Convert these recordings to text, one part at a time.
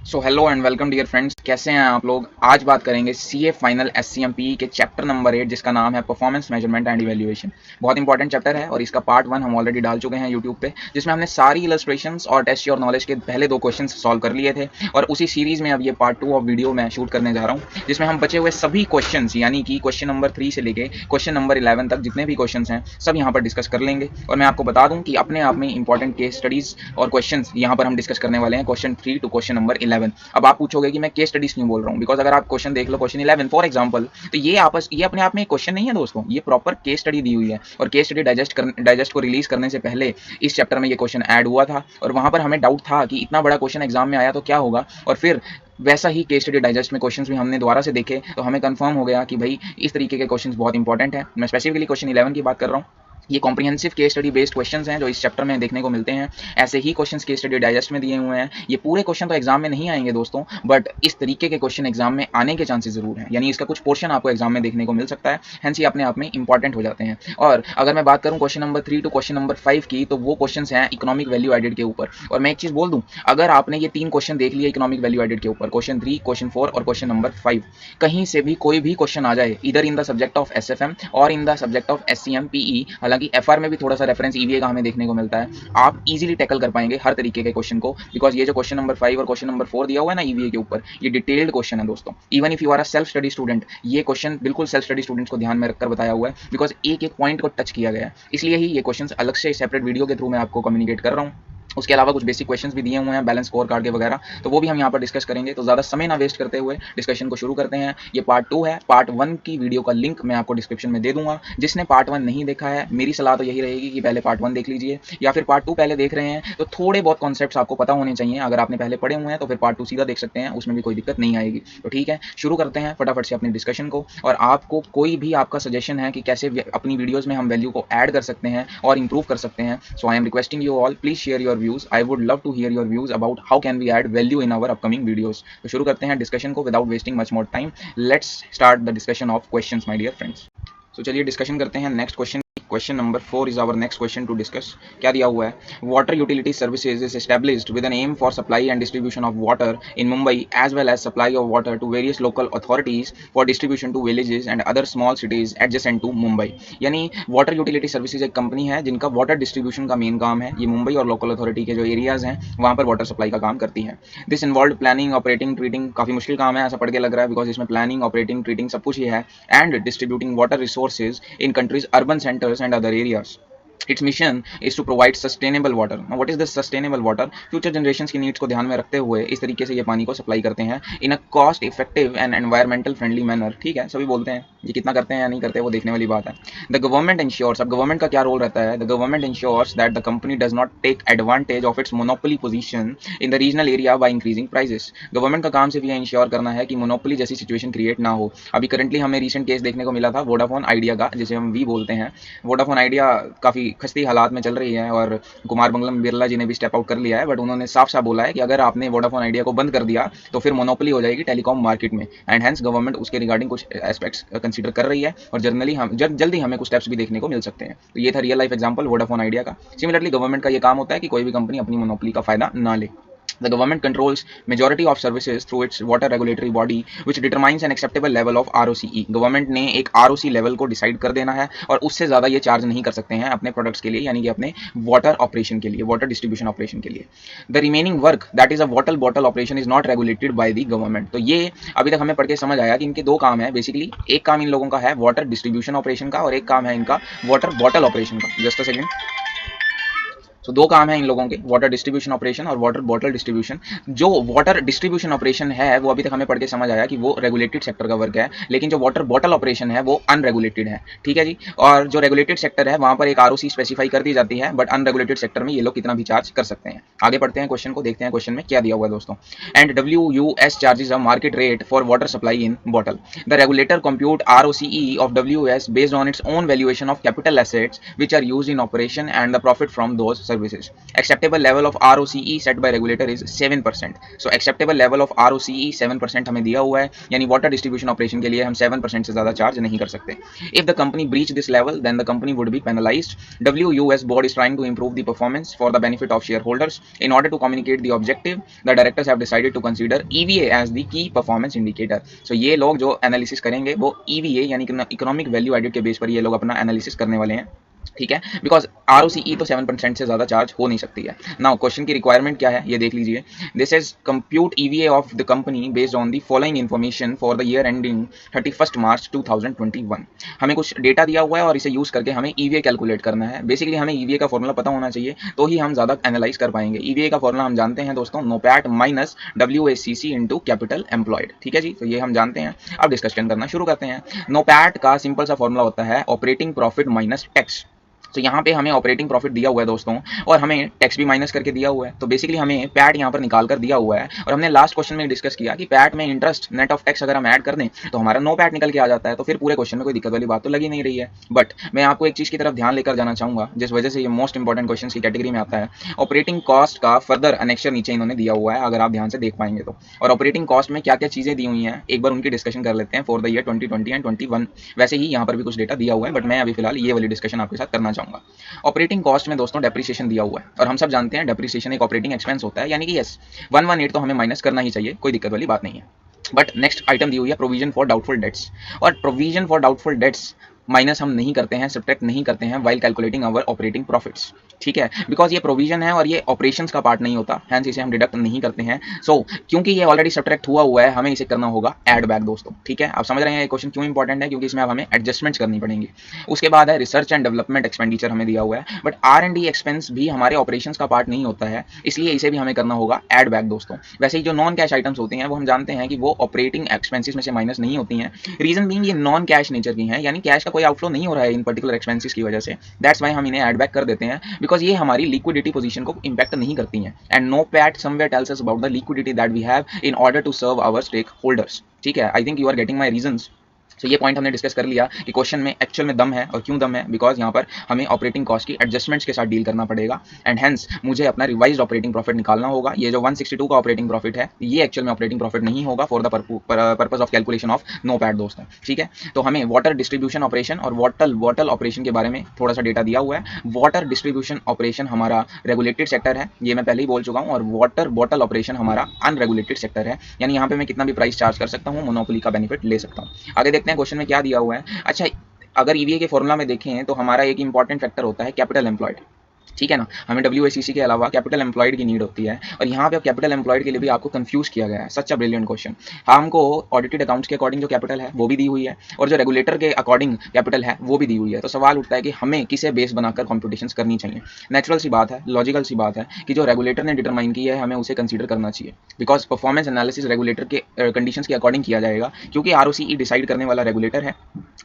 So hello and welcome dear friends, कैसे हैं आप लोग। आज बात करेंगे सीए फाइनल एससीएमपी के चैप्टर नंबर 8 जिसका नाम है परफॉर्मेंस मेजरमेंट एंड इवैल्यूएशन। बहुत इंपॉर्टेंट चैप्टर है और इसका पार्ट 1 हम ऑलरेडी डाल चुके हैं यूट्यूब पे, जिसमें हमने सारी इलस्ट्रेशंस और टेस्ट योर नॉलेज के पहले 2 क्वेश्चन सॉल्व कर लिए थे। और उसी सीरीज में अब ये पार्ट 2 ऑफ वीडियो मैं शूट करने जा रहा हूँ, जिसमें हम बचे हुए सभी क्वेश्चन यानी कि क्वेश्चन नंबर 3 से लेके क्वेश्चन नंबर 11 तक जितने भी क्वेश्चन हैं सब यहाँ पर डिस्कस कर लेंगे। और मैं आपको बता दूँ कि अपने आप में इंपॉर्टेंट केस स्टडीज और क्वेश्चन यहाँ पर हम डिस्कस करने वाले हैं, क्वेश्चन 3 टू क्वेश्चन नंबर 11। अब आप पूछोगे कि मैं केस स्टडीज क्यों बोल रहा हूँ, बिकॉज अगर आप क्वेश्चन देख लो क्वेश्चन 11 फॉर एग्जांपल, तो ये अपने आप में एक क्वेश्चन नहीं है दोस्तों, ये प्रॉपर केस स्टडी दी हुई है। और केस स्टडी डाइजेस्ट को रिलीज करने से पहले इस चैप्टर में ये क्वेश्चन ऐड हुआ था और वहां पर हमें डाउट था कि इतना बड़ा क्वेश्चन एग्जाम में आया तो क्या होगा। और फिर वैसा ही केस स्टडी डाइजेस्ट में क्वेश्चंस भी हमने दोबारा से देखे तो हमें कंफर्म हो गया कि भाई इस तरीके के क्वेश्चंस बहुत इंपॉर्टेंट है। मैं स्पेसिफिकली क्वेश्चन 11 की बात कर रहा हूँ। ये comprehensive case study based questions हैं जो इस चैप्टर में देखने को मिलते हैं। ऐसे ही क्वेश्चंस केस स्टडी डाइजेस्ट में दिए हुए हैं। ये पूरे क्वेश्चन तो एग्जाम में नहीं आएंगे दोस्तों, बट इस तरीके के क्वेश्चन एग्जाम में आने के चांसेस जरूर हैं, यानी इसका कुछ पोर्शन आपको एग्जाम में देखने को मिल सकता है। हेंस ये अपने आप में इंपॉर्टेंट हो जाते हैं। और अगर मैं बात करूं question number 3 to question number 5 की, तो वो क्वेश्चन हैं इकोनॉमिक वैल्यू एडेड के ऊपर। और मैं एक चीज बोल दूं, अगर आपने ये 3 क्वेश्चन देख लिए इकोनॉमिक वैल्यू एडेड के ऊपर, क्वेश्चन 3, क्वेश्चन 4 और क्वेश्चन नंबर 5, कहीं से भी कोई भी क्वेश्चन आ जाए इधर in the subject of SFM और in the subject of SCM PE, हालांकि एफआर में भी थोड़ा सा रेफरेंस ईवीए का हमें देखने को मिलता है, आप इजीली टैकल कर पाएंगे हर तरीके के क्वेश्चन को। बिकॉज ये जो क्वेश्चन नंबर 5 और क्वेश्चन नंबर 4 दिया हुआ है ना ईवीए के ऊपर, ये डिटेल्ड क्वेश्चन है दोस्तों। Even if you are a self study student, ये क्वेश्चन बिल्कुल सेल्फ स्टडी स्टूडेंट्स को ध्यान में रखकर बताया हुआ है, बिकॉज एक एक पॉइंट को टच किया गया है। इसलिए ही ये क्वेश्चन अलग से सेपरेट वीडियो के थ्रू मैं आपको कम्युनिकेट कर रहा हूँ। उसके अलावा कुछ बेसिक क्वेश्चंस भी दिए हुए हैं बैलेंस स्कोर कार्ड के वगैरह, तो वो भी हम यहाँ पर डिस्कस करेंगे। तो ज़्यादा समय ना वेस्ट करते हुए डिस्कशन को शुरू करते हैं। ये पार्ट 2 है। पार्ट 1 की वीडियो का लिंक मैं आपको डिस्क्रिप्शन में दे दूंगा। जिसने पार्ट 1 नहीं देखा है, मेरी सलाह तो यही रहेगी कि पहले पार्ट 1 देख लीजिए, या फिर पार्ट 2 पहले देख रहे हैं तो थोड़े बहुत कॉन्सेप्ट्स आपको पता होने चाहिए। अगर आपने पहले पढ़े हुए हैं तो फिर पार्ट 2 सीधा देख सकते हैं, उसमें भी कोई दिक्कत नहीं आएगी। तो ठीक है, शुरू करते हैं फटाफट से अपनी डिस्कशन को। और आपको कोई भी आपका सजेशन है कि कैसे अपनी वीडियोज़ में हम वैल्यू को ऐड कर सकते हैं और इंप्रूव कर सकते हैं, so I am requesting you all, please share your views. I would love to hear your views about how can we add value in our upcoming videos। तो शुरू करते हैं डिस्कशन को without wasting much more time. Let's start the discussion of questions my dear friends. तो चलिए discussion करते हैं next question. Question number 4 is our next question to discuss. क्या दिया हुआ है, water utility services is established with an M for supply and distribution of water in Mumbai as well as supply of water to various local authorities for distribution to villages and other small cities adjacent to Mumbai. यानी water utility services एक company है जिनका water distribution का main काम है। ये मुंबई और local authority के जो एरियाज हैं वहाँ पर वाटर सप्लाई का काम करती है। This involve planning, operating, treating, काफी मुश्किल काम है ऐसा पढ़ के लग रहा है, बिकॉज इसमें प्लानिंग, ऑपरेटिंग, ट्रीटिंग सब कुछ ही है, and distributing water resources in countries' urban centers and other areas. Its mission is to provide sustainable water. Now, what is this sustainable water? Future generations की नीड्स को ध्यान में रखते हुए इस तरीके से ये पानी को सप्लाई करते हैं in a cost effective and environmental friendly manner. ठीक है, सभी बोलते हैं, ये कितना करते हैं या नहीं करते वो देखने वाली बात है। द गवर्नमेंट इंश्योर्स, अब गवर्नमेंट का क्या रोल रहता है, the government ensures that the company does not take advantage of its monopoly position in the regional area by increasing prices. Government का काम सिर्फ ये इंश्योर करना है कि मोनोपोली जैसी सिचुएशन क्रिएट ना हो। अभी करंटली हमें रिसेंट केस देखने को मिला था वोडाफोन आइडिया का, जिसे हम वी बोलते हैं। वोडाफोन आइडिया काफ़ी खस्ती हालात में चल रही है और कुमार मंगलम बिरला जी ने भी स्टेप आउट कर लिया है, बट उन्होंने साफ साफ बोला है कि अगर आपने वोडाफोन आइडिया को बंद कर दिया तो फिर मोनोपोली हो जाएगी टेलीकॉम मार्केट में, एंड हेंस गवर्नमेंट उसके रिगार्डिंग कुछ एस्पेक्ट्स कंसीडर कर रही है और जनरली हम जल्दी हमें कुछ स्टेप्स भी देखने को मिल सकते हैं। तो ये था real life example Vodafone idea का। सिमिलरली गवर्नमेंट का ये काम होता है कि कोई भी कंपनी अपनी मोनोपोली का फायदा ना ले। The government controls majority of services through its water regulatory body which determines an acceptable level of ROCE। Government ने एक ROC लेवल को डिसाइड कर देना है और उससे ज़्यादा ये चार्ज नहीं कर सकते हैं अपने प्रोडक्ट्स के लिए, यानी कि अपने वाटर ऑपरेशन के लिए, वाटर डिस्ट्रीब्यूशन ऑपरेशन के लिए। The remaining work that is a water bottle operation is not regulated by the government. तो ये अभी तक हमें पढ़ के समझ आया कि इनके 2 काम है बेसिकली। एक काम इन लोगों का है वाटर डिस्ट्रीब्यूशन ऑपरेशन का और एक काम है इनका वाटर बॉटल ऑपरेशन का। Just a second. तो 2 काम है इन लोगों के, वाटर डिस्ट्रीब्यूशन ऑपरेशन और वाटर बॉटल डिस्ट्रीब्यूशन। जो वाटर डिस्ट्रीब्यूशन ऑपरेशन है वो अभी तक हमें पढ़ के समझ आया कि वो रेगुलेटेड सेक्टर का वर्क है, लेकिन जो वाटर बॉटल ऑपरेशन है वो अनरेगुलेटेड है। ठीक है जी। और जो रेगुलेटेड सेक्टर है वहां पर एक आरओसी स्पेसिफाई कर दी जाती है, बट अनरेगुलेटेड सेक्टर में ये लोग कितना भी चार्ज कर सकते हैं। आगे बढ़ते हैं क्वेश्चन को, देखते हैं क्वेश्चन में क्या दिया हुआ है दोस्तों। And WUS charges a market rate for water supply in bottle. The regulator compute ROCE of WS based on its own valuation of capital assets which are used in operation and the profit from those services. Acceptable level of ROCE set by regulator is 7%. So acceptable level of ROCE 7% हमें दिया हुआ है, यानी water distribution operation के लिए हम 7% से ज़्यादा चार्ज नहीं कर सकते. If the company breach this level, then the company would be penalized. WUS board is trying to improve the performance for the benefit of shareholders. In order to communicate the objective, the directors have decided to consider EVA as the key performance indicator. So ये लोग जो analysis करेंगे वो EVA यानी कि economic value added के base पर ये लोग अपना एनालिसिस करने वाले हैं. ठीक है, बिकॉज ROCE तो 7% से ज़्यादा चार्ज हो नहीं सकती है. नाउ क्वेश्चन की रिक्वायरमेंट क्या है ये देख लीजिए. This is compute EVA of the company based on the following information for the year ending 31 मार्च 2021. हमें कुछ डेटा दिया हुआ है और इसे यूज़ करके हमें EVA कैलकुलेट करना है. बेसिकली हमें EVA का फॉर्मूला पता होना चाहिए तो ही हम ज़्यादा एनालाइज कर पाएंगे. EVA का फॉर्मूला हम जानते हैं दोस्तों, NOPAT minus WACC into capital employed. ठीक है जी, तो ये हम जानते हैं. अब डिस्कशन करना शुरू करते हैं. नोपैट का सिंपल सा फॉर्मूला होता है ऑपरेटिंग प्रॉफिट माइनस टैक्स. तो यहाँ पे हमें ऑपरेटिंग प्रॉफिट दिया हुआ है दोस्तों और हमें टैक्स भी माइनस करके दिया हुआ है. तो बेसिकली हमें पैट यहाँ पर निकाल कर दिया हुआ है और हमने लास्ट क्वेश्चन में डिस्कस किया कि पैट में इंटरेस्ट नेट ऑफ टैक्स अगर हम ऐड कर दें तो हमारा नो पैट निकल के आ जाता है. तो फिर पूरे क्वेश्चन में कोई दिक्कत वाली बात तो लगी नहीं रही है. बट मैं आपको एक चीज़ की तरफ ध्यान लेकर जाना चाहूँगा जिस वजह से ये मोस्ट इंपॉर्टेंट क्वेश्चन की कैटेगरी में आता है. ऑपरेटिंग कॉस्ट का फर्दर अनेक्चर नीचे इन्होंने दिया हुआ है अगर आप ध्यान से देख पाएंगे तो. और ऑपरेटिंग कॉस्ट में क्या क्या चीज़ें दी हुई हैं एक बार उनकी डिस्कशन कर लेते हैं फॉर द ईयर 2020 एंड 21. वैसे ही यहाँ पर भी कुछ डेटा दिया हुआ है बट मैं अभी फिलहाल ये वाली डिस्कशन आपके साथ करना चाहूँगा. ऑपरेटिंग कॉस्ट में दोस्तों डेप्रिसिएशन दिया हुआ है और हम सब जानते हैं डेप्रिसिएशन एक ऑपरेटिंग एक्सपेंस होता है, यानी कि यस 118 तो हमें माइनस करना ही चाहिए, कोई दिक्कत वाली बात नहीं है. बट नेक्स्ट आइटम दी हुई है प्रोविजन फॉर डाउटफुल डेट्स. और provision for doubtful debts minus हम नहीं करते हैं, सब्ट्रैक्ट नहीं करते हैं while calculating our operating profits. ठीक है, बिकॉज ये प्रोविजन है और ये ऑपरेशंस का पार्ट नहीं होता, हैंस इसे हम डिडक्ट नहीं करते हैं. सो क्योंकि ये ऑलरेडी सब्ट्रैक्ट हुआ है हमें इसे करना होगा ऐड बैक दोस्तों. ठीक है, आप समझ रहे हैं ये क्वेश्चन क्यों इंपॉर्टेंट है, क्योंकि इसमें अब हमें एडजस्टमेंट्स करनी पड़ेंगी. उसके बाद है रिसर्च एंड डेवलपमेंट एक्सपेंडिचर हमें दिया हुआ है बट R&D एक्सपेंस भी हमारे ऑपरेशंस का पार्ट नहीं होता है, इसलिए इसे भी हमें करना होगा ऐड बैक दोस्तों. वैसे ही जो नॉन कैश आइटम्स होती हैं वो हम जानते हैं कि वो ऑपरेटिंग एक्सपेंसिस में से माइनस नहीं होती हैं. रीजन बीइंग ये नॉन कैश नेचर की हैं, यानी कैश का कोई आउटफ्लो नहीं हो रहा है इन पर्टिकुलर एक्सपेंसेस की वजह से. दैट्स वाई हम इन्हें ऐड बैक कर देते हैं बिकॉज ये हमारी लिक्विडिटी पोजीशन को इंपैक्ट नहीं करती हैं. And NOPAT somewhere tells us about the liquidity that we have in order to serve our stakeholders. ठीक है, I think you are getting my reasons. तो ये पॉइंट हमने डिस्कस कर लिया कि क्वेश्चन में एक्चुअल में दम है और क्यों दम है, बिकॉज यहाँ पर हमें ऑपरेटिंग कॉस्ट की एडजस्टमेंट्स के साथ डील करना पड़ेगा एंड हेंस मुझे अपना रिवाइज्ड ऑपरेटिंग प्रॉफिट निकालना होगा. ये जो 162 का ऑपरेटिंग प्रॉफिट है ये एक्चुअल में ऑपरेटिंग प्रॉफिट नहीं होगा for the purpose of calculation of NOPAT दोस्तों. ठीक है, तो हमें वाटर डिस्ट्रीब्यूशन ऑपरेशन और वाटर ऑपरेशन के बारे में थोड़ा सा डेटा दिया हुआ है. वाटर डिस्ट्रीब्यूशन ऑपरेशन हमारा रेगुलेटेड सेक्टर है, ये मैं पहले ही बोल चुका हूँ, और वाटर बॉटल ऑपरेशन हमारा अनरेगुलेटेड सेक्टर है, यानी यहाँ पे मैं कितना भी प्राइस चार्ज कर सकता हूँ, मोनोपोली का बेनिफिट ले सकता हूँ. आगे देखते हैं क्वेश्चन में क्या दिया हुआ है. अच्छा, अगर EVA के फॉर्मूला में देखें तो हमारा एक इंपॉर्टेंट फैक्टर होता है कैपिटल एम्प्लॉयड. ठीक है ना, हमें WACC के अलावा कैपिटल एम्प्लॉयड की नीड होती है और यहाँ पे कैपिटल एम्प्लॉयड के लिए भी आपको कंफ्यूज किया गया है. सच अ ब्रिलियंट क्वेश्चन. हमको ऑडिटेड अकाउंट्स के अकॉर्डिंग जो कैपिटल है वो भी दी हुई है और जो रेगुलेटर के अकॉर्डिंग कैपिटल है वो भी दी हुई है. तो सवाल उठता है कि हमें किसे बेस बनाकर कॉम्पिटिशन्स करनी चाहिए. नेचुरल सी बात है, लॉजिकल सी बात है कि जो रेगुलेटर ने डिटरमाइन की है हमें उसे कंसीडर करना चाहिए, बिकॉज परफॉर्मेंस एनालिसिस रेगुलेटर के कंडीशंस के अकॉर्डिंग किया जाएगा क्योंकि ROCE डिसाइड करने वाला रेगुलेटर है.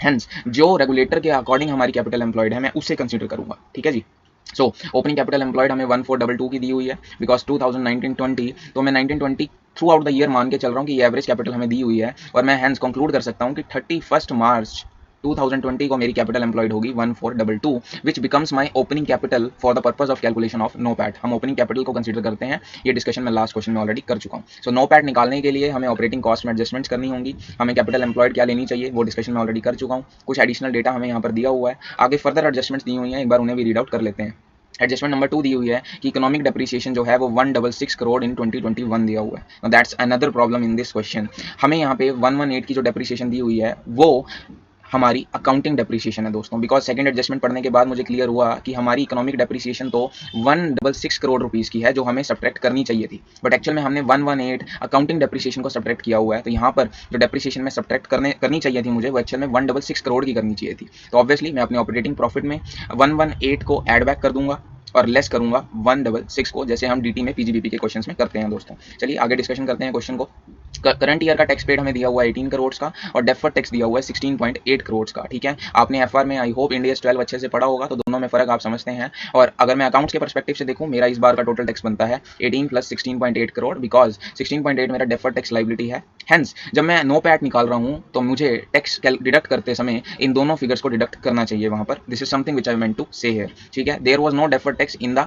हेंस जो रेगुलेटर के अकॉर्डिंग हमारी कैपिटल एम्प्लॉयड है मैं उसे कंसीडर करूंगा. ठीक है जी. सो ओपनिंग कैपिटल एम्प्लॉयड हमें 1422 की दी हुई है बिकॉज 2019-20 तो मैं 1920 थ्रू आउट द ईयर मान के चल रहा हूँ कि ये एवरेज कैपिटल हमें दी हुई है और मैं हैंस कंक्लूड कर सकता हूँ कि 31 मार्च 2020 को मेरी कैपिटल एम्प्लॉयड होगी 1422 which becomes my opening capital for the purpose of calculation of NOPAT. हम ओपनिंग कैपिटल को कंसीडर करते हैं, ये डिस्कशन मैं लास्ट क्वेश्चन में ऑलरेडी कर चुका हूँ. सो नो पैट निकालने के लिए हमें ऑपरेटिंग कॉस्ट में एडजस्टमेंट्स करनी होंगी, हमें कैपिटल एम्प्लॉयड क्या लेनी चाहिए वो डिस्कशन में ऑलरेडी कर चुका हूँ. कुछ एडिशनल डेटा हमें यहाँ पर दिया हुआ है, आगे फर्दर एडजस्टमेंट्स दी हुई हैं, एक बार उन्हें भी रीड आउट कर लेते हैं. एडजस्टमेंट नंबर 2 दी हुई है कि इकोनॉमिक डेप्रिसिएशन जो है वो 166 करोड़ इन 2021 दिया हुआ है. That's another problem in this question. हमें यहाँ पे 118 की जो डेप्रिसिएशन दी हुई है वो हमारी अकाउंटिंग डेप्रिसिएशन है दोस्तों, बिकॉज सेकंड एडजस्टमेंट पढ़ने के बाद मुझे क्लियर हुआ कि हमारी इकोनॉमिक डेप्रिसिएशन तो 166 करोड़ रुपीस की है जो हमें सब्ट्रैक्ट करनी चाहिए थी, बट एक्चुअल में हमने 118 अकाउंटिंग डेप्रिसिएशन को सब्ट्रैक्ट किया हुआ है. तो यहाँ पर जो डेप्रिसिएशन में सब्ट्रैक्ट करनी चाहिए थी मुझे वो एक्चुअल में 166 करोड़ की करनी चाहिए थी. तो ऑब्वियसली मैं अपने ऑपरेटिंग प्रॉफिट में 118 को एड बैक कर दूंगा और लेस करूंगा 166 को, जैसे हम DT में PGBP के क्वेश्चंस में करते हैं दोस्तों. चलिए आगे डिस्कशन करते हैं क्वेश्चन को. करंट ईयर का टैक्स पेड हमें दिया हुआ है 18 करोड़ का और डेफर्ड टैक्स दिया हुआ है 16.8 करोड़ का. ठीक है, आपने FR में आई होप इंडियस 12 अच्छे से पढ़ा होगा तो दोनों में फर्क आप समझते हैं. और अगर मैं अकाउंट्स के परस्पेक्टिव से देखूं, मेरा इस बार का टोटल टैक्स बनता है 18 प्लस 16.8 करोड़, बिकॉज 16.8 मेरा डेफर्ड टैक्स लाइबिलिटी है हेंस जब मैं नो पैट निकाल रहा हूँ तो मुझे टैक्स डिडक्ट करते समय इन दोनों फिगर्स को डिडक्ट करना चाहिए वहाँ पर। This is something which I meant to say here, ठीक है। There was no deferred tax in the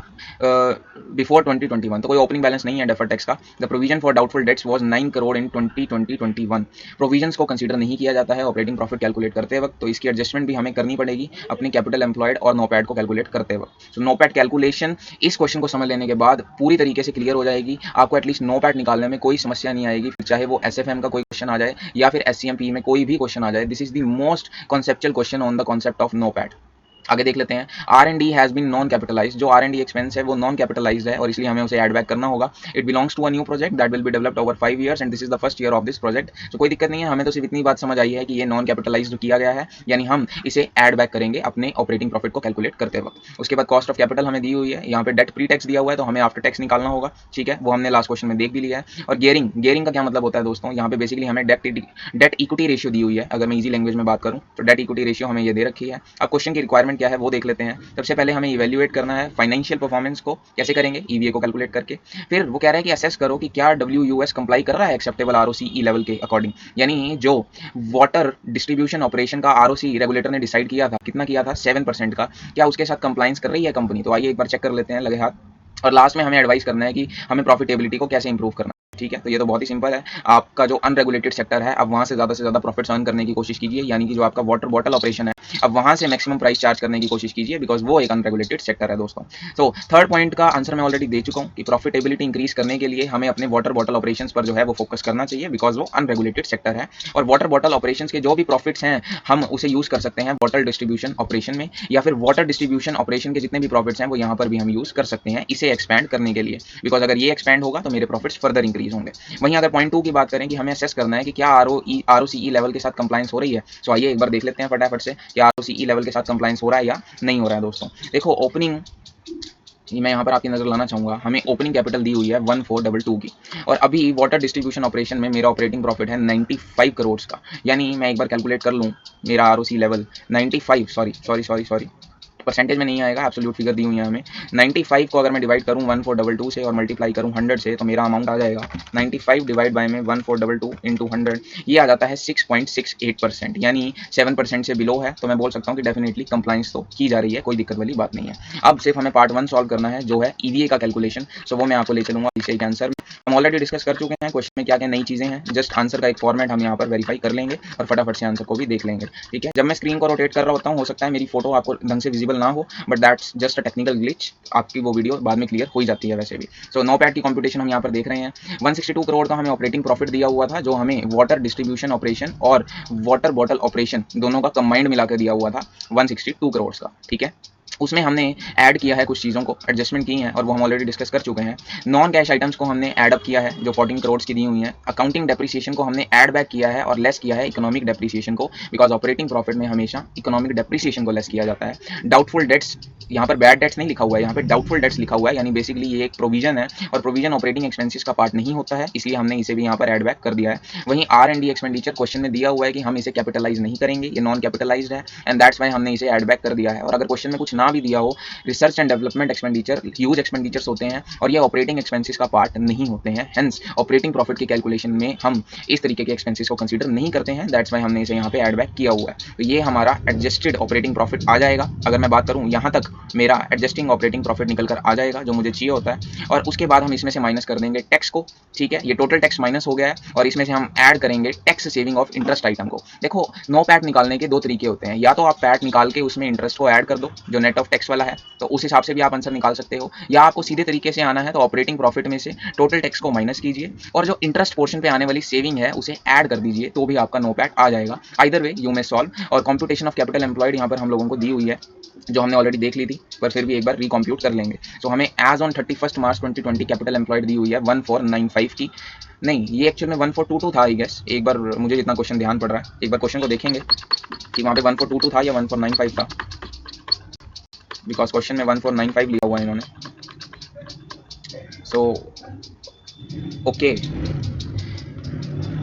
before 2021, तो कोई ओपनिंग बैलेंस नहीं है डेफर्ड टैक्स का। The provision for doubtful debts was 9 crore in 2020-21। Provisions को कंसीडर नहीं किया जाता है ऑपरेटिंग प्रॉफिट कैलकुलेट करते वक्त, तो इसकी एडजस्टमेंट भी हमें करनी पड़ेगी अपनी कैपिटल एम्प्लॉयड और नोपैड को कैलकुलेट करते वक्त। तो नोपैड कैलकुलेशन इस क्वेश्चन को समझ लेने के बाद पूरी तरीके से क्लियर हो जाएगी, आपको एटलीस्ट नोपैड निकालने में कोई समस्या नहीं आएगी, फिर चाहे वो एसएफएम का कोई क्वेश्चन आ जाए या फिर एससीएमपी में कोई भी क्वेश्चन आ जाए। This is the most conceptual question on the concept of NOPAT. आगे देख लेते हैं। R and D has been non capitalize, जो आर एंड डी एक्सपेंस है वो नॉन कैपिटलाइज्ड है और इसलिए हमें उसे ऐड बैक करना होगा। It belongs to a new project that will be developed over 5 years and this is the first year of this project. तो कोई दिक्कत नहीं है, हमें तो सिर्फ इतनी बात समझ आई है कि ये नॉन कैपिटलाइज्ड किया गया है, यानी हम इसे ऐड बैक करेंगे अपने ऑपरेटिंग प्रॉफिट को कैलकुलेट करते वक्त। उसके बाद कॉस्ट ऑफ कैपिटल हमें दी हुई है, यहाँ पे डेट प्री टैक्स दिया हुआ है तो हमें आफ्टर टैक्स निकालना होगा, ठीक है, वो हमने लास्ट क्वेश्चन में देख भी लिया है। और गियरिंग का क्या मतलब होता है दोस्तों, यहाँ पे बेसिकली हमें डेट इक्विटी रेशियो दी हुई है। अगर मैं इजी लैंग्वेज में बात करूँ तो डेट इक्विटी रेशियो हमें ये दे रखी है। अब क्वेश्चन की रिक्वायरमेंट क्या है वो देख लेते हैं। सबसे पहले हमें इवैल्यूएट करना है फाइनेंशियल परफॉर्मेंस को, कैसे करेंगे, ईवीए को कैलकुलेट करके। फिर वो कह रहा है कि असेस करो कि क्या डब्ल्यूयूएस कंप्लाई कर रहा है एक्सेप्टेबल आरओसीई लेवल के अकॉर्डिंग, यानी जो वाटर डिस्ट्रीब्यूशन ऑपरेशन का आरओसी रेगुलेटर ने डिसाइड किया था, कितना किया था 7% का, क्या उसके साथ कंप्लाइंस कर रही है कंपनी। तो आइए एक बार चेक कर लेते हैं लगे हाथ। और लास्ट में हमें एडवाइस करना है कि हमें प्रॉफिटेबिलिटी को कैसे इंप्रूव करना है, ठीक है। तो ये तो बहुत ही सिंपल है, आपका जो अनरेगुलेटेड सेक्टर है अब वहां से ज़्यादा प्रॉफिट्स अर्न करने की कोशिश कीजिए, यानी कि जो आपका वाटर बॉटल ऑपरेशन है अब वहां से मैक्सिमम प्राइस चार्ज करने की कोशिश कीजिए, बिकॉज वो एक अनरेगुलेटेड सेक्टर है दोस्तों। तो थर्ड पॉइंट का आंसर मैं ऑलरेडी दे चुका हूँ कि प्रॉफिटेबिलिटी इंक्रीज करने के लिए हमें अपने वाटर बॉटल ऑपरेशन पर जो है वो फोकस करना चाहिए, बिकॉज वो अनरेगुलेटेड सेक्टर है। और वाटर बॉटल ऑपरेशन के जो भी प्रॉफिट्स हैं हम उसे यूज कर सकते हैं वाटर डिस्ट्रीब्यूशन ऑपरेशन में, या फिर वाटर डिस्ट्रीब्यूशन ऑपरेशन के जितने भी प्रॉफिट्स हैं वो यहाँ पर भी हम यूज कर सकते हैं इसे एक्सपैंड करने के लिए, बिकॉज अगर ये एक्सपैंड होगा तो मेरे प्रॉफिट्स फर्दर इंक्रीज होंगे। वहीं अगर पॉइंट 2 की बात करें कि हमें असेस करना है कि क्या आरओसीई लेवल के साथ कंप्लायंस हो रही है, तो आइए एक बार देख लेते हैं फटाफट से कि आरओसीई लेवल के साथ कंप्लायंस हो रहा है या नहीं हो रहा है दोस्तों। देखो ओपनिंग, मैं यहाँ पर आपकी नजर लाना चाहूंगा, हमें ओपनिंग कैपिटल दी हुई है 1422 की, और अभी वाटर डिस्ट्रीब्यूशन ऑपरेशन में मेरा ऑपरेटिंग प्रॉफिट है 95 करोड़ का, यानी मैं एक बार कैलकुलेट कर लूँ मेरा आरओसी लेवल 95, सॉरी परसेंटेज में नहीं आएगा, एब्सोल्यूट फिगर दी हुई है हमें। 95 को अगर मैं डिवाइड करूं 1422 से और मल्टीप्लाई करूं 100 से, तो मेरा अमाउंट आ जाएगा 95 डिवाइड बाय में 1422 इंटू 100, ये आ जाता है 6.68%, यानी 7% से बिलो है। तो मैं बोल सकता हूं कि डेफिनेटली कंप्लाइंस तो की जा रही है, कोई दिक्कत वाली बात नहीं है। अब सिर्फ हमें पार्ट 1 सॉल्व करना है जो है ईवीए का कैलकुलेशन, सो वो मैं आपको ले चलूंगा इसे एक आंसर में। हम ऑलरेडी डिस्कस कर चुके हैं क्वेश्चन में क्या क्या नई चीजें हैं, जस्ट आंसर का एक फॉर्मेट हम यहाँ पर वेरीफाई कर लेंगे और फटाफट से आंसर को भी देख लेंगे, ठीक है। जब मैं स्क्रीन को रोटेट कर रहा होता हूँ हो सकता है मेरी फोटो आपको ढंग से विजिबल ना हो, but that's just a technical glitch, आपकी वो वीडियो बाद में क्लियर हो ही जाती है वैसे भी। सो नो पैट की कंप्यूटेशन हम यहाँ पर देख रहे हैं। 162 करोड़ का हमें ऑपरेटिंग प्रॉफिट दिया हुआ था, जो हमें वाटर डिस्ट्रीब्यूशन ऑपरेशन और वाटर बॉटल ऑपरेशन दोनों का कंबाइंड मिलाकर दिया हुआ था 162 करोड़ का, ठीक है। उसमें हमने ऐड किया है कुछ चीज़ों को, एडजस्टमेंट की हैं और वो हम ऑलरेडी डिस्कस कर चुके हैं। नॉन कैश आइटम्स को हमने ऐड अप किया है जो 14 करोड़ की दी हुई हैं। अकाउंटिंग डेप्रिसिएशन को हमने ऐड बैक किया है और लेस किया है इकोनॉमिक डेप्रिसिएशन को, बिकॉज ऑपरेटिंग प्रॉफिट में हमेशा इकोनॉमिक डेप्रिसिएशन को लेस किया जाता है। डाउटफुल डेट्स, यहाँ पर बैड डेट्स नहीं लिखा हुआ है, यहाँ पे डाउटफुल डेट्स लिखा हुआ है, यानी बेसिकली ये एक प्रोविजन है और प्रोविजन ऑपरेटिंग एक्सपेंसेस का पार्ट नहीं होता है, इसलिए हमने इसे भी यहाँ पर ऐड बैक कर दिया है। वहीं R and D expenditure question में दिया हुआ है कि हम इसे कैपिटलाइज नहीं करेंगे, ये नॉन कैपिटलाइज्ड है एंड दैट्स वाई हमने इसे ऐड बैक कर दिया है। और अगर क्वेश्चन में कुछ ना भी दिया हो, research and development expenditure huge expenditures होते हैं और ये ऑपरेटिंग एक्सपेंसेस का पार्ट नहीं होते हैं, हेंस ऑपरेटिंग प्रॉफिट की कैलकुलेशन में हम इस तरीके के एक्सपेंसेस को कंसीडर नहीं करते हैं, दैट्स वाई हमने इसे यहाँ पे ऐड बैक किया हुआ है। तो ये हमारा एडजस्टेड ऑपरेटिंग प्रॉफिट आ जाएगा। अगर मैं बात करूँ यहाँ तक मेरा एडजस्टिंग ऑपरेटिंग प्रॉफिट निकल कर आ जाएगा जो मुझे चाहिए होता है, और उसके बाद हम इसमें से माइनस कर देंगे टैक्स को, ठीक है। ये टोटल टैक्स माइनस हो गया है और इसमें से हम ऐड करेंगे tax saving of interest item को। देखो नो पैट निकालने के दो तरीके होते हैं, या तो आप पैट निकाल के उसमें इंटरेस्ट को ऐड कर दो जो नेट ऑफ टैक्स वाला है, तो उस हिसाब से भी आप आंसर निकाल सकते हो, या आपको सीधे तरीके से आना है तो ऑपरेटिंग प्रॉफिट में से टोटल टैक्स को माइनस कीजिए और जो इंटरेस्ट पोर्शन पे आने वाली सेविंग है उसे ऐड कर दीजिए, तो भी आपका नो पैट आ जाएगा। Either way you may solve. और कंप्यूटेशन ऑफ कैपिटल एम्प्लॉयड यहाँ पर हम लोगों को दी हुई है जो हमने ऑलरेडी देख ली थी, पर फिर भी एक बार रिकम्प्यूट कर लेंगे। तो हमें as on 31 March 2020 capital employed दी हुई है 1495 की, नहीं ये एक्चुअल में 1422 था आई गेस, एक बार मुझे जितना क्वेश्चन ध्यान पड़ रहा है एक बार क्वेश्चन को देखेंगे कि वहाँ पे 1422 था या 1495 था, बिकॉज क्वेश्चन में 1495 लिया हुआ है इन्होंने। सो ओके,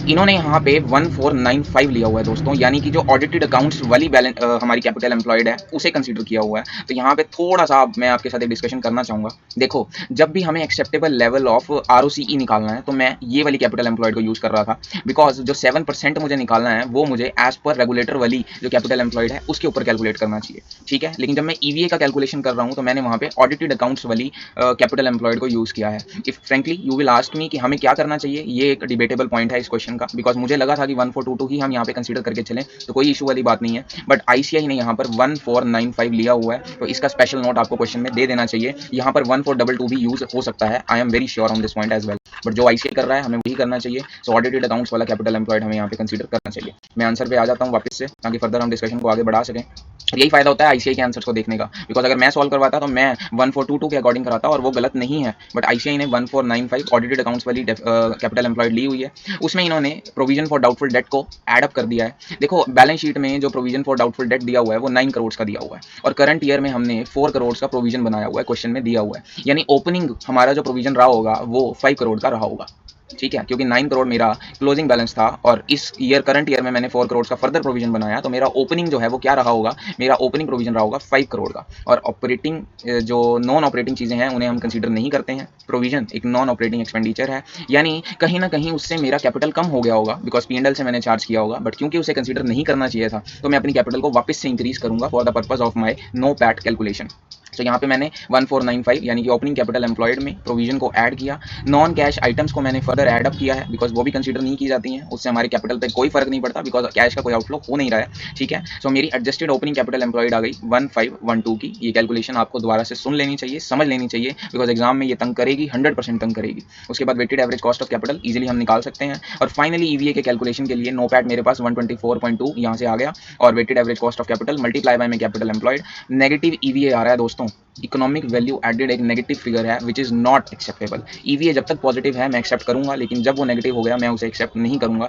इन्होंने यहाँ पे 1495 लिया हुआ है दोस्तों, यानी कि जो ऑडिटेड अकाउंट्स वाली बैलेंस हमारी कैपिटल एम्प्लॉयड है उसे कंसीडर किया हुआ है। तो यहाँ पे थोड़ा सा मैं आपके साथ एक डिस्कशन करना चाहूँगा। देखो, जब भी हमें एक्सेप्टेबल लेवल ऑफ ROCE निकालना है तो मैं ये वाली कैपिटल एम्प्लॉयड को यूज़ कर रहा था, बिकॉज जो 7% मुझे निकालना है वो मुझे एज पर रेगुलेटर वाली जो कैपिटल एम्प्लॉयड है उसके ऊपर कैलकुलेट करना चाहिए, ठीक है। लेकिन जब मैं EVA का कैलकुलेशन कर रहा हूँ तो मैंने वहाँ पे ऑडिटेड अकाउंट्स वाली कैपिटल एम्प्लॉयड को यूज़ किया है। If frankly you will ask me कि हमें क्या करना चाहिए, ये एक डिबेटेबल पॉइंट है इस क्वेश्चन का, बिकॉज मुझे लगा था कि 1422 ही हम यहाँ पे कंसीडर करके चलें तो कोई इशू वाली बात नहीं है, बट ICI ने यहाँ पर 1495 लिया हुआ है, तो इसका स्पेशल नोट आपको क्वेश्चन में दे देना चाहिए। यहाँ पर 1422 भी यूज हो सकता है, I am very sure on this point as well, but जो ICI कर रहा है हमें वही करना चाहिए। सो ऑडिटेड अकाउंट्स वाला कैपिटल एम्प्लॉयड हमें यहाँ पे कंसीडर करना चाहिए। मैं आंसर पे आ जाता हूँ वापस से, ताकि फर्दर हम डिस्कशन को आगे बढ़ा सकें। यही फायदा होता है ICI के आंसर्स को देखने का, बिकॉज अगर मैं सॉल्व करवाता तो मैं 1422 के अकॉर्डिंग कराता और वो गलत नहीं है, बट ICI ने 1495 ऑडिटेड अकाउंट्स वाली कैपिटल एम्प्लॉयड ली हुई है। उसमें इन्होंने प्रोविजन फॉर डाउटफुल डेट को ऐड अप कर दिया है। देखो, बैलेंस शीट में जो प्रोविजन फॉर डाउटफुल डेट दिया हुआ है वो 9 करोड़ का दिया हुआ है, और करंट ईयर में हमने 4 करोड़ का प्रोविजन बनाया हुआ है, क्वेश्चन में दिया हुआ है। यानी ओपनिंग हमारा जो प्रोविजन रहा होगा वो 5 करोड़ का रहा होगा, ठीक है, क्योंकि 9 करोड़ मेरा क्लोजिंग बैलेंस था और इस ईयर करंट ईयर में मैंने 4 करोड़ का फर्दर प्रोविजन बनाया, तो मेरा ओपनिंग जो है वो क्या रहा होगा, मेरा ओपनिंग प्रोविजन रहा होगा 5 करोड़ का। और ऑपरेटिंग जो नॉन ऑपरेटिंग चीज़ें हैं उन्हें हम कंसीडर नहीं करते हैं। प्रोविजन एक नॉन ऑपरेटिंग एक्सपेंडिचर है, यानी कहीं ना कहीं उससे मेरा कैपिटल कम हो गया होगा, बिकॉज P&L से मैंने चार्ज किया होगा, बट क्योंकि उसे कंसीडर नहीं करना चाहिए था तो मैं अपनी कैपिटल को वापस से इंक्रीज करूंगा for the purpose of my NOPAT calculation. तो यहाँ पे मैंने 1495 यानी कि ओपनिंग कैपिटल एम्प्लॉयड में प्रोविजन को ऐड किया। नॉन कैश आइटम्स को मैंने फर्दर ऐड अप किया है, बिकॉज वो भी कंसीडर नहीं की जाती हैं, उससे हमारे कैपिटल पे कोई फर्क नहीं पड़ता, बिकॉज कैश का कोई आउटफ्लो हो नहीं रहा है, ठीक है। सो मेरी एडजस्टेड ओपनिंग कैपिटल एम्प्लॉयड आ गई 1512 की। ये कैलकुलेशन आपको दोबारा से सुन लेनी चाहिए, समझ लेनी चाहिए, बिकॉज एग्जाम में ये तंग करेगी, 100% तंग करेगी। उसके बाद weighted average cost of capital easily हम निकाल सकते हैं, और फाइनली EVA के कैलकुलेशन के लिए नो पैट मेरे पास 124.2 यहाँ से आ गया, और weighted average cost of capital multiply by में कैपिटल एम्प्लॉयड। नेगेटिव EVA आ रहा है दोस्तों, इकोनॉमिक वैल्यू एडेड एक नेगेटिव फिगर है which is not acceptable. EVA जब तक पॉजिटिव है मैं एक्सेप्ट करूंगा, लेकिन जब वो नेगेटिव हो गया मैं उसे एक्सेप्ट नहीं करूंगा।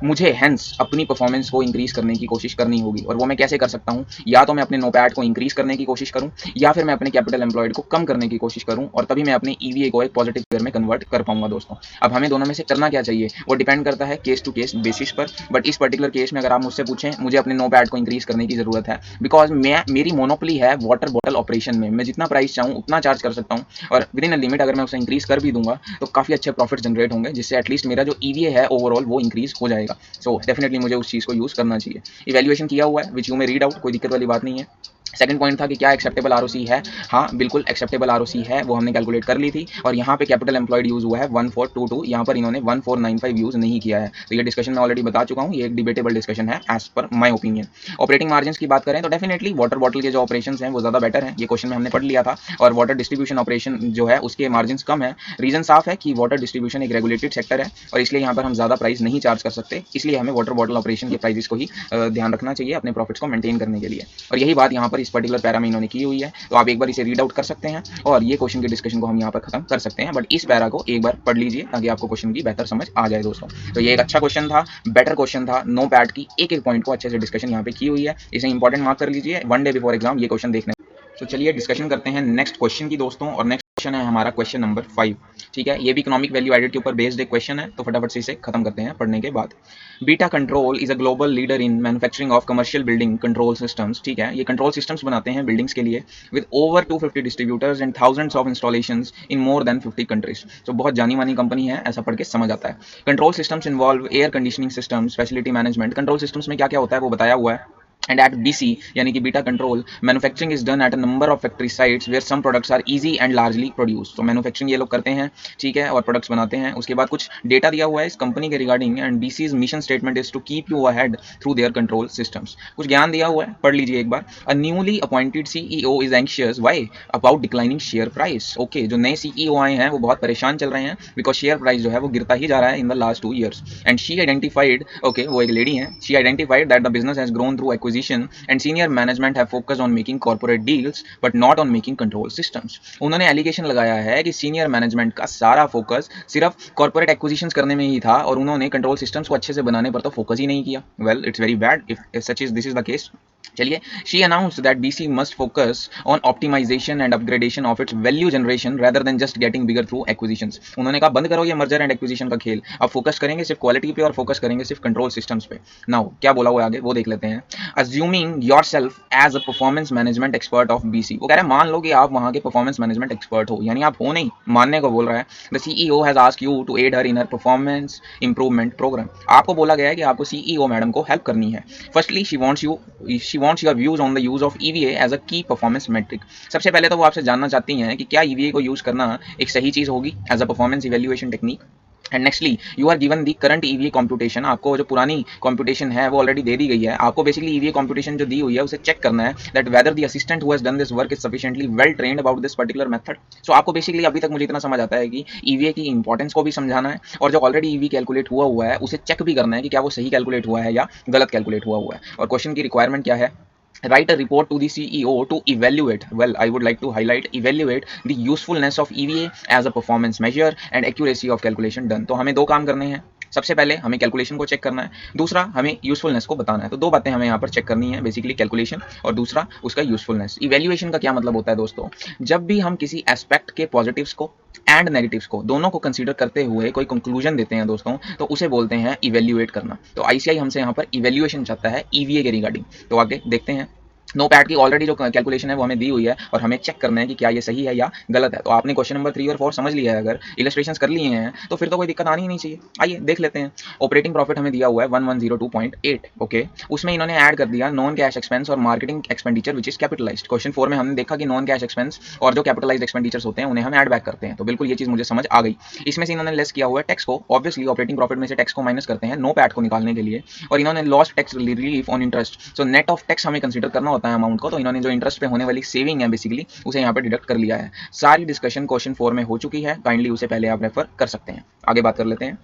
मुझे हेंस अपनी परफॉर्मेंस को इंक्रीज करने की कोशिश करनी होगी, और वो मैं कैसे कर सकता हूँ, या तो मैं अपने नोपैड को इंक्रीज करने की कोशिश करूँ, या फिर मैं अपने कैपिटल एम्प्लॉयड को कम करने की कोशिश करूँ, और तभी मैं अपने EVA को एक पॉजिटिव फिगर में कन्वर्ट कर पाऊंगा दोस्तों। अब हमें दोनों में से करना क्या चाहिए वो डिपेंड करता है केस टू केस बेसिस पर, बट इस पर्टिकुलर केस में अगर आप मुझसे पूछें, मुझे अपने नोपैड को इंक्रीज करने की जरूरत है, बिकॉज मेरी मोनोपोली है वाटर बॉटल ऑपरेशन में। मैं जितना प्राइस चाहूँ उतना चार्ज कर सकता हूँ, और विद इन अ लिमिट अगर मैं उसे इंक्रीज कर भी दूंगा तो काफ़ी अच्छे प्रॉफिट जनरेट होंगे, जिससे एटलीस्ट मेरा जो EVA है ओवरऑल वो इंक्रीज हो जाएगा। सो डेफिनेटली मुझे उस चीज़ को यूज़ करना चाहिए। इवैल्यूएशन किया हुआ है विच यू में रीड आउट, कोई दिक्कत वाली बात नहीं है। सेकंड पॉइंट था कि क्या एक्सेप्टेबल ROC है। हाँ बिल्कुल एक्सेप्टेबल ROC है, वो हमने कैलकुलेट कर ली थी, और यहाँ पे कैपिटल एम्प्लॉयड यूज हुआ है 1422, यहाँ पर इन्होंने 1495 यूज नहीं किया है। तो ये डिस्कशन मैं ऑलरेडी बता चुका हूँ, ये एक डिबेटेबल डिस्कशन है as per my opinion. Operating margin की बात करें तो डेफिनेटली वाटर बॉटल के जो ऑपरेशन हैं वो ज़्यादा बेटर है, ये क्वेश्चन में हमने पढ़ लिया था, और वाटर डिस्ट्रीब्यूशन ऑपरेशन जो है उसके मार्जिन कम है। रीजन साफ है कि वाटर डिस्ट्रीब्यूशन एक रेगुलेटेड सेक्टर है, और इसलिए यहाँ पर हम ज़्यादा प्राइस नहीं चार्ज कर सकते, इसलिए हमें वाटर बॉटल ऑपरेशन के प्राइजेस को ही ध्यान रखना चाहिए अपने प्रॉफिट्स को मेंटेन करने के लिए, और यही बात यहाँ पर इस पर्टिकुलर पैरा में इन्होंने की हुई है। तो आप एक बार इसे रीड आउट कर सकते हैं, और ये क्वेश्चन के डिस्कशन को हम यहाँ पर खत्म कर सकते हैं, बट इस पैरा को एक बार पढ़ लीजिए ताकि आपको क्वेश्चन की बेहतर समझ आ जाए दोस्तों। तो ये एक अच्छा क्वेश्चन था, बेटर क्वेश्चन था, नो पैट की एक एक पॉइंट को अच्छे से डिस्कशन यहाँ पे की हुई है, इसे इंपॉर्टेंट मार्क कर लीजिए, वन डे बिफोर एग्जाम ये क्वेश्चन देखने। तो चलिए डिस्कशन करते हैं नेक्स्ट क्वेश्चन की दोस्तों, और नेक्स्ट क्वेश्चन है हमारा क्वेश्चन नंबर 5, ठीक है। ये भी इकोनॉमिक वैल्यू एडेड के ऊपर बेस्ड एक क्वेश्चन है, तो फटाफट से इसे खत्म करते हैं पढ़ने के बाद। Beta control is a global leader in manufacturing of commercial building control systems, ठीक है। ये कंट्रोल सिस्टम्स बनाते हैं बिल्डिंग्स के लिए, with over 250 distributors and thousands of installations in more than 50 countries. तो बहुत जानी मानी कंपनी है, ऐसा पढ़ के समझ आता है। Control systems involve air conditioning systems, facility management. Control systems में क्या क्या होता है वो बताया हुआ है। And at BC यानी कि beta control, manufacturing is done at a number of factory sites where some products are easy and largely produce. तो मैन्युफैक्चरिंग ये लोग करते हैं, ठीक है, और प्रोडक्ट्स बनाते हैं। उसके बाद कुछ डेटा दिया हुआ है इस कंपनी के regarding, and BC's mission statement is to keep you ahead through their control systems. कुछ ज्ञान दिया हुआ है, पढ़ लीजिए एक बार। A newly appointed CEO is anxious why about declining share price. Okay, जो नए CEO आए हैं वो बहुत परेशान चल रहे हैं, बिकॉज शेयर प्राइस जो है वो गिरता ही जा रहा है in the last 2 years. And she identified, okay वो एक लेडी है, she identified that the business has grown through acquisition and senior management have focused on making corporate deals but not on making control systems। उन्होंने allegation लगाया है कि senior management का सारा focus सिर्फ कॉर्पोरेट एक्विजिशंस करने में ही था, और उन्होंने कंट्रोल सिस्टम्स को अच्छे से बनाने पर तो फोकस ही नहीं किया। Well it's very bad if such is this is the case. चलिए, she announced that BC must focus on optimisation and upgradation of its value generation rather than just getting bigger through acquisitions. उन्होंने कहा बंद करो ये merger and acquisition का खेल, अब focus करेंगे सिर्फ क्वालिटी पे और फोकस करेंगे सिर्फ कंट्रोल सिस्टम्स पे। नाउ क्या बोला हुआ है आगे वो देख लेते हैं। Assuming yourself as a performance management expert of BC, वो कह रहे हैं मान लो कि आप वहां के परफॉर्मेंस मैनेजमेंट एक्सपर्ट हो, यानी आप हो नहीं, मानने को बोल रहा है। The CEO has asked you to aid her in her performance improvement program. आपको बोला गया है कि आपको सीईओ मैडम को हेल्प करनी है। Firstly she wants your views on the use of EVA as a की परफॉर्मेंस मेट्रिक। सबसे पहले तो वो आपसे जानना चाहती हैं कि क्या ईवीए को यूज करना एक सही चीज होगी as a performance evaluation technique. And nextly you are given the current EVA competition, आपको जो पुरानी कॉम्पिटिशन है वो ऑलरेडी दे दी गई है। आपको बेसिकली ईवीए कॉम्पिटिशन जो दी हुई है उसे चेक करना है that whether the assistant who has done this work is sufficiently well trained about this particular method. So आपको बेसिकली अभी तक मुझे इतना समझ आता है कि ईवीए की इंपॉर्टेंस को भी समझाना है और जो ऑलरेडी ईवी कैलकुलेट हुआ है उसे चेक भी करना है कि क्या वो सही कैलकुलेट हुआ है या गलत कैलकुलेट हुआ है। और क्वेश्चन की रिक्वायरमेंट क्या है? Write a report to the CEO to evaluate, well, I would like to highlight, evaluate the usefulness of EVA as a performance measure and accuracy of calculation done। तो हमें दो काम करने हैं, सबसे पहले हमें कैलकुलेशन को चेक करना है, दूसरा हमें यूजफुलनेस को बताना है। तो दो बातें हमें यहाँ पर चेक करनी है, बेसिकली कैलकुलेशन और दूसरा उसका यूजफुलनेस। इवेल्युएशन का क्या मतलब होता है दोस्तों? जब भी हम किसी एस्पेक्ट के पॉजिटिव्स को एंड नेगेटिव्स को दोनों को कंसीडर करते हुए कोई कंक्लूजन देते हैं दोस्तों, तो उसे बोलते हैं इवेल्युएट करना। तो आईसीआई हमसे यहाँ पर इवेल्युएशन चाहता है ईवीए के रिगार्डिंग। तो आगे देखते हैं। नो पैड की ऑलरेडी जो कैलकुलेशन है वो हमें दी हुई है और हमें चेक करना है कि क्या ये सही है या गलत है। तो आपने क्वेश्चन नंबर 3 और 4 समझ लिया है, अगर इलस्ट्रेशंस कर लिए हैं तो फिर तो कोई दिक्कत आनी ही नहीं चाहिए। आइए देख लेते हैं। ऑपरेटिंग प्रॉफिट हमें दिया हुआ है 1102.8, ओके। उसमें इन्होंने ऐड कर दिया नॉन कैश एक्सपेंस और marketing expenditure which is capitalised. Question 4 में हमने देखा कि नॉन कैश एक्सपेंस और जो कैपिटलाइज्ड एक्सपेंडिचर्स होते हैं उन्हें हम ऐड बैक करते हैं। तो बिल्कुल ये चीज मुझे समझ आ गई। इसमें से इन्होंने लेस किया हुआ है टैक्स को, ऑब्वियसली ऑपरेटिंग प्रॉफिट में से टैक्स को माइनस करते हैं नो पैट को निकालने के लिए, और इन्होंने lost tax relief on interest. So net of tax हमें कंसीडर करना होता है अमाउंट को, तो इन्होंने जो इंटरेस्ट पे होने वाली सेविंग है बेसिकली उसे यहाँ पे डिडक्ट कर लिया है। सारी डिस्कशन क्वेश्चन 4 में हो चुकी है, काइंडली उसे पहले आप रेफर कर सकते हैं। आगे बात कर लेते हैं।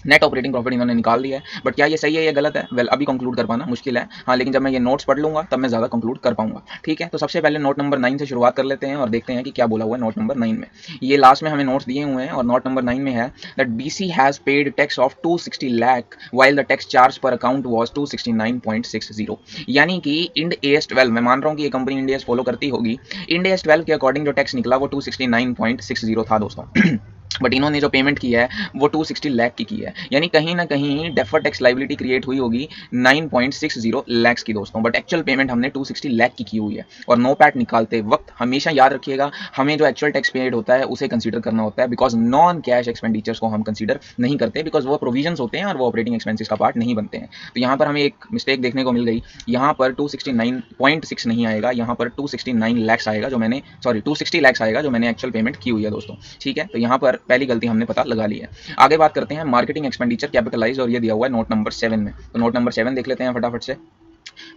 नेट ऑपरेटिंग प्रॉफिट इन्होंने निकाल दिया है, बट क्या ये सही है या गलत है? वेल अभी कंक्लूड कर पाना मुश्किल है, हाँ, लेकिन जब मैं ये नोट्स पढ़ लूंगा तब मैं ज्यादा कंक्लूड कर पाऊंगा। ठीक है, तो सबसे पहले नोट नंबर 9 से शुरुआत कर लेते हैं और देखते हैं कि क्या बोला हुआ है नोट नंबर 9 में। ये लास्ट में हमें नोट्स दिए हुए हैं और नोट नंबर 9 में है that BC has paid tax of 260 lakh while the tax charge पर अकाउंट वाज 269.60। यानी कि इंड एएस 12, मैं मान रहा हूँ कि ये कंपनी इंड एएस फॉलो करती होगी, इंड एएस 12 के अकॉर्डिंग जो टैक्स निकला वो 269.60 था दोस्तों। बट इन्होंने जो पेमेंट की है वो 260 लाख की है, यानी कहीं ना कहीं डेफर टैक्स लाइबिलिटी क्रिएट हुई होगी 9.60 लाख की दोस्तों, बट एक्चुअल पेमेंट हमने 260 लाख की हुई है। और नो पैट निकालते वक्त हमेशा याद रखिएगा हमें जो एक्चुअल टैक्स पेड होता है उसे कंसीडर करना होता है, बिकॉज नॉन कैश एक्सपेंडिचर्स को हम कंसीडर नहीं करते, बिकॉज वो प्रोविजंस होते हैं और वो ऑपरेटिंग एक्सपेंसिस का पार्ट नहीं बनते हैं। तो यहाँ पर हमें एक मिस्टेक देखने को मिल गई, यहाँ पर 269.6 नहीं आएगा, यहाँ पर 269 लाख आएगा जो मैंने, सॉरी 260 लाख आएगा जो मैंने एक्चुअल पेमेंट की हुई है दोस्तों। ठीक है, तो यहाँ पर पहली गलती हमने पता लगा ली है। आगे बात करते हैं मार्केटिंग एक्सपेंडिचर कैपिटलाइज, और ये दिया हुआ है नोट नंबर 7 में। तो नोट नंबर 7 देख लेते हैं फटाफट से।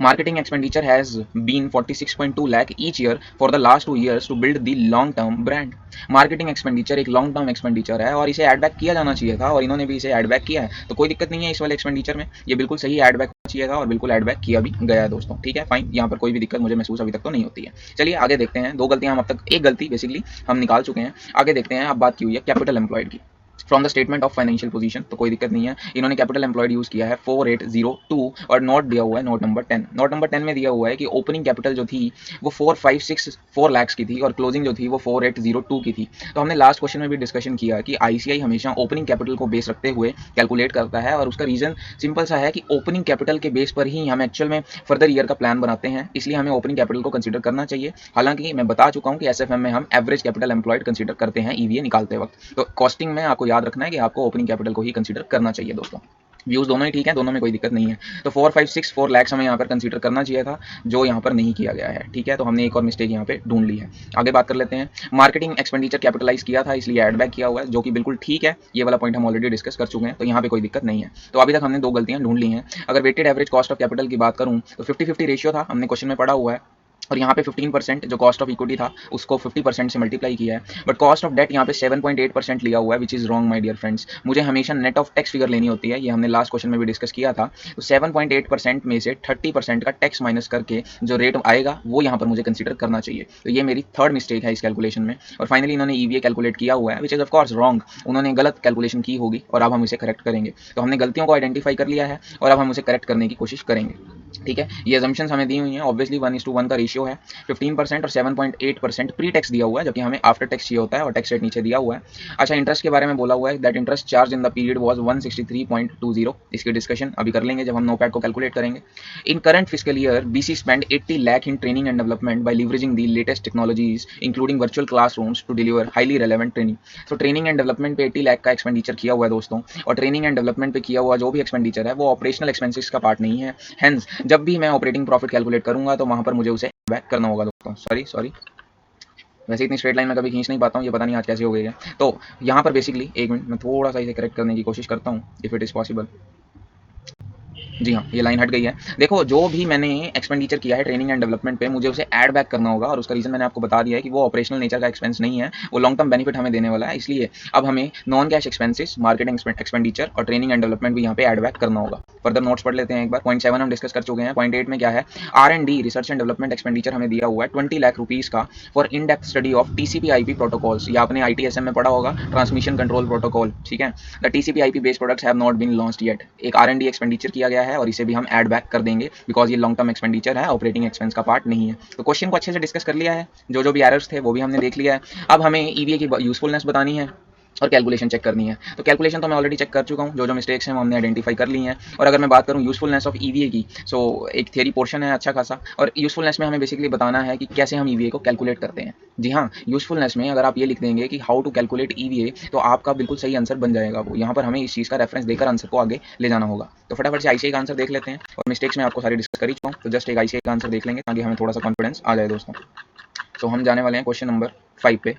Marketing expenditure has been 46.2 lakh each year for the last 2 years to build the long term brand। Marketing expenditure एक लॉन्ग टर्म एक्सपेंडिचर है और इसे ऐड बैक किया जाना चाहिए था, और इन्होंने भी इसे ऐड बैक किया है, तो कोई दिक्कत नहीं है इस वाले एक्सपेंडिचर में, ये बिल्कुल सही ऐड बैक होना चाहिए था और बिल्कुल ऐड बैक किया भी गया है दोस्तों। ठीक है, फाइन, यहाँ पर कोई भी दिक्कत मुझे महसूस अभी तक तो नहीं होती है। चलिए आगे देखते हैं। दो गलतियां हम अब तक, एक गलती बेसिकली हम निकाल चुके हैं। आगे देखते हैं, अब बात की हुई है कैपिटल एम्प्लॉयड की from the statement of financial position, तो कोई दिक्कत नहीं है। इन्होंने कैपिटल एम्प्लॉयड यूज किया है 4802 और नोट दिया हुआ है नोट नंबर 10। नोट नंबर 10 में दिया हुआ है कि ओपनिंग कैपिटल जो थी वो 4564 लाख की थी और क्लोजिंग जो थी वो 4802 की थी। तो हमने लास्ट क्वेश्चन में भी डिस्कशन किया कि आईसीआई हमेशा ओपनिंग कैपिटल को बेस रखते हुए कैलकुलेट करता है, और उसका रीजन सिंपल सा है कि ओपनिंग कैपिटल के बेस पर ही हम एक्चुअल में फर्दर ईयर का प्लान बनाते हैं, इसलिए हमें ओपनिंग कैपिटल को कंसीडर करना चाहिए। हालांकि मैं बता चुका हूं कि एसएफएम में हम एवरेज कैपिटल एम्प्लॉयड कंसीडर करते हैं ईवीए निकालते वक्त। तो कॉस्टिंग में आपको याद रखना है कि आपको ओपनिंग कैपिटल को ही कंसीडर करना चाहिए दोस्तों। व्यूज दोनों ही ठीक है, दोनों में कोई दिक्कत नहीं है। तो 4564 लाख हमें यहाँ पर कंसीडर करना चाहिए था, जो यहाँ पर नहीं किया गया है। ठीक है, तो हमने एक और मिस्टेक यहाँ पे ढूंढ ली है। आगे बात कर लेते हैं। मार्केटिंग एक्सपेंडिचर कैपिटलाइज किया था इसलिए एड बैक किया हुआ है, जो कि बिल्कुल ठीक है, ये वाला पॉइंट हम ऑलरेडी डिस्कस कर चुके हैं, तो यहाँ पे कोई दिक्कत नहीं है। तो अभी तक हमने दो गलतियां ढूंढ ली हैं। अगर weighted average cost of capital की बात करूँ तो 50-50 रेशियो था, हमने क्वेश्चन में पढ़ा हुआ है, और यहाँ पे 15% जो कॉस्ट ऑफ इक्विटी था उसको 50% से मल्टीप्लाई किया है। बट कॉस्ट ऑफ डेट यहाँ पे 7.8% लिया हुआ है, which is wrong my dear friends. मुझे हमेशा नेट ऑफ टैक्स फिगर लेनी होती है, ये हमने लास्ट क्वेश्चन में भी डिस्कस किया था। तो 7.8% में से 30% का टैक्स माइनस करके जो रेट आएगा वो यहाँ पर मुझे कंसीडर करना चाहिए। तो ये मेरी थर्ड मिस्टेक है इस कैलकुलेशन में। और फाइनली इन्होंने ईवीए कैलकुलेट किया हुआ है, which is of course wrong, उन्होंने गलत कैलकुलेशन की होगी और अब हम इसे करेक्ट करेंगे। तो हमने गलतियों को आइडेंटिफाई कर लिया है और अब हम उसे करेक्ट करने की कोशिश करेंगे। ठीक है, ये अजम्पशंस हमें दी हुई हैं। ऑब्वियसली 1:1 का रेशियो है, 15% और 7.8% प्री टैक्स दिया हुआ है, जबकि हमें आफ्टर टैक्स चाहिए होता है और टैक्स रेट नीचे दिया हुआ है। अच्छा, इंटरेस्ट के बारे में बोला हुआ है that interest charge in the period was 163.20। इसकी डिस्कशन अभी कर लेंगे जब हम नोपैड को कैलकुलेट करेंगे। In current fiscal year BC spend 80 lakh in training and development by leveraging the latest technologies including virtual classrooms to deliver highly relevant training. तो training and development पे 80 लाख का एक्सपेंडिचर किया हुआ है दोस्तों, और ट्रेनिंग एंड डेवलपमेंट पे किया हुआ जो भी एक्सपेंडिचर है वो ऑपरेशनल एक्सपेंसेस का पार्ट नहीं है। हेंस जब भी मैं ऑपरेटिंग प्रॉफिट कैलकुलेट करूंगा तो वहां पर मुझे उसे बैक करना होगा दोस्तों। सॉरी, वैसे इतनी स्ट्रेट लाइन में कभी खींच नहीं पाता हूँ, ये पता नहीं आज कैसे हो गई है। तो यहाँ पर बेसिकली एक मिनट मैं थोड़ा सा इसे करेक्ट करने की कोशिश करता हूँ इफ़ इट इज़ पॉसिबल। जी हाँ, ये लाइन हट गई है। देखो, जो भी मैंने एक्सपेंडिचर किया है ट्रेनिंग एंड डेवलपमेंट पे, मुझे उसे ऐड बैक करना होगा, और उसका रीज़न मैंने आपको बता दिया है कि वो ऑपरेशनल नेचर का एक्सपेंस नहीं है, वो लॉन्ग टर्म बेनिफिट हमें देने वाला है। इसलिए अब हमें non cash expenses, marketing expenditure और ट्रेनिंग एंड डेवलपमेंट भी यहाँ पे ऐड बैक करना होगा। फर्दर नोट्स पढ़ लेते हैं एक बार। पॉइंट 7 हम डिस्कस कर चुके हैं। पॉइंट 8 में क्या है, R&D research and development expenditure हमें दिया हुआ है 20 लाख रुपीज़ का for in depth study of TCP/IP protocols. या आपने ITSM में पढ़ा होगा, ट्रांसमिशन कंट्रोल प्रोटोकॉल। ठीक है, the TCP/IP based products have not been launched yet. एक R&D एक्सपेंडिचर किया गया है और इसे भी हम ऐड बैक कर देंगे बिकॉज ये लॉन्ग टर्म एक्सपेंडिचर है, ऑपरेटिंग एक्सपेंस का पार्ट नहीं है। तो क्वेश्चन को अच्छे से डिस्कस कर लिया है, जो भी एरर्स थे वो भी हमने देख लिया है। अब हमें EVA की यूजफुलनेस बतानी है और कैलकुलेशन चेक करनी है। तो कैलकुलेशन तो मैं ऑलरेडी चेक कर चुका हूँ, जो मिस्टेक्स हैं वो हमने आइडेंटिफाई कर ली हैं। और अगर मैं बात करूँ यूजफुलनेस ऑफ EVA की, सो एक थियरी पोर्शन है अच्छा खासा, और यूजफुलनेस में हमें बेसिकली बताना है कि कैसे हम EVA को कैलकुलेट करते हैं। जी हाँ, यूजफुलनेस में अगर आप ये लिख देंगे कि हाउ टू कैलकुलेट EVA, तो आपका बिल्कुल सही आंसर बन जाएगा वो। यहाँ पर हमें इस चीज़ का रेफरेंस देकर आंसर को आगे ले जाना होगा। तो फटाफट से ICAI का आंसर देख लेते हैं, और मिस्टेक्स में आपको सारी डिस्कस कर ही चुका हूँ, तो जस्ट एक ICAI का आंसर देख लेंगे ताकि हमें थोड़ा सा कॉन्फिडेंस आ जाए दोस्तों। तो हम जाने वाले हैं क्वेश्चन नंबर 5 पे।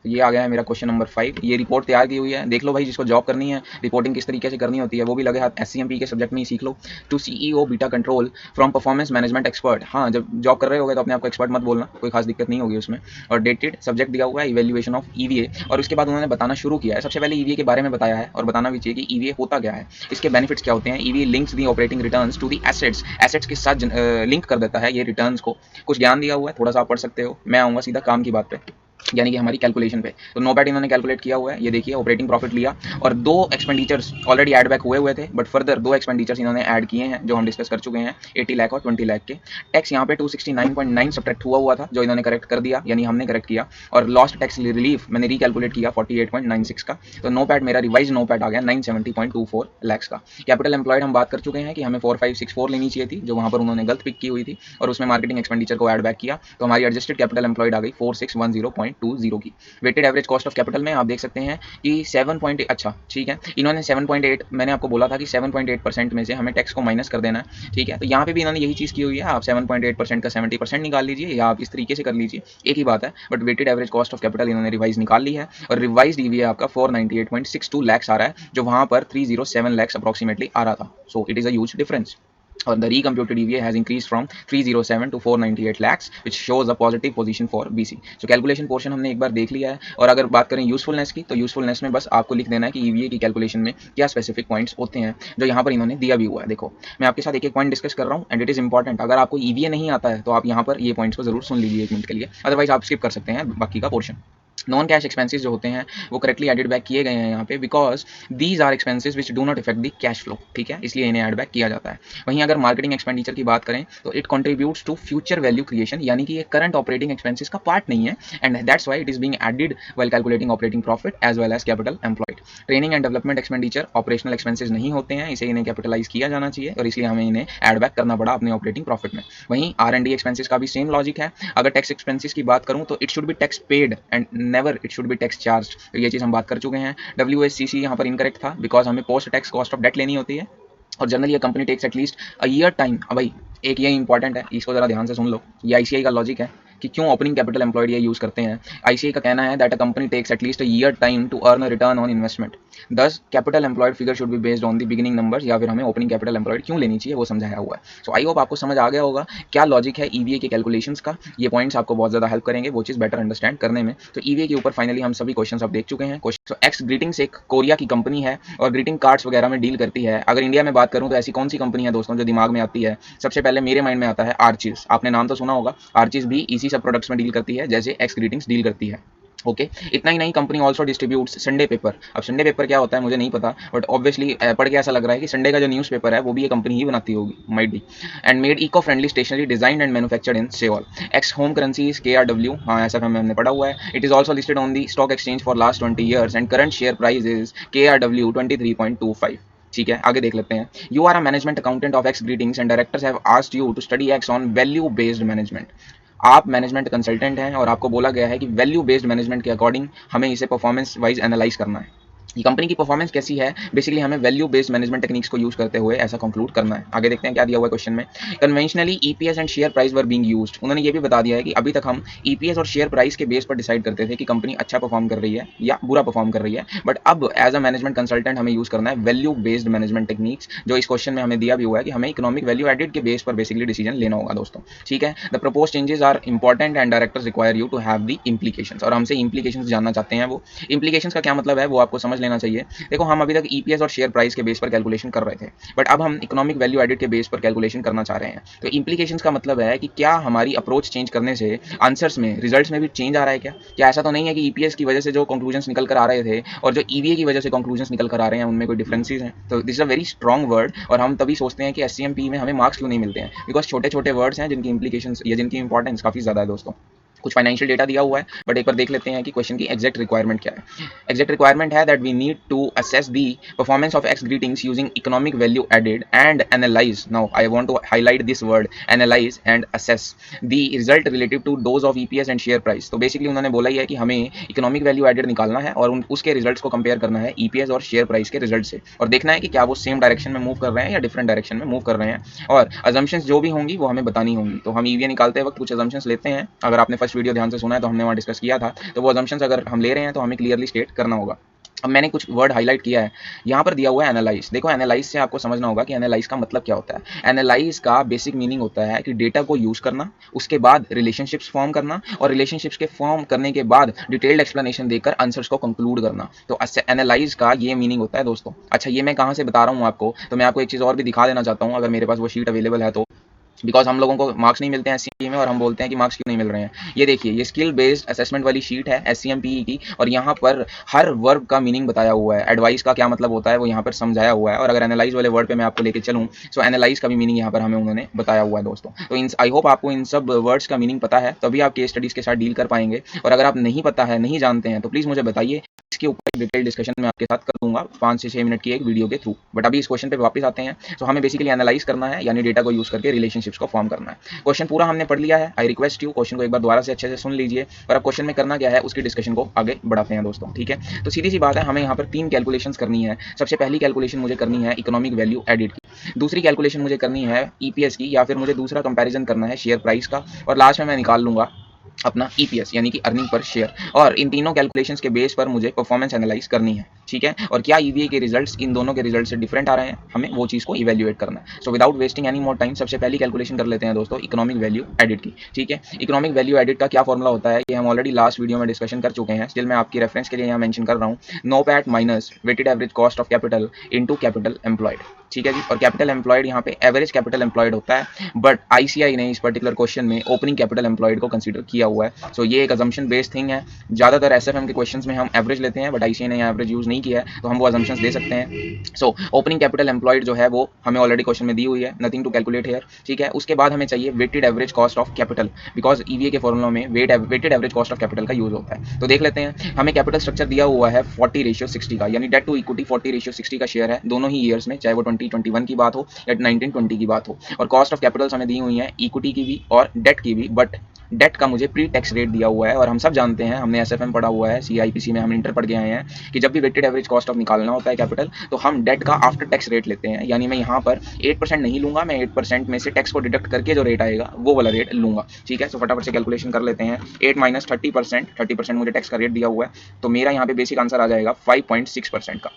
तो ये आ गया है मेरा क्वेश्चन नंबर 5। ये रिपोर्ट तैयार की हुई है, देख लो भाई, जिसको जॉब करनी है, रिपोर्टिंग किस तरीके से करनी होती है वो भी लगे हाथ SCMP के सब्जेक्ट में ही सीख लो। To CEO beta control from performance management expert. हाँ, जब जॉब कर रहे होगे तो अपने आपको एक्सपर्ट मत बोलना, कोई खास दिक्कत नहीं होगी उसमें। और डेटेड सब्जेक्ट दिया हुआ है इवेल्युएशन ऑफ EVA, और उसके बाद उन्होंने बताना शुरू किया है। सबसे पहले EVA के बारे में बताया है, और बताना भी चाहिए कि EVA होता क्या है, इसके बेनिफिट्स क्या होते हैं। EVA links the operating returns to the assets, assets के साथ लिंक कर देता है ये रिटर्न्स को। कुछ ज्ञान दिया हुआ है, थोड़ा सा आप पढ़ सकते हो। मैं आऊँगा सीधा काम की बात पे, यानी कि हमारी कैलकुलेशन पे। तो नोपैड इन्होंने कैलकुलेट किया हुआ है, ये देखिए ऑपरेटिंग प्रॉफिट लिया, और दो एक्सपेंडिचर्स ऑलरेडी ऐड बैक हुए थे, बट फर्दर दो एक्सपेंडिचर्स इन्होंने ऐड किए हैं जो हम डिस्कस कर चुके हैं, 80 लाख और 20 लाख के। टैक्स यहाँ पे 269.9 सब्ट्रैक्ट हुआ था, जो इन्होंने करेक्ट कर दिया, यानी हमने करेक्ट किया। और लॉस्ट टैक्स रिलीफ मैंने रिकैलकुलेट किया 48.96 का। तो नोपैड मेरा रिवाइज नोपैड आ गया 970.24 लैक्स का। कैपिटल एम्प्लॉयड हम बात कर चुके हैं कि हमें 4564 लेनी चाहिए थी, जो वहाँ पर उन्होंने गलत पिक की हुई थी, और उसमें मार्केटिंग एक्सपेंडिचर को ऐड बैक किया, तो हमारी एडजस्टेड कैपिटल एम्प्लॉयड आ गई 4610.20 की। Weighted average cost of capital में आप देख सकते हैं कि 7. अच्छा ठीक है, इन्होंने 7.8, मैंने आपको बोला था कि 7.8% में से हमें टैक्स को माइनस कर देना है। ठीक है, तो यहाँ पे भी इन्होंने यही चीज़ की हुई है, आप 7.8% का 70% निकाल लीजिए, या आप इस तरीके से कर लीजिए, एक ही बात है। But weighted average cost of capital इन्होंने रिवाइज निकाल ली है, और रिवाइज EVA आपका 498.62 लैक्स आ रहा है, जो वहाँ पर 307 लैक्स अप्रॉक्सीमेटली आ रहा था। So it is a huge difference, और the recomputed EVA has increased from 307 to 498 lakhs, which shows a positive position for BC. So calculation portion हमने एक बार देख लिया है, और अगर बात करें यूजफुलनेस की, तो यूजफुलनेस में बस आपको लिख देना है कि EVA की कैलकुलेशन में क्या स्पेसिफिक पॉइंट्स होते हैं, जो यहाँ पर इन्होंने दिया भी हुआ है। देखो, मैं आपके साथ एक एक पॉइंट डिस्कस कर रहा हूँ, एंड इट इज इंपॉर्टेंट। अगर आपको EVA नहीं आता है तो आप यहाँ पर ये पॉइंट्स को जरूर सुन लीजिए एक मिनट के लिए, अदरवाइज आप स्किप कर सकते हैं बाकी का पोर्शन। नॉन कैश एक्सपेंसेस जो होते हैं वो करेक्टली एडेड बैक किए गए हैं यहाँ पे, because these are expenses which do not effect the cash flow. ठीक है, इसलिए इन्हें एड बैक किया जाता है। वहीं अगर मार्केटिंग एक्सपेंडिचर की बात करें तो it contributes to future value creation, यानी कि ये करंट ऑपरेटिंग एक्सपेंसेस का पार्ट नहीं है, and that's why it is being added while calculating operating profit as well as capital employed. Training and development expenditure operational expenses नहीं होते हैं, इसे इन्हें कैपिटलाइज किया जाना चाहिए, और इसलिए हमें इन्हें एड बैक करना पड़ा अपने ऑपरेटिंग प्रॉफिट में। वहीं R&D एक्सपेंसेस का भी सेम लॉजिक है। अगर टैक्स एक्सपेंसेस की बात करूँ तो it should be tax paid and never it should be tax charge. तो ये चीज़ हम बात कर चुके हैं। WSCC यहाँ पर इनकरेक्ट था, बिकॉज हमें post tax cost of debt लेनी होती है, और generally company takes at least a year time. अब भाई एक ये इंपॉर्टेंट है, इसको जरा ध्यान से सुन लो, ये ICAI का लॉजिक है कि क्यों ओपनिंग कैपिटल एम्प्लॉयड ये यूज करते हैं। ICAI का कहना है that a company takes at least a year time to earn a return on investment, thus capital employed figure should be based on the beginning numbers, या फिर हमें ओपनिंग कैपिटल एम्प्लॉयड क्यों लेनी चाहिए वो समझाया हुआ है। सो आई होप आपको समझ आ गया होगा क्या लॉजिक है EVA के कैलकुलेशंस का। ये पॉइंट्स आपको बहुत ज़्यादा हेल्प करेंगे वो चीज़ बेटर अंडरस्टैंड करने में। तो EVA के ऊपर फाइनली हम सभी क्वेश्चन अब देख चुके हैं। तो एक्स ग्रीटिंग्स एक कोरिया की कंपनी है और ग्रीटिंग कार्ड्स वगैरह में डील करती है। अगर इंडिया में बात करूँ तो ऐसी कौन सी कंपनी है दोस्तों जो दिमाग में आती है, सबसे पहले मेरे माइंड में आता है आर्चीज। आपने नाम तो सुना होगा, आर्चीज भी इसी सब प्रोडक्ट्स में डील करती है जैसे एक्स ग्रीटिंग्स डील करती है। ओके इतना ही नहीं, company also distributes Sunday paper. अब संडे पेपर क्या होता है मुझे नहीं पता, बट ऑब्वियसली पढ़ के ऐसा लग रहा है कि संडे का जो न्यूज़ पेपर है वो भी ये कंपनी ही बनाती होगी, might be. And made eco friendly stationery design and manufactured in Seoul. X home currency is KRW, हाँ ऐसा हमने पढ़ा हुआ है। It is also listed on the stock exchange for last 20 years and current share price is KRW 23.25। ठीक है, आगे देख लेते हैं। You are a management accountant of X greetings and directors have asked you to study X on value based management. आप management consultant हैं और आपको बोला गया है कि वैल्यू बेस्ड मैनेजमेंट के अकॉर्डिंग हमें इसे परफॉर्मेंस वाइज एनालाइज करना है। ये कंपनी की परफॉर्मेंस कैसी है, बेसिकली हमें वैल्यू बेस्ड मैनेजमेंट टेक्निक्स को यूज करते हुए ऐसा कंक्लूड करना है। आगे देखते हैं क्या दिया हुआ है क्वेश्चन में। Conventionally EPS and share price were being used. उन्होंने ये भी बता दिया है कि अभी तक हम ईपीएस और शेयर प्राइस के बेस पर डिसाइड करते थे कि कंपनी अच्छा परफॉर्म कर रही है या बुरा परफॉर्म कर रही है, बट अब एज अ मैनेजमेंट कंसल्टेंट हमें यूज करना है वैल्यू बेस्ड मैनेजमेंट टेक्निक्स, जो इस क्वेश्चन में हमें दिया भी हुआ है कि हमें इकोनॉमिक वैल्यू एडेड के बेस पर बेसिकली डिसीजन लेना होगा दोस्तों। ठीक है, the propose changes are important and directors require you to have the implications, और हमसे इम्प्लीकेशंस जानना चाहते हैं। वो इम्प्लीकेशंस का क्या मतलब है वो आपको समझ लेना चाहिए। देखो हम अभी तक ईपीएस और शेयर प्राइस के बेस पर कैलकुलेशन कर रहे थे, बट अब हम इकोनॉमिक वैल्यू एडेड के बेस पर कैलकुलेशन करना चाह रहे हैं। तो इम्प्लीकेशंस का मतलब है कि क्या हमारी अप्रोच चेंज करने से आंसर्स में, रिजल्ट्स में भी चेंज आ रहा है क्या ऐसा तो नहीं है कि ईपीएस की वजह से जो कंक्लूजन्स निकल कर आ रहे थे और जो ईवीए की वजह से कंक्लूजन्स निकल कर आ रहे हैं उनमें कोई डिफरेंसेस हैं। तो this is a very strong word, और हम तभी सोचते हैं कि एससीएमपी में हमें मार्क्स क्यों नहीं मिलते हैं, बिकॉज छोटे छोटे वर्ड्स हैं जिनकी इंप्लीकेशंस या जिनकी इंपॉर्टेंस काफी ज्यादा है दोस्तों। कुछ फाइनेंशियल डेटा दिया हुआ है, बट एक बार देख लेते हैं कि क्वेश्चन की एग्जैक्ट रिक्वायरमेंट क्या है। एग्जैक्ट रिक्वायरमेंट है that we need to assess the performance of X greetings using economic value added and analyse. Now I want to highlight this word, analyse and assess the result relative to those of EPS and share price. तो basically उन्होंने बोला ही है कि हमें economic value added निकालना है और उसके रिजल्ट्स को कंपेयर करना है ईपीएस और शेयर प्राइस के रिजल्ट से, और देखना है कि क्या वो सेम डायरेक्शन में मूव कर रहे हैं या डिफरेंट डायरेक्शन में मूव कर रहे हैं, और अजम्पशंस जो भी होंगी वो हमें बतानी होंगी। तो हम ईवीए निकालते वक्त कुछ अजम्पशंस लेते हैं। अगर आपने फर्स्ट वीडियो ध्यान से सुना है तो हमने वहाँ डिस्कस किया था, तो वो अजम्पशंस अगर हम ले रहे हैं तो हमें क्लियरली स्टेट करना होगा। अब मैंने कुछ वर्ड हाईलाइट किया है, यहाँ पर दिया हुआ है एनालाइज। देखो एनालाइज से आपको समझना होगा कि एनालाइज का मतलब क्या होता है। एनालाइज का बेसिक मीनिंग होता है कि डेटा को यूज करना, उसके बाद रिलेशनशिप्स फॉर्म करना, और रिलेशनशिप्स के फॉर्म करने के बाद डिटेल्ड एक्सप्लेनेशन देकर आंसर्स को कंक्लूड करना। तो एनालाइज का ये मीनिंग होता है दोस्तों। अच्छा, ये मैं कहाँ से बता रहा हूँ आपको, तो मैं आपको एक चीज़ और भी दिखा देना चाहता हूँ, अगर मेरे पास वो शीट अवेलेबल है तो। बिकॉज हम लोगों को मार्क्स नहीं मिलते हैं एससीएमपी में, और हम बोलते हैं कि मार्क्स क्यों नहीं मिल रहे हैं। ये देखिए, ये स्किल बेस्ड असेसमेंट वाली शीट है एससीएमपी की, और यहाँ पर हर वर्ब का मीनिंग बताया हुआ है। एडवाइस का क्या मतलब होता है वो यहाँ पर समझाया हुआ है, और अगर एनालाइज वाले वर्ड पे मैं आपको लेके चलूँ, सो एनालाइज का भी मीनिंग यहाँ पर हमें उन्होंने बताया हुआ है दोस्तों। तो इन आई होप आपको इन सब वर्ड्स का मीनिंग पता है, तभी आप केस स्टडीज के साथ डील कर पाएंगे। और अगर आप नहीं पता है, नहीं जानते हैं, तो प्लीज़ मुझे बताइए, इसके ऊपर डिटेल डिस्कशन मैं आपके साथ कर दूंगा 5 से 6 मिनट की एक वीडियो के थ्रू। बट अभी इस क्वेश्चन पे वापस आते हैं। तो हमें बेसिकली एनालाइज करना है, यानी डेटा को यूज करके रिलेशनशिप्स को फॉर्म करना है। क्वेश्चन पूरा हमने पढ़ लिया है। आई रिक्वेस्ट यू क्वेश्चन को एक बार दोबारा से अच्छे से सुन लीजिए, और अब क्वेश्चन में करना क्या है उसकी डिस्कशन को आगे बढ़ाते हैं दोस्तों। ठीक है, तो सीधी सी बात है, हमें यहाँ पर 3 कैलकुलेशंस करनी है। सबसे पहली कैलकुलेशन मुझे करनी है इकोनॉमिक वैल्यू एडेड की, दूसरी कैलकुलेशन मुझे करनी है ईपीएस की, या फिर मुझे दूसरा कंपैरिजन करना है शेयर प्राइस का, और लास्ट में मैं निकाल लूंगा अपना ईपीएस यानी कि अर्निंग पर शेयर। और इन तीनों कैलकुलेशंस के बेस पर मुझे परफॉर्मेंस एनालाइज करनी है। ठीक है, और क्या ईवीए के रिजल्ट्स इन दोनों के रिजल्ट से डिफरेंट आ रहे हैं, हमें वो चीज़ को इवेल्युएट करना है। So without wasting any more time, सबसे पहली कैलकुलेशन कर लेते हैं दोस्तों इकोनॉमिक वैल्यू एडेड की। ठीक है, इकोनॉमिक वैल्यू एडेड का क्या फॉर्मुला होता है ये हम ऑलरेडी लास्ट वीडियो में डिस्कशन कर चुके हैं, स्टिल मैं आपकी रेफरेंस के लिए यहाँ मेंशन कर रहा हूँ। NOPAT minus weighted average cost of capital into capital employed. ठीक है जी, और कैपिटल एम्प्लॉयड यहाँ पे एवरेज कैपिटल एम्प्लॉयड होता है, बट आईसीआई ने इस पर्टिकुलर क्वेश्चन में ओपनिंग कैपिटल एम्प्लॉयड को कंसीडर किया हुआ है। सो ये एक अजम्पशन बेस्ड थिंग है। ज़्यादातर एसएफएम के क्वेश्चंस में हम एवरेज लेते हैं, बट आईसीआई ने यहाँ एवरेज यूज़ नहीं किया है, तो हम वो अजम्पशंस दे सकते हैं। सो ओपनिंग कैपिटल एम्प्लॉयड जो है वो हमें ऑलरेडी क्वेश्चन में दी हुई है, नथिंग टू कैलकुलेट हियर। ठीक है, उसके बाद हमें चाहिए weighted average cost of capital, because EVA के फॉर्मुला में weighted average cost of capital का यूज होता है। तो देख लेते हैं, हमें कैपिटल स्ट्रक्चर दिया हुआ है 40:60 का, यानी डेट टू इक्विटी 40:60 का शेयर है दोनों ही ईयर्स में, चाहे वो 2021 की बात हो या 1920 की बात हो। और कॉस्ट ऑफ कैपिटल्स हमें दी हुई है इक्विटी की भी और डेट की भी, बट डेट का मुझे प्री टैक्स रेट दिया हुआ है। और हम सब जानते हैं, हमने एसएफएम पढ़ा हुआ है, सीआईपीसी में हम इंटर पढ़ के आए हैं कि जब भी वेटेड एवरेज कॉस्ट ऑफ निकालना होता है कैपिटल, तो हम डेट का आफ्टर टैक्स रेट लेते हैं। यानी मैं यहाँ पर 8% नहीं लूंगा, मैं 8% में से टैक्स को डिडक्ट करके जो रेट आएगा वो वाला रेट लूंगा। ठीक है, सो फटाफट से कैलकुलेशन कर लेते हैं। 8 माइनस 30%, 30% मुझे टैक्स का रेट दिया हुआ है, तो मेरा यहाँ पे बेसिक आंसर आ जाएगा 5.6% का।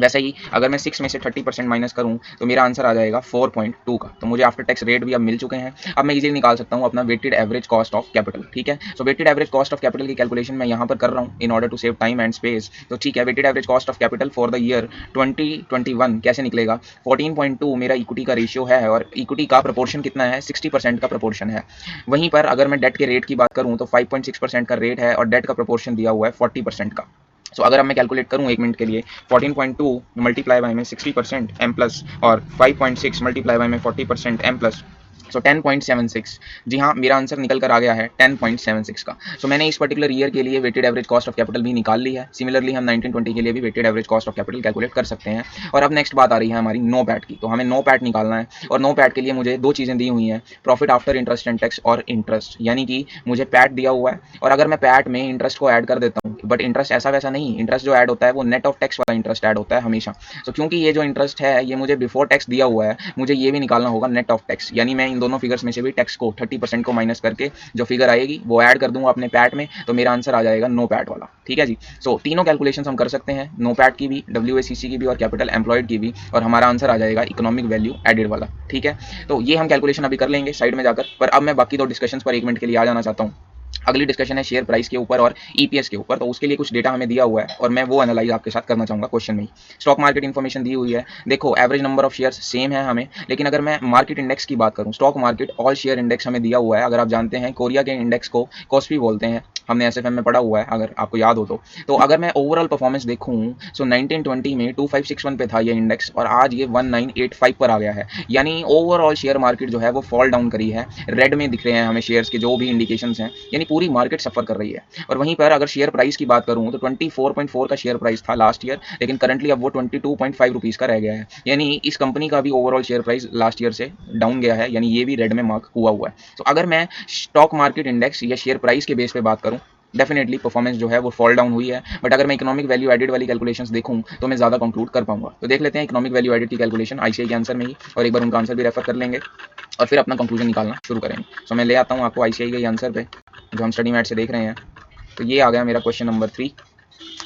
वैसे ही अगर मैं 6 में से 30% माइनस करूं तो मेरा आंसर आ जाएगा 4.2 का। तो मुझे आफ्टर टैक्स रेट भी अब मिल चुके हैं। अब मैं इजीली निकाल सकता हूं अपना weighted average cost of capital. ठीक है, so weighted average cost of capital की कैलकुलेशन मैं यहां पर कर रहा हूं in order to save time and space. तो ठीक है, weighted average cost of capital for the year 2021 कैसे निकलेगा? 14.2 मेरा इक्विटी का रेशियो है और इक्विटी का प्रपोर्शन कितना है? 60% का प्रपोर्शन है। वहीं पर अगर मैं डेट के रेट की बात करूं तो 5.6% का रेट है और डेट का प्रपोर्शन दिया हुआ है 40% का। सो अगर अब मैं कैलकुलेट करूं 1 मिनट के लिए, 14.2 मल्टीप्लाई बाय में 60% एम प्लस और 5.6 मल्टीप्लाई बाय में 40% एम प्लस, सो 10.76। जी हाँ, मेरा आंसर निकल कर आ गया है 10.76 का। सो मैंने इस पर्टिकुलर ईयर के लिए weighted average cost of capital भी निकाल ली है। सिमिलरली हम 1920 के लिए भी weighted average cost of capital calculate कर सकते हैं। और अब नेक्स्ट बात आ रही है हमारी नो पैट की। तो हमें नो पैट निकालना है और नो पैट के लिए मुझे दो चीज़ें दी हुई हैं, profit after interest and tax और इंटरेस्ट। यानी कि मुझे पैट दिया हुआ है और अगर मैं पैट में इंटरेस्ट को ऐड कर देता हूँ, बट इंटरेस्ट ऐसा वैसा नहीं, इंटरेस्ट जो ऐड होता है वो नेट ऑफ टैक्स वाला इंटरेस्ट ऐड होता है हमेशा। तो क्योंकि ये जो इंटरेस्ट है ये मुझे बिफोर टैक्स दिया हुआ है, मुझे ये भी निकालना होगा नेट ऑफ टैक्स। यानी मैं इन दोनों फिगर्स में से भी टैक्स को 30% को माइनस करके जो फिगर आएगी वो ऐड कर दूंगा अपने पैट में, तो मेरा आंसर आ जाएगा नो पैट वाला। ठीक है जी। सो तीनों कैलकुलेशन हम कर सकते हैं, नो पैट की भी, WACC की भी और कैपिटल एम्प्लॉयड की भी, और हमारा आंसर आ जाएगा इकोनॉमिक वैल्यू एडेड वाला। ठीक है, तो ये हम कैलकुलेशन अभी कर लेंगे साइड में जाकर। पर अब मैं बाकी दो डिस्कशन पर 1 मिनट के लिए आ जाना चाहता हूँ। अगली डिस्कशन है शेयर प्राइस के ऊपर और ईपीएस के ऊपर। तो उसके लिए कुछ डेटा हमें दिया हुआ है और मैं वो एनालाइज आपके साथ करना चाहूंगा क्वेश्चन में ही। स्टॉक मार्केट इन्फॉर्मेशन दी हुई है। देखो, average number of shares same है हमें, लेकिन अगर मैं मार्केट इंडेक्स की बात करूं, stock market all share index हमें दिया हुआ है। अगर आप जानते हैं कोरिया के इंडेक्स को कॉस्पी बोलते हैं, हमने एसएफएम में पढ़ा हुआ है अगर आपको याद हो तो अगर मैं ओवरऑल परफॉर्मेंस देखूं, सो 1920 में 2561 पे था ये इंडेक्स और आज ये 1985 पर आ गया है। यानी ओवरऑल शेयर मार्केट जो है वो फॉल डाउन करी है। रेड में दिख रहे हैं हमें शेयर्स के जो भी इंडिकेशंस हैं, यानी पूरी मार्केट सफर कर रही है। और वहीं पर अगर शेयर प्राइस की बात करूं तो 24.4 का शेयर प्राइस था लास्ट ईयर, लेकिन करंटली अब वो 22.5 रुपीज़ का रह गया है। यानी इस कंपनी का भी overall share price last year से डाउन गया है, यानी ये भी रेड में मार्क हुआ है। तो अगर मैं स्टॉक मार्केट इंडेक्स या शेयर प्राइस के बेस पे बात करूं, डेफिनेटली परफॉर्मेंस जो है वो फॉल डाउन हुई है। बट अगर मैं इकोनॉमिक वैल्यू एडेड वाली कैलकुलेशंस देखूं तो मैं ज़्यादा कंक्लूड कर पाऊंगा। तो देख लेते हैं इकोनॉमिक वैल्यू एडेड की कैलकुलेशन आईसीआई के आंसर में ही, और एक बार उनका आंसर भी रेफर कर लेंगे और फिर अपना कंक्लूजन निकालना शुरू करेंगे। सो मैं ले आता हूँ आपको आईसीआई के आंसर पे जो हम स्टडी मैट से देख रहे हैं। तो ये आ गया मेरा क्वेश्चन नंबर 3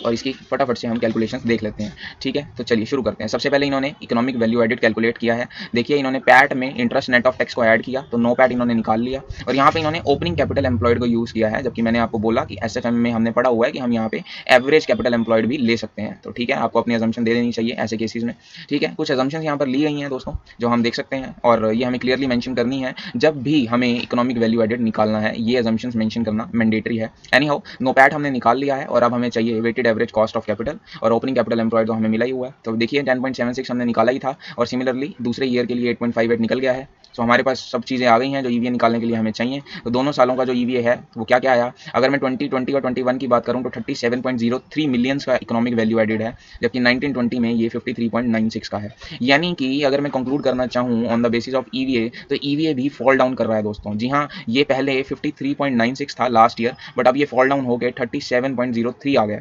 और इसकी फटाफट से हम कैलकुलेशंस देख लेते हैं। ठीक है, तो चलिए शुरू करते हैं। सबसे पहले इन्होंने इकोनॉमिक वैल्यू एडेड कैलकुलेट किया है। देखिए, इन्होंने पैट में इंटरेस्ट नेट ऑफ टैक्स को ऐड किया तो नो पैट इन्होंने निकाल लिया, और यहाँ पे इन्होंने ओपनिंग कैपिटल एम्प्लॉयड को यूज़ किया है, जबकि मैंने आपको बोला कि एसएफएम में हमने पढ़ा हुआ है कि हम यहाँ पे एवरेज कैपिटल एम्प्लॉयड भी ले सकते हैं। तो ठीक है, आपको अपनी अजम्पशन दे देनी चाहिए ऐसे केसेस में। ठीक है, कुछ अजम्पशन यहाँ पर ली गई हैं दोस्तों जो हम देख सकते हैं, और ये हमें क्लियरली मेंशन करनी है जब भी हमें इकोनॉमिक वैल्यू एडेड निकालना है। ये अजम्पशंस मेंशन करना मैंडेटरी है। एनी हाउ, नो पैट हमने निकाल लिया है और अब हमें चाहिए weighted average cost of capital और ओपनिंग कैपिटल एम्प्लॉयड तो हमें मिला ही हुआ है। तो देखिए 10.76 हमने निकाला ही था और सिमिलरली दूसरे ईयर के लिए 8.58 निकल गया है। सो हमारे पास सब चीज़ें आ गई हैं जो ईवीए निकालने के लिए हमें चाहिए। तो दोनों सालों का जो ईवीए है वो क्या क्या आया? अगर मैं 2020 और 21 की बात करूं तो 37.03 मिलियंस का इकोनॉमिक वैल्यू एडेड है, जबकि 1920 में ये 53.96 का है। यानी कि अगर मैं कंक्लूड करना चाहूँ on the basis of EVA, तो ईवीए भी फॉल डाउन कर रहा है दोस्तों। जी हाँ, ये पहले 53.96 था लास्ट ईयर, बट अब ये फॉल डाउन हो गए 37.03 आ गया।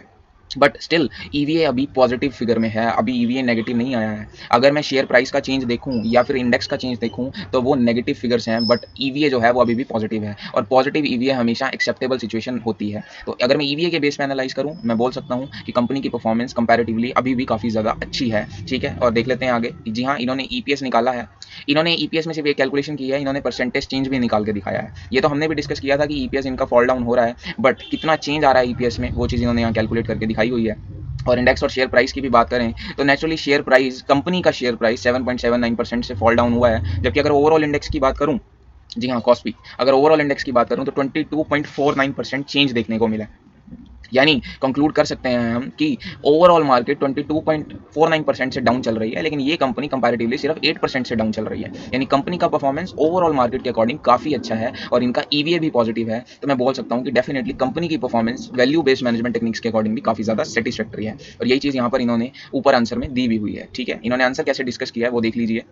बट स्टिल ईवीए अभी पॉजिटिव फिगर में है, अभी ईवीए नेगेटिव नहीं आया है। अगर मैं शेयर प्राइस का चेंज देखूं या फिर इंडेक्स का चेंज देखूं तो वो नेगेटिव फिगर्स हैं, बट ईवीए जो है वो अभी भी पॉजिटिव है, और पॉजिटिव ईवीए हमेशा एक्सेप्टेबल सिचुएशन होती है। तो अगर मैं ईवीए के बेस पे एनालाइज करूं, मैं बोल सकता हूं कि कंपनी की परफॉर्मेंस कंपैरेटिवली अभी भी काफ़ी ज़्यादा अच्छी है। ठीक है, और देख लेते हैं आगे। जी हाँ, इन्होंने ईपीएस निकाला है। इन्होंने ईपीएस में सिर्फ एक कैलकुलेशन की है, इन्होंने परसेंटेज चेंज भी निकाल के दिखाया है। ये तो हमने भी डिस्कस किया था कि ईपीएस इनका फॉल डाउन हो रहा है, बट कितना चेंज आ रहा है ईपीएस में वो चीज़ इन्होंने यहाँ कैलकुलेट करके दिखाई हुई है। और इंडेक्स और शेयर प्राइस की भी बात करें तो नेचुरली शेयर प्राइस, कंपनी का शेयर प्राइस 7.79% से फॉल डाउन हुआ है, जबकि अगर ओवरऑल इंडेक्स की बात करूं, जी हाँ कॉस्पी, अगर ओवरऑल इंडेक्स की बात करूं तो 22.49% चेंज देखने को मिला है। यानी कंक्लूड कर सकते हैं हम कि ओवरऑल मार्केट 22.49% से डाउन चल रही है, लेकिन ये कंपनी कंपैरेटिवली सिर्फ 8% से डाउन चल रही है। यानी कंपनी का परफॉर्मेंस ओवरऑल मार्केट के अकॉर्डिंग काफ़ी अच्छा है और इनका ईवीए भी पॉजिटिव है। तो मैं बोल सकता हूँ कि डेफिनेटली कंपनी की performance value based management techniques के अकॉर्डिंग भी काफ़ी ज़्यादा सेटिस्फैक्टरी है, और यही चीज़ यहाँ पर इन्होंने ऊपर आंसर में दी भी हुई है। ठीक है, इन्होंने आंसर कैसे डिस्कस किया है वो देख लीजिए।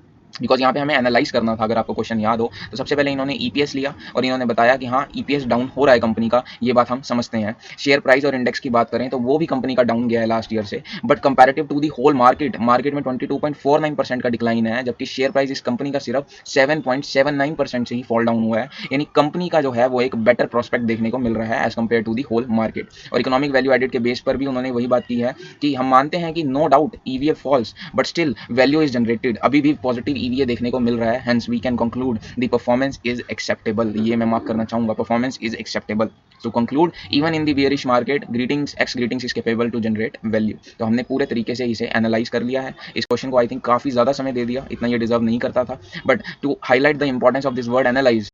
बिकॉज यहाँ पे हमें एनालाइज करना था। अगर आपको क्वेश्चन याद हो तो सबसे पहले इन्होंने ईपीएस लिया और इन्होंने बताया कि हाँ ईपीएस डाउन हो रहा है कंपनी का, ये बात हम समझते हैं। शेयर प्राइस और इंडेक्स की बात करें तो वो भी कंपनी का डाउन गया है लास्ट ईयर से, but comparative to the whole market में 22.49% का डिक्लाइन है, जबकि शेयर प्राइस इस कंपनी का सिर्फ 7.79% से ही फॉल डाउन हुआ है। यानी कंपनी का जो है वो एक बेटर प्रोस्पेक्ट देखने को मिल रहा है as compare to the whole market. और इकोनॉमिक वैल्यू एडेड के बेस पर भी उन्होंने वही बात की है कि हम मानते हैं कि no doubt EVF falls but still value is generated, अभी भी पॉजिटिव ईवीए देखने को मिल रहा है, hence we can conclude the performance is acceptable. ये मैं मार्क करना चाहूंगा, performance is acceptable. So conclude even in the bearish market greetings X greetings is capable to generate value. तो हमने पूरे तरीके से इसे एनालाइज कर लिया है। इस क्वेश्चन को आई थिंक काफी ज्यादा समय दे दिया, इतना ये डिजर्व नहीं करता था, but to highlight the importance of this word analyse.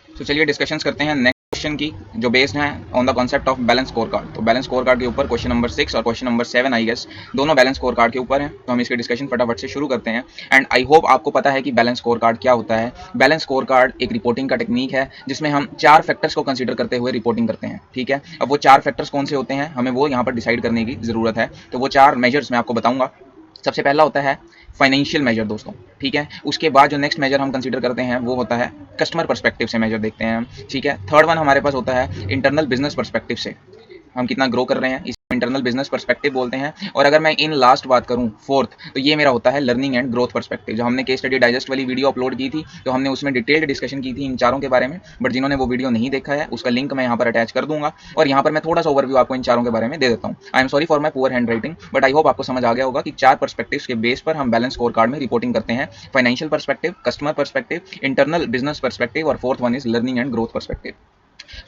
तो चलिए डिस्कशंस करते हैं नेक्स्ट क्वेश्चन की, जो बेस्ड है on the concept of balance score card. तो बैलेंस स्कोर कार्ड के ऊपर क्वेश्चन नंबर 6 और क्वेश्चन नंबर 7 आई गेस दोनों बैलेंस स्कोर कार्ड के ऊपर हैं। तो हम इसके डिस्कशन फटाफट से शुरू करते हैं। एंड आई होप आपको पता है कि बैलेंस स्कोर कार्ड क्या होता है। बैलेंस स्कोर कार्ड एक रिपोर्टिंग का टेक्निक है जिसमें हम 4 फैक्टर्स को कंसीडर करते हुए रिपोर्टिंग करते हैं, ठीक है। अब वो 4 फैक्टर्स कौन से होते हैं हमें वो यहाँ पर डिसाइड करने की जरूरत है। तो वो 4 मेजर्स मैं आपको बताऊंगा। सबसे पहला होता है फाइनेंशियल मेजर दोस्तों, ठीक है। उसके बाद जो नेक्स्ट मेजर हम कंसीडर करते हैं वो होता है कस्टमर पर्सपेक्टिव से मेजर देखते हैं, ठीक है। थर्ड वन हमारे पास होता है इंटरनल बिजनेस पर्सपेक्टिव से, हम कितना ग्रो कर रहे हैं, इस इंटरनल बिजनेस पर्सपेक्टिव बोलते हैं। और अगर मैं इन लास्ट बात करूं फोर्थ, तो ये मेरा होता है लर्निंग एंड ग्रोथ पर्सपेक्टिव। जो हमने केस स्टडी डाइजेस्ट वाली वीडियो अपलोड की थी तो हमने उसमें डिटेल्ड डिस्कशन की थी इन चारों के बारे में, बट जिन्होंने वो वीडियो नहीं देखा है उसका लिंक मैं यहाँ पर अटैच कर दूंगा। और यहाँ पर मैं थोड़ा सा ओवरव्यू आपको इन चारों के बारे में दे देता हूँ। I am sorry for my poor hand writing, but I hope आपको समझ आ गया होगा कि 4 पर्सपेक्टिव्स के बेस पर हम बैलेंस स्कोर कार्ड में रिपोर्टिंग करते हैं। Financial perspective, customer perspective, internal business perspective और fourth one is learning and growth perspective.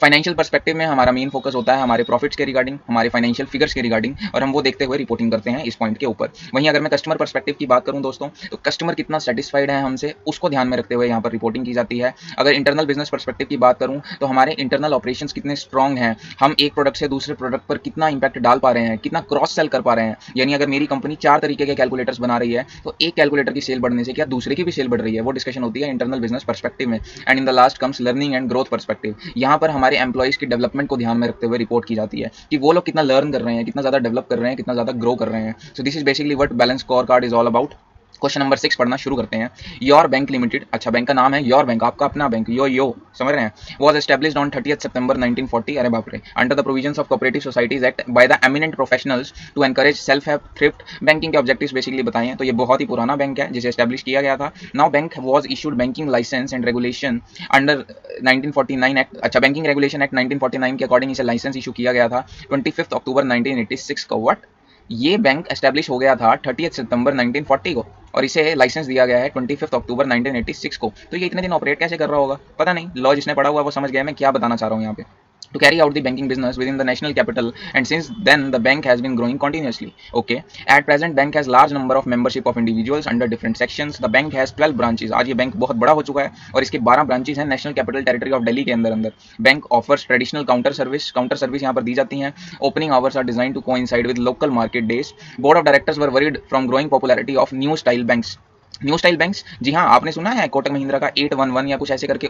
Financial perspective में हमारा मेन फोकस होता है हमारे प्रॉफिट्स के रिगार्डिंग, हमारे फाइनेंशियल फिगर्स के रिगार्डिंग, और हम वो देखते हुए रिपोर्टिंग करते हैं इस पॉइंट के ऊपर। वहीं अगर मैं कस्टमर पर्सपेक्टिव की बात करूं दोस्तों, तो कस्टमर कितना सेटिस्फाइड है हमसे उसको ध्यान में रखते हुए यहाँ पर रिपोर्टिंग की जाती है। अगर इंटरनल बिजनेस पर्सपेक्टिव की बात करूं तो हमारे इंटरनल ऑपरेशंस कितने स्ट्रॉन्ग हैं, हम एक प्रोडक्ट से दूसरे प्रोडक्ट पर कितना इंपैक्ट डाल पा रहे हैं, कितना क्रॉस सेल कर पा रहे हैं। यानी अगर मेरी कंपनी 4 तरीके के कैलकुलेटर्स बना रही है तो एक कैलकुलेटर की सेल बढ़ने से क्या दूसरे की भी सेल बढ़ रही है, वो डिस्कशन होती है इंटरनल बिजनेस पर्सपेक्टिव में। And in the last comes learning and growth perspective. यहाँ पर हमारे एम्प्लॉइज की डेवलपमेंट को ध्यान में रखते हुए रिपोर्ट की जाती है कि वो लोग कितना लर्न कर रहे हैं, कितना ज़्यादा डेवलप कर रहे हैं, कितना ज़्यादा ग्रो कर रहे हैं। So this is basically what balance score card is all about. Question number 6 पढ़ना शुरू करते हैं। योर बैंक लिमिटेड, अच्छा बैंक का नाम है योर बैंक, आपका अपना बैंक, यो समझ रहे हैं, वाज एस्टैब्लिश्ड ऑन 30 सितंबर 1940, अरे बाप रे, under the provisions of cooperative societies act by the eminent professionals to encourage self help thrift. Banking के ऑब्जेक्टिव्स बेसिकली बताए हैं। तो ये बहुत ही पुराना बैंक है जिसे एस्टैब्लिश किया गया था। Now bank was issued banking licence and regulation under 1949 act, अच्छा बैंकिंग रेगुलेशन एक्ट 1949 के अकॉर्डिंग इसे लाइसेंस इशू किया गया था 25 अक्टूबर 1986 को। व्हाट, ये बैंक एस्टैब्लिश हो गया था 30 सितंबर 1940 को और इसे लाइसेंस दिया गया है 25 अक्टूबर 1986 को। तो ये इतने दिन ऑपरेट कैसे कर रहा होगा पता नहीं, लॉ जिसने पढ़ा हुआ वो समझ गया मैं क्या बताना चाह रहा हूँ यहाँ पे। To carry out the banking business within the national capital, and since then the bank has been growing continuously. Okay, at present bank has large number of membership of individuals under different sections. The bank has 12 branches. आज ये bank बहुत बड़ा हो चुका है और इसके 12 branches हैं national capital territory of Delhi के अंदर। Bank offers traditional counter service यहाँ पर दी जाती हैं। Opening hours are design to coincide with local market days. Board of directors were worried from growing popularity of new style banks. New style banks, जी हाँ आपने सुना है कोटक महिंद्रा का 811 या कुछ ऐसे करके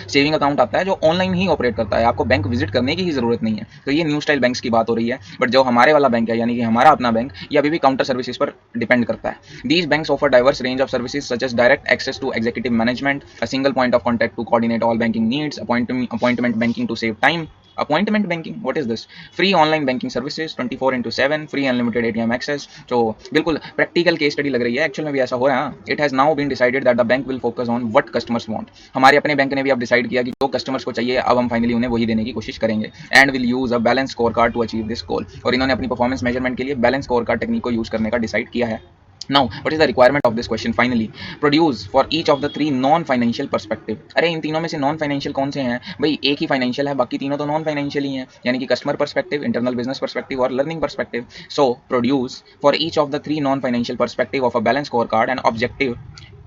सेविंग अकाउंट आता है जो ऑनलाइन ही ऑपरेट करता है, आपको बैंक विजिट करने की ही जरूरत नहीं है। तो ये न्यू स्टाइल बैंक्स की बात हो रही है। बट जो हमारे वाला बैंक है यानी कि हमारा अपना बैंक, ये अभी भी काउंटर सर्विसेज पर डिपेंड करता है। These banks offer diverse range of services such as direct access to executive management, a single point of contact to coordinate all banking needs, appointment banking to save time. Appointment banking, what is this? Free online banking services 24/7, free unlimited ATM access. तो बिल्कुल practical case study लग रही है, actual में भी ऐसा हो रहा है। It has now been decided that the bank will focus on what customers want. हमारे अपने बैंक ने भी अब डिसाइड किया कि जो कस्टमर्स को चाहिए अब हम फाइनली उन्हें वही देने की कोशिश करेंगे। And will use a balance score card to achieve this goal. और इन्होंने अपनी परफॉर्मेंस मेजरमेंट के लिए बैलेंस स्कोर कार्ड टेक्निक को यूज करने का डिसाइड किया है। Now, what is the requirement of this question? Finally, produce for each of the 3 non-financial perspective. अरे इन तीनों में से नॉन फाइनेंशियल कौन से हैं भाई? एक ही फाइनेंशियल है, बाकी तीनों तो नॉन फाइनेंशियल ही हैं, यानी कि customer perspective, internal business perspective और learning perspective. So produce for each of the 3 non financial perspective of a balance score card and objective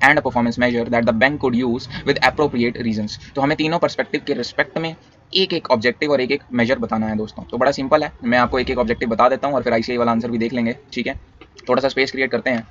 and a performance measure that the bank could use with appropriate reasons. तो हमें तीनों perspective के respect में एक एक objective और एक एक मेजर बताना है दोस्तों। तो बड़ा सिंपल है, मैं आपको एक एक ऑब्जेक्टिव बता देता हूँ और फिर आईसीआई वाला आंसर भी देख लेंगे, ठीक है। थोड़ा सा स्पेस क्रिएट करते हैं।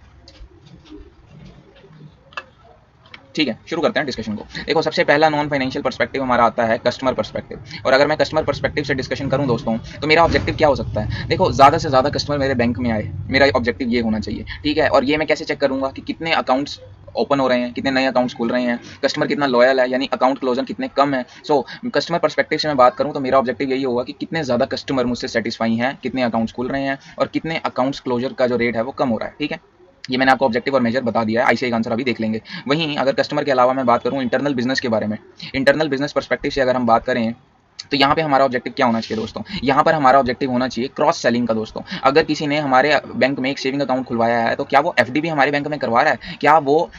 ठीक है, शुरू करते हैं डिस्कशन को। देखो, सबसे पहला नॉन फाइनेंशियल पर्सपेक्टिव हमारा आता है कस्टमर पर्सपेक्टिव। और अगर मैं कस्टमर पर्सपेक्टिव से डिस्कशन करूं दोस्तों, तो मेरा ऑब्जेक्टिव क्या हो सकता है? देखो, ज़्यादा से ज़्यादा कस्टमर मेरे बैंक में आए, मेरा ऑब्जेक्टिव ये होना चाहिए, ठीक है। और ये मैं कैसे चेक करूंगा कि कितने अकाउंट्स ओपन हो रहे हैं, कितने नए अकाउंट्स खुल रहे हैं, कस्टमर कितना लॉयल है, यानी अकाउंट क्लोजर कितने कम है। सो कस्टमर पर्सपेक्टिव से मैं बात करूं तो मेरा ऑब्जेक्टिव यही होगा कि कितने ज़्यादा कस्टमर मुझसे सेटिस्फाई हैं, कितने अकाउंट्स खुल रहे हैं और कितने अकाउंट्स क्लोजर का जो रेट है वो कम हो रहा है, ठीक है। ये मैंने आपको ऑब्जेक्टिव और मेजर बता दिया है, आईसीआई का आंसर अभी देख लेंगे। वहीं अगर कस्टमर के अलावा मैं बात करूं इंटरनल बिजनेस के बारे में, इंटरनल बिजनेस पर्सपेक्टिव से अगर हम बात करें तो यहाँ पे हमारा ऑब्जेक्टिव क्या होना चाहिए दोस्तों? यहाँ पर हमारा ऑब्जेक्टिव होना चाहिए क्रॉस सेलिंग का दोस्तों। अगर किसी ने हमारे बैंक में एक सेविंग अकाउंट खुलवाया है तो क्या वो एफडी भी हमारे बैंक में करवा रहा है? क्या वो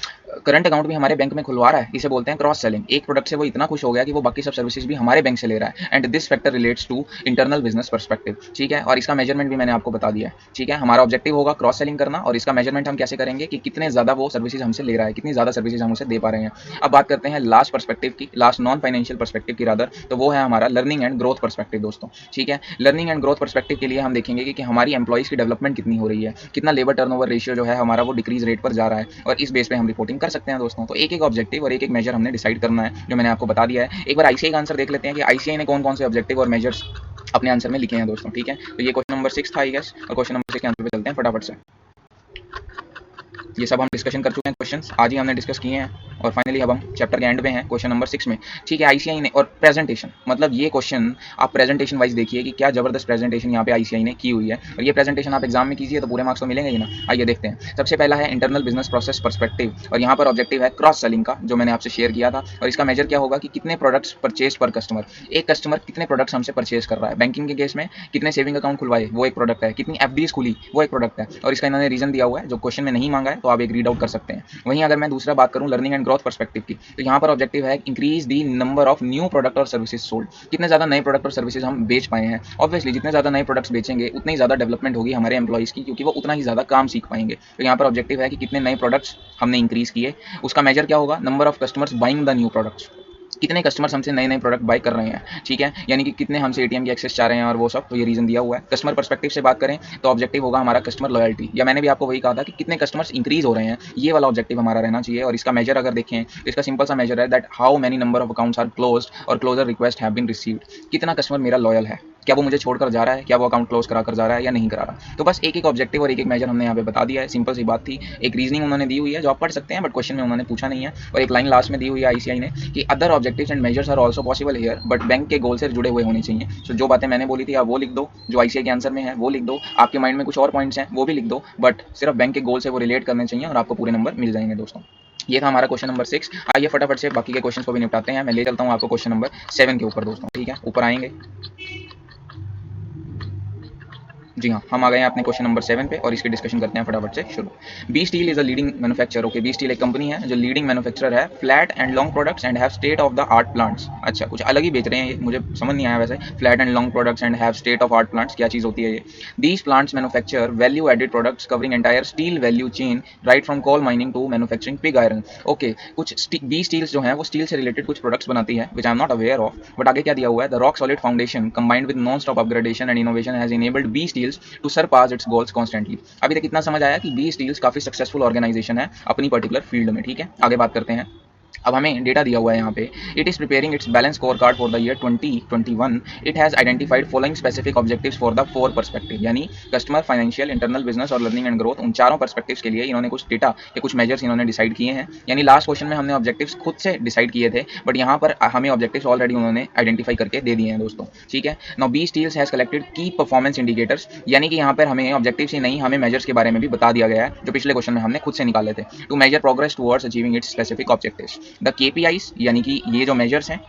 करंट अकाउंट भी हमारे बैंक में खुलवा रहा है? इसे बोलते हैं क्रॉस सेलिंग। एक प्रोडक्ट से वो इतना खुश हो गया कि वो बाकी सब सर्विसेज भी हमारे बैंक से ले रहा है, and this factor relates to internal business perspective, ठीक है। और इसका मेजरमेंट भी मैंने आपको बता दिया है, ठीक है। हमारा ऑब्जेक्टिव होगा क्रॉस सेलिंग करना, और इसका मेजरमेंट हम कैसे करेंगे कि कितने ज़्यादा वो सर्विसेज हमसे ले रहा है, कितनी ज़्यादा सर्विसेज हम उसे दे पा रहे हैं। अब बात करते हैं लास्ट पर्सपेक्टिव की, लास्ट नॉन फाइनेंशियल पर्सपेक्टिव की रादर, तो वो है हमारा लर्निंग एंड ग्रोथ पर्सपेक्टिव दोस्तों, ठीक है। लर्निंग एंड ग्रोथ पर्सपेक्टिव के लिए हम देखेंगे कि हमारी एम्प्लॉइज़ की डेवलपमेंट कितनी हो रही है, कितना लेबर टर्नओवर रेशियो जो है हमारा वो डिक्रीज रेट पर जा रहा है, और इस बेस पे हम रिपोर्टिंग कर सकते हैं दोस्तों। तो एक एक ऑब्जेक्टिव और एक एक मेजर हमने डिसाइड करना है, जो मैंने आपको बता दिया है। एक बार आईसीआई का आंसर देख लेते हैं कि आईसीआई ने कौन कौन से ऑब्जेक्टिव और मेजर्स अपने आंसर में लिखे हैं दोस्तों, ठीक है। तो ये क्वेश्चन नंबर 6 था आई गेस, और क्वेश्चन नंबर 6 के आंसर पे चलते हैं फटाफट से। ये सब हम डिस्कशन कर चुके हैं, क्वेश्चंस आज ही हमने डिस्कस किए हैं, और फाइनली अब हम चैप्टर के एंड पे हैं, क्वेश्चन नंबर 6 में, ठीक है। आईसीआई ने, और प्रेजेंटेशन, मतलब ये क्वेश्चन आप प्रेजेंटेशन वाइज देखिए कि क्या जबरदस्त प्रेजेंटेशन यहाँ पे आईसीआई ने की हुई है, और ये प्रेजेंटेशन आप एग्जाम में कीजिए तो पूरे मार्क्स तो मिलेंगे ही ना। आइए देखते हैं। सबसे पहला है इंटरनल बिजनेस प्रोसेस पर्सपेक्टिव, और यहाँ पर ऑब्जेक्टिव है क्रॉस सेलिंग का, जो मैंने आपसे शेयर किया था। और इसका मेजर क्या होगा कि कितने प्रोडक्ट्स परचेज पर कस्टमर, एक कस्टमर कितने प्रोडक्ट्स हमसे परचेज कर रहा है। बैंकिंग के केस में कितने सेविंग अकाउंट खुलवाए, वो एक प्रोडक्ट है, कितनी एफडीज खुली, वो एक प्रोडक्ट है, और इसका इन्होंने रीजन दिया हुआ है जो क्वेश्चन में नहीं मांगा है, तो आप एक रीड आउट कर सकते हैं। वहीं अगर मैं दूसरा बात करूं लर्निंग एंड ग्रोथ पर्सपेक्टिव की, तो यहाँ पर ऑब्जेक्टिव है increase the number of new product और सर्विसेज सोल्ड, कितने ज़्यादा नए प्रोडक्ट और सर्विसेज हम बेच पाए हैं। ऑब्वियसली जितने ज़्यादा नए प्रोडक्ट्स बेचेंगे उतनी ही ज़्यादा डेवलपमेंट होगी हमारे एम्प्लॉइज़ की, क्योंकि वो उतना ही ज़्यादा काम सीख पाएंगे। तो यहाँ पर ऑब्जेक्टिव है कि कितने नए प्रोडक्ट्स हमने इंक्रीज किए, उसका मेजर क्या होगा, number of customers buying the new products, कितने कस्टमर्स हमसे नए नए प्रोडक्ट बाय कर रहे हैं, ठीक है, यानी कि कितने हमसे एटीएम की एक्सेस चाह रहे हैं और वो सब, तो ये रीजन दिया हुआ है। कस्टमर पर्सपेक्टिव से बात करें तो ऑब्जेक्टिव होगा हमारा कस्टमर लॉयल्टी, या मैंने भी आपको वही कहा था कि कितने कस्टमर्स इंक्रीज हो रहे हैं, ये वाला ऑब्जेक्टिव हमारा रहना चाहिए। और इसका मेजर अगर देखें तो इसका सिंपल सा मेजर है that how many number of accounts are closed और closure request have been received, कितना कस्टमर मेरा लॉयल है, क्या वो मुझे छोड़कर जा रहा है, क्या वो अकाउंट क्लोज करा कर जा रहा है या नहीं करा रहा। तो बस एक एक ऑब्जेक्टिव और एक एक मेजर हमने यहाँ पे बता दिया है, सिंपल सी बात थी। एक रीजनिंग उन्होंने दी हुई है जो आप पढ़ सकते हैं, बट क्वेश्चन में उन्होंने पूछा नहीं है। और एक लाइन लास्ट में दी हुई है आईसीआई ने कि other objectives and measures are also possible here, but bank के गोल से जुड़े हुए होने चाहिए। सो जो बातें मैंने बोली थी आप वो लिख दो, जो आईसीआई के आंसर में है वो लिख दो, आपके माइंड में कुछ और पॉइंट्स हैं वो भी लिख दो, बट सिर्फ बैंक के गोल से वो रिलेट करने चाहिए और आपको पूरे नंबर मिल जाएंगे दोस्तों। ये था हमारा क्वेश्चन नंबर 6। आइए फटाफट से बाकी के क्वेश्चन को भी निपटाते हैं। मैं ले चलता हूँ आपको क्वेश्चन नंबर 7 के ऊपर दोस्तों, ठीक है। ऊपर आएंगे, जी हाँ, हम आ गए हैं अपने क्वेश्चन नंबर 7 पे, और इसकी डिस्कशन करते हैं फटाफट से शुरू। B steel is a leading manufacturer, okay, B steel एक कंपनी है जो लीडिंग मैन्युफैक्चरर है flat and long products and have state of the art plants. अच्छा, कुछ अलग ही बेच रहे हैं ये, मुझे समझ नहीं आया वैसे, flat and long products and have state of art plants क्या चीज़ होती है ये। These plants manufacture value added products covering entire steel value chain right from coal mining to manufacturing pig iron, okay. कुछ बी स्टील्स जो है वो steel से रिलेटेड कुछ प्रोडक्ट्स बनाती है which I am not aware of, but आगे क्या दिया हुआ है, the rock solid foundation combined with non stop upgradation and innovation has enabled B steels to surpass its goals constantly. अभी तक इतना समझ आया कि बी स्टील्स काफी सक्सेसफुल ऑर्गेनाइजेशन है अपनी पर्टिकुलर फील्ड में, ठीक है। आगे बात करते हैं। अब हमें डेटा दिया हुआ है यहाँ पे, it is preparing it's balance score card for the year 2021, it has identified following specific objectives for the 4 perspective, यानी कस्टमर, फाइनेंशियल, इंटरनल बिजनेस और लर्निंग एंड ग्रोथ, उन चारों पर्सपेक्टिव्स के लिए इन्होंने कुछ डेटा या कुछ मेजर्स इन्होंने डिसाइड किए हैं। यानी लास्ट क्वेश्चन में हमने ऑब्जेक्टिव्स खुद से डिसाइड किए थे, बट यहाँ पर हमें ऑब्जेक्टिव्स ऑलरेडी उन्होंने आइडेंटिफाई करके दे दिए हैं दोस्तों, ठीक है। Now B steels has collected key performance indicators, यानी कि यहाँ पर हमें ऑब्जेक्टिव्स ही नहीं, हमें मेजर्स के बारे में भी बता दिया गया है जो पिछले क्वेश्चन में हमने खुद से निकाले थे, to measure progress towards achieving its specific objectives. The KPIs यानी कि ये जो मेजर्स हैं,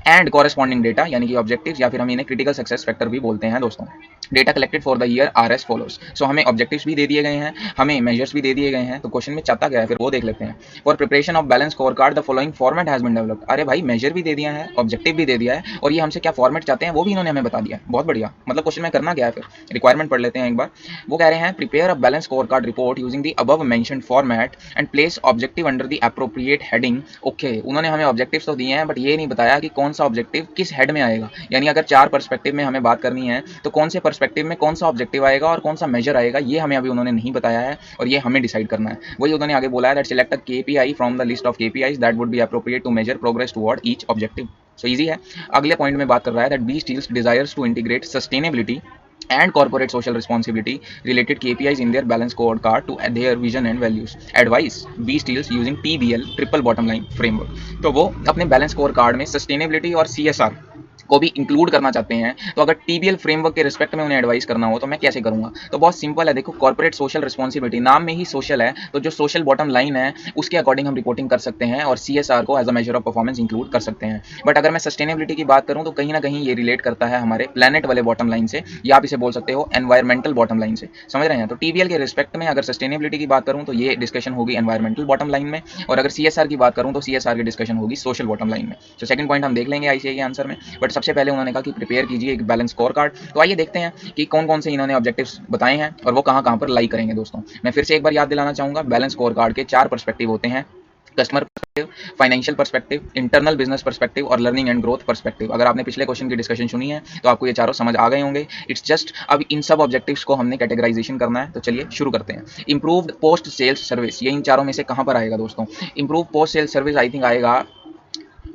एंड कॉरेस्पॉन्डिंग डेटा यानी कि ऑब्जेक्टिव्स, या फिर हम इन्हें क्रिटिकल सक्सेस फैक्टर भी बोलते हैं दोस्तों। Data collected for the year are as follows. So हमें ऑब्जेक्टिव्स भी दे दिए गए हैं, हमें मेजर्स भी दे दिए गए हैं, तो क्वेश्चन में चाहता क्या है फिर वो देख लेते हैं। For preparation of balance score card the following format has been developed. अरे भाई, मेजर भी दे दिया है, ऑब्जेक्टिव भी दे दिया है, और ये हमसे क्या फॉर्मेट चाहते हैं वो भी इन्होंने हमें बता दिया है। बहुत बढ़िया, मतलब क्वेश्चन में करना क्या है फिर, रिक्वायरमेंट पढ़ लेते हैं एक बार। वो कह रहे हैं prepare a balance score card report using the above mentioned format and place objective under the appropriate heading, okay. Okay, उन्होंने हमें ऑब्जेक्टिव्स तो दिए हैं बट ये नहीं बताया कि कौन सा ऑब्जेक्टिव किस हेड में आएगा। यानी अगर 4 पर्सपेक्टिव में हमें बात करनी है तो कौन से पर्सपेक्टिव में कौन सा ऑब्जेक्टिव आएगा और कौन सा मेजर आएगा, ये हमें अभी उन्होंने नहीं बताया है और ये हमें डिसाइड करना है। वही उन्होंने आगे बोला है that select a KPI from the list of KPIs that would be appropriate to measure progress toward each objective. So easy है। अगले पॉइंट में बात कर रहा है that B steels desires to integrate sustainability and corporate social responsibility related KPIs in their balance scorecard to their vision and values. Advice: B Steels using TBL triple bottom line framework। तो वो अपने balance score card में sustainability और CSR को भी include करना चाहते हैं। तो अगर टीबीएल फ्रेमवर्क के रिस्पेक्ट में उन्हें एडवाइस करना हो तो मैं कैसे करूंगा? तो बहुत सिंपल है। देखो, कॉर्पोरेट सोशल रिस्पॉन्सिबिलिटी, नाम में ही सोशल है, तो जो सोशल बॉटम लाइन है उसके अकॉर्डिंग हम रिपोर्टिंग कर सकते हैं और सीएसआर को as a measure of performance include कर सकते हैं। बट अगर मैं सस्टेनेबिलिटी की बात करूं तो कहीं ना कहीं ये रिलेट करता है हमारे प्लैनेट वाले बॉटम लाइन से, या आप इसे बोल सकते हो एनवायरमेंटल बॉटम लाइन से। समझ रहे हैं? तो टीबीएल के रिस्पेक्ट में अगर सस्टेनेबिलिटी की बात करूं तो ये डिस्कशन होगी एनवायरमेंटल बॉटम लाइन में, और अगर सीएसआर की बात करूं तो सीएसआर की डिस्कशन होगी सोशल बॉटम लाइन में। तो सेकंड पॉइंट हम देख लेंगे आईसीआई के आंसर में, बट सबसे पहले उन्होंने कहा कि प्रिपेयर कीजिए एक बैलेंस स्कोर कार्ड। तो आइए देखते हैं कि कौन कौन से इन्होंने ऑब्जेक्टिव्स बताए हैं और वो कहां कहां पर लाई करेंगे। दोस्तों, मैं फिर से एक बार याद दिलाना चाहूंगा, बैलेंस स्कोर कार्ड के 4 पर्सपेक्टिव होते हैं: customer perspective, financial perspective, internal business perspective और लर्निंग एंड ग्रोथ पर्सपेक्टिव। अगर आपने पिछले क्वेश्चन की डिस्कशन सुनी है तो आपको ये चारों समझ आ गए होंगे। इट्स जस्ट अब इन सब ऑब्जेक्टिव्स को हमने कैटेगराइजेशन करना है। तो चलिए शुरू करते हैं। इंप्रूव्ड पोस्ट सेल्स सर्विस, ये इन चारों में से कहां पर आएगा दोस्तों? Improve post sales service I think आएगा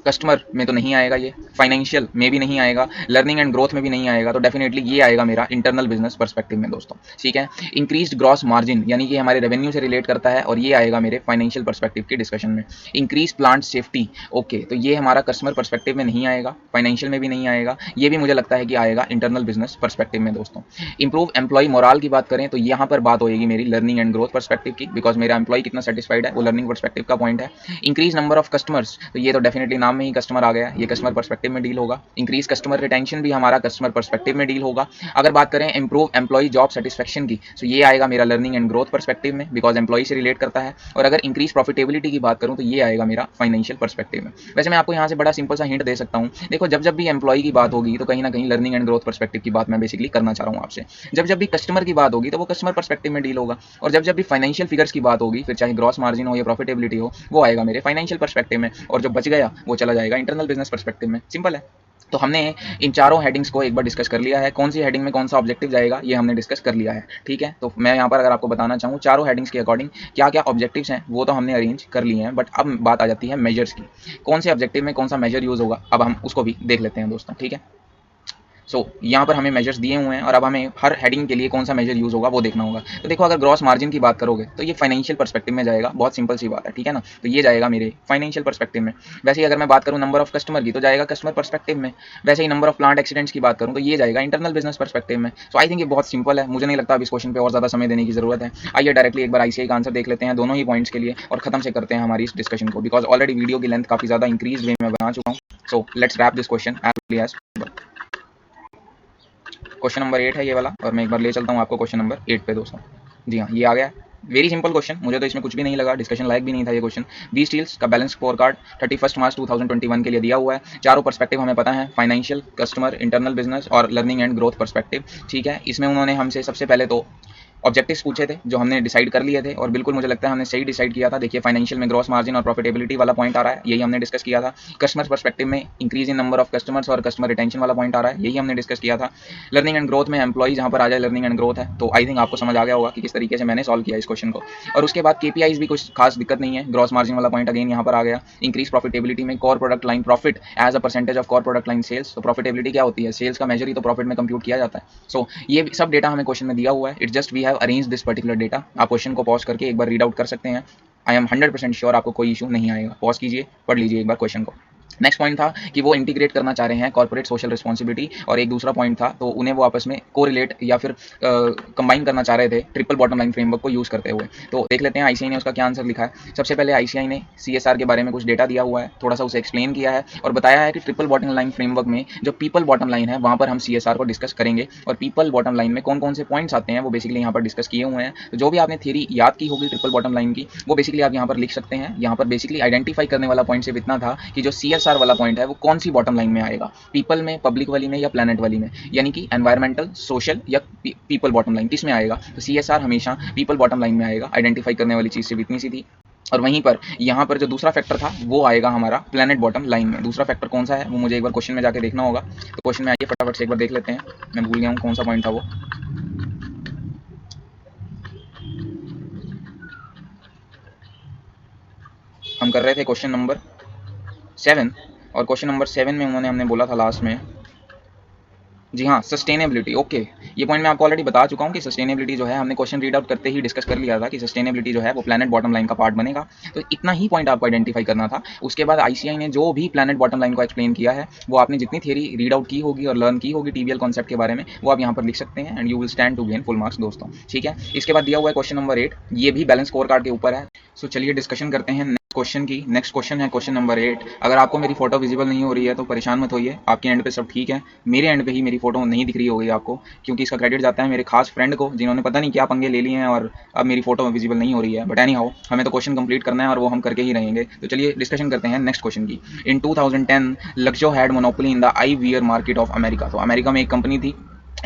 कस्टमर में, तो नहीं आएगा ये, फाइनेंशियल में भी नहीं आएगा, लर्निंग एंड ग्रोथ में भी नहीं आएगा, तो डेफिनेटली ये आएगा मेरा इंटरनल बिजनेस पर्सपेक्टिव में दोस्तों। ठीक है। इंक्रीज्ड ग्रॉस मार्जिन, यानी कि हमारे रेवेन्यू से रिलेट करता है और ये आएगा मेरे फाइनेंशियल पर्सपेक्टिव की डिस्कशन में। इंक्रीज प्लांट सेफ्टी, ओके, तो ये हमारा कस्टमर पर्सपेक्टिव में नहीं आएगा, फाइनेंशियल में भी नहीं आएगा, ये भी मुझे लगता है कि आएगा इंटरनल बिजनेस पर्सपेक्टिव में दोस्तों। इंप्रूव एम्प्लॉय मोराल की बात करें तो यहाँ पर बात होगी मेरी लर्निंग एंड ग्रोथ पर्सपेक्टिव की, बिकॉज मेरा एम्प्लॉय कितना सेटिस्फाइड है वो लर्निंग पर्सपेक्टिव का पॉइंट है। इंक्रीज नंबर ऑफ कस्टमर्स, तो ये तो डेफिनेटली नाम में ही कस्टमर आ गया, ये कस्टमर पर्सपेक्टिव में डील होगा। इंक्रीज कस्टमर रिटेंशन भी हमारा कस्टमर पर्सपेक्टिव में डील होगा। अगर बात करें इंप्रूव एम्प्लॉय जॉब सेटिस्फेक्शन की, तो ये आएगा मेरा लर्निंग एंड ग्रोथ पर्सपेक्टिव में, बिकॉज एम्प्लॉय से रिलेट करता है। और अगर इंक्रीज प्रॉफिटेबिलिटी की बात करूं तो ये आएगा मेरा फाइनेंशियल पर्सपेक्टिव में। वैसे मैं आपको यहाँ से बड़ा सिंपल सा हिंट दे सकता हूँ। देखो, जब जब भी एम्प्लॉय की बात होगी तो कहीं ना कहीं लर्निंग एंड ग्रोथ पर्सपेक्टिव की बात मैं बेसिकली करना चाह रहा हूँ आपसे। जब जब भी कस्टमर की बात होगी तो वो कस्टमर पर्सपेक्टिव में डील होगा, और जब जब भी फाइनेंशियल फिगर्स की बात होगी, फिर चाहे ग्रॉस मार्जिन हो या प्रॉफिटेबिलिटी हो, वो आएगा मेरे फाइनेंशियल पर्सपेक्टिव में, और जो बच गया वो चला जाएगा इंटरनल बिजनेस पर्सपेक्टिव में। सिंपल है। तो हमने इन चारों हेडिंग्स को एक बार डिस्कस कर लिया है। कौन सी हेडिंग में कौन सा ऑब्जेक्टिव जाएगा ये हमने डिस्कस कर लिया है। ठीक है। तो मैं यहाँ पर अगर आपको बताना चाहूँ चारों हेडिंग्स के अकॉर्डिंग क्या क्या ऑब्जेक्टिव्स हैं वो तो हमने अरेंज कर लिए हैं, बट अब बात आ जाती है मेजर्स की। कौन से ऑब्जेक्टिव में कौन सा मेजर यूज होगा, अब हम उसको भी देख लेते हैं दोस्तों। ठीक है। यहाँ पर हमें मेजर्स दिए हुए हैं और अब हमें हर हेडिंग के लिए कौन सा मेजर यूज होगा वो देखना होगा। तो देखो, अगर ग्रॉस मार्जिन की बात करोगे तो ये फाइनेंशियल पर्सपेक्टिव में जाएगा, बहुत सिंपल सी बात है। ठीक है ना। तो ये जाएगा मेरे फाइनेंशियल पर्सपेक्टिव में। वैसे ही अगर मैं बात करूँ नंबर ऑफ कस्टमर की तो जाएगा कस्टमर पर्सपेक्टिव में। वैसे ही नंबर ऑफ प्लांट एक्सीडेंट्स की बात करूँ तो ये जाएगा इंटरनल बिजनेस पर्सपेक्टिव में। सो आई थिंक ये बहुत सिंपल है, मुझे नहीं लगता अब इस क्वेश्चन पर और ज़्यादा समय देने की जरूरत है। आइए डायरेक्टली एक बार आईसीआई का आंसर देख लेते हैं दोनों ही पॉइंट्स के लिए और खत्म से करते हैं हमारी इस डिस्कशन को, बिकॉज ऑलरेडी वीडियो की लेंथ काफी ज़्यादा इंक्रीज वे में बना चुका हूँ। So let's wrap this question as as question number 8 है ये वाला, और मैं एक बार ले चलता हूँ आपको क्वेश्चन नंबर 8 पे दोस्तों। जी हाँ, ये आ गया। वेरी सिंपल क्वेश्चन, मुझे तो इसमें कुछ भी नहीं लगा, डिस्कशन लायक भी नहीं था ये क्वेश्चन। बी स्टील्स का बैलेंस स्कोर कार्ड 31 मार्च 2021 के लिए दिया हुआ है। चारों पर्सपेक्टिव हमें पता है, फाइनेंशियल, कस्टमर, इंटरनल बिजनेस और लर्निंग एंड ग्रोथ पर्सपेक्टिव। ठीक है। इसमें उन्होंने हमसे सबसे पहले तो ऑब्जेक्टिव्स पूछे थे जो हमने डिसाइड कर लिए थे, और बिल्कुल मुझे लगता है हमने सही डिसाइड किया था। देखिए, फाइनेंशियल में ग्रॉस मार्जिन और प्रॉफिटेबिलिटी वाला पॉइंट आ रहा है, यही हमने डिस्कस किया था। कस्टमर पर्सपेक्टिव में increase in number of customers और कस्टमर रिटेंशन वाला पॉइंट आ रहा है, यही हमने डिस्कस किया था। लर्निंग एंड ग्रोथ में एम्प्लॉय जहाँ पर आ जाए लर्निंग एंड ग्रोथ है, तो आई थिंक आपको समझ आ गया होगा कि किस तरीके से मैंने सॉल्व किया इस क्वेश्चन को। और उसके बाद केपीआईज भी कुछ खास दिक्कत नहीं है, ग्रॉस मार्जिन वाला पॉइंट अगेन यहाँ पर आ गया। इंक्रीज प्रॉफिटेबिलिटी में core product line profit as a percentage of core product line sales. तो प्रॉफिटेबिलिटी क्या होती है? सेल्स का मेजर ही तो प्रॉफिट में कंप्यूट किया जाता है। सो ये सब डेटा हमें क्वेश्चन में दिया हुआ है। It's just we have arrange this particular data. आप क्वेश्चन को पॉज करके एक बार रीड आउट कर सकते हैं। आई एम 100% श्योर आपको कोई इशू नहीं आएगा। पॉज कीजिए, पढ़ लीजिए एक बार क्वेश्चन को। नेक्स्ट पॉइंट था कि वो इंटीग्रेट करना चाह रहे हैं कॉर्पोरेट सोशल रिस्पॉन्सिबिलिटी, और एक दूसरा पॉइंट था तो उन्हें वो आपस में कोरिलेट या फिर कंबाइन करना चाह रहे थे ट्रिपल बॉटम लाइन फ्रेमवर्क को यूज करते हुए। तो देख लेते हैं आईसीआई ने उसका क्या आंसर लिखा है। सबसे पहले आईसीआई ने सीएसआर के बारे में कुछ डेटा दिया हुआ है, थोड़ा सा उसे एक्सप्लेन किया है और बताया है कि ट्रिपल बॉटम लाइन फ्रेमवर्क में जो पीपल बॉटम लाइन है वहां पर हम सीएसआर को डिस्कस करेंगे, और पीपल बॉटम लाइन में कौन कौन से पॉइंट्स आते हैं वो बेसिकली यहाँ पर डिस्कस किए हुए हैं। तो जो भी आपने थ्योरी याद की होगी ट्रिपल बॉटम लाइन की, वो बेसिकली आप यहाँ पर लिख सकते हैं। यहाँ पर बेसिकली आइडेंटिफाई करने वाला पॉइंट सिर्फ इतना था कि जो सीएसआर वाला पॉइंट है वो कौन सी बॉटम लाइन में आएगा, पीपल में, पब्लिक वाली में या प्लैनेट वाली में, यानी कि एनवायरमेंटल, सोशल या पीपल बॉटम लाइन किस में आएगा। तो सीएसआर हमेशा पीपल बॉटम लाइन में आएगा। आइडेंटिफाई करने वाली चीज सिर्फ इतनी सी थी। और वहीं पर यहाँ पर जो दूसरा फैक्टर था वो आएगा हमारा प्लैनेट बॉटम लाइन में। दूसरा फैक्टर कौन सा है वो मुझे एक बार क्वेश्चन में जाके देखना होगा। तो क्वेश्चन में आइए फटाफट से एक बार देख लेते हैं, मैं भूल गया हूँ कौन सा पॉइंट था वो। हम कर रहे थे क्वेश्चन नंबर 7, और क्वेश्चन नंबर 7 में हमने बोला था लास्ट में, जी हाँ, सस्टेनेबिलिटी। ओके, ये पॉइंट मैं आपको ऑलरेडी बता चुका हूँ कि सस्टेनेबिलिटी जो है हमने क्वेश्चन रीड आउट करते ही डिस्कस कर लिया था कि सस्टेनेबिलिटी जो है वो प्लैनेट बॉटम लाइन का पार्ट बनेगा। तो इतना ही पॉइंट आपको आइडेंटिफाई करना था। उसके बाद आईसीआई ने जो भी प्लैनेट बॉटम लाइन को एक्सप्लेन किया है, वो आपने जितनी थियरी रीड आउट की होगी और लर्न की होगी टीबीएल कॉन्सेप्ट के बारे में, वो आप यहाँ पर लिख सकते हैं and you will stand to gain full marks दोस्तों। ठीक है, इसके बाद दिया हुआ है क्वेश्चन नंबर 8, ये भी बैलेंस स्कोर कार्ड के ऊपर है। सो चलिए डिस्कशन करते हैं क्वेश्चन की। नेक्स्ट क्वेश्चन है क्वेश्चन नंबर 8। अगर आपको मेरी फोटो विजिबल नहीं हो रही है तो परेशान मत होइए, आपके एंड पे सब ठीक है, मेरे एंड पे ही मेरी फोटो नहीं दिख रही होगी आपको, क्योंकि इसका क्रेडिट जाता है मेरे खास फ्रेंड को जिन्होंने पता नहीं क्या पंगे ले लिए हैं और अब मेरी फोटो विजिबल नहीं हो रही है। बट एनी हाउ, हमें तो क्वेश्चन कंप्लीट करना है और वो हम करके ही रहेंगे। तो चलिए डिस्कशन करते हैं नेक्स्ट क्वेश्चन की। In 2010 Luxo had monopoly in the eye wear market of America. तो अमेरिका में एक कंपनी थी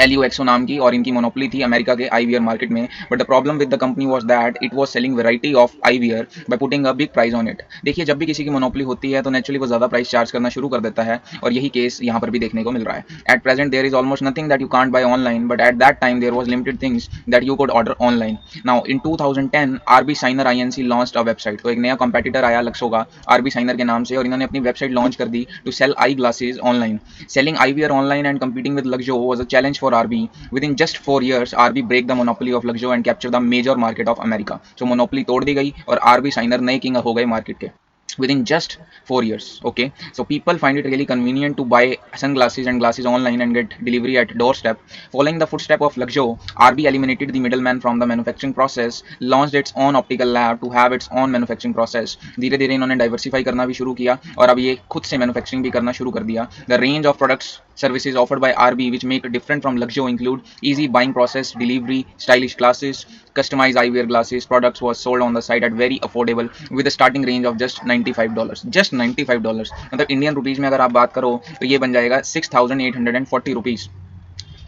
LUXO नाम की, और इनकी मोनोपोली थी अमेरिका के आई वियर मार्केट में। But the problem with the company was that it was selling variety of I wear by putting a big price on it. देखिए, जब भी किसी की मोनोपोली होती है तो नेचुरली वो ज़्यादा प्राइस चार्ज करना शुरू कर देता है, और यही केस यहाँ पर भी देखने को मिल रहा है। At present there is almost nothing that you can't buy online, but at that time there was limited things that you could order online. Now in 2010 RB Signer INC launched a website. तो एक नया competitor आया लक्सो का RB signer के नाम से, और इन्होंने अपनी वेबसाइट लॉन्च कर दी to sell eye glasses online. Selling eye wear online and competing with Luxo was a challenge for RB. Within just 4 years, RB break the monopoly of Luxo and capture the major market of America. So monopoly तोड़ दी गई और RB signer नए king हो गए market के within just 4 years. Okay, so people find it really convenient to buy sunglasses and glasses online and get delivery at doorstep. Following the footstep of Luxo, RB eliminated the middleman from the manufacturing process, launched its own optical lab to have its own manufacturing process. धीरे धीरे इन्होंने diversify करना भी शुरू किया और अब ये खुद से मैन्युफैक्चरिंग भी करना शुरू कर दिया। The range of products services offered by RB which make it different from Luxo include easy buying process, delivery, stylish glasses, customized eyewear glasses. Products was sold on the site at very affordable with a starting range of just $95. Just $95, मतलब Indian rupees में अगर आप बात करो तो ये बन जाएगा 6,840 रुपीज़।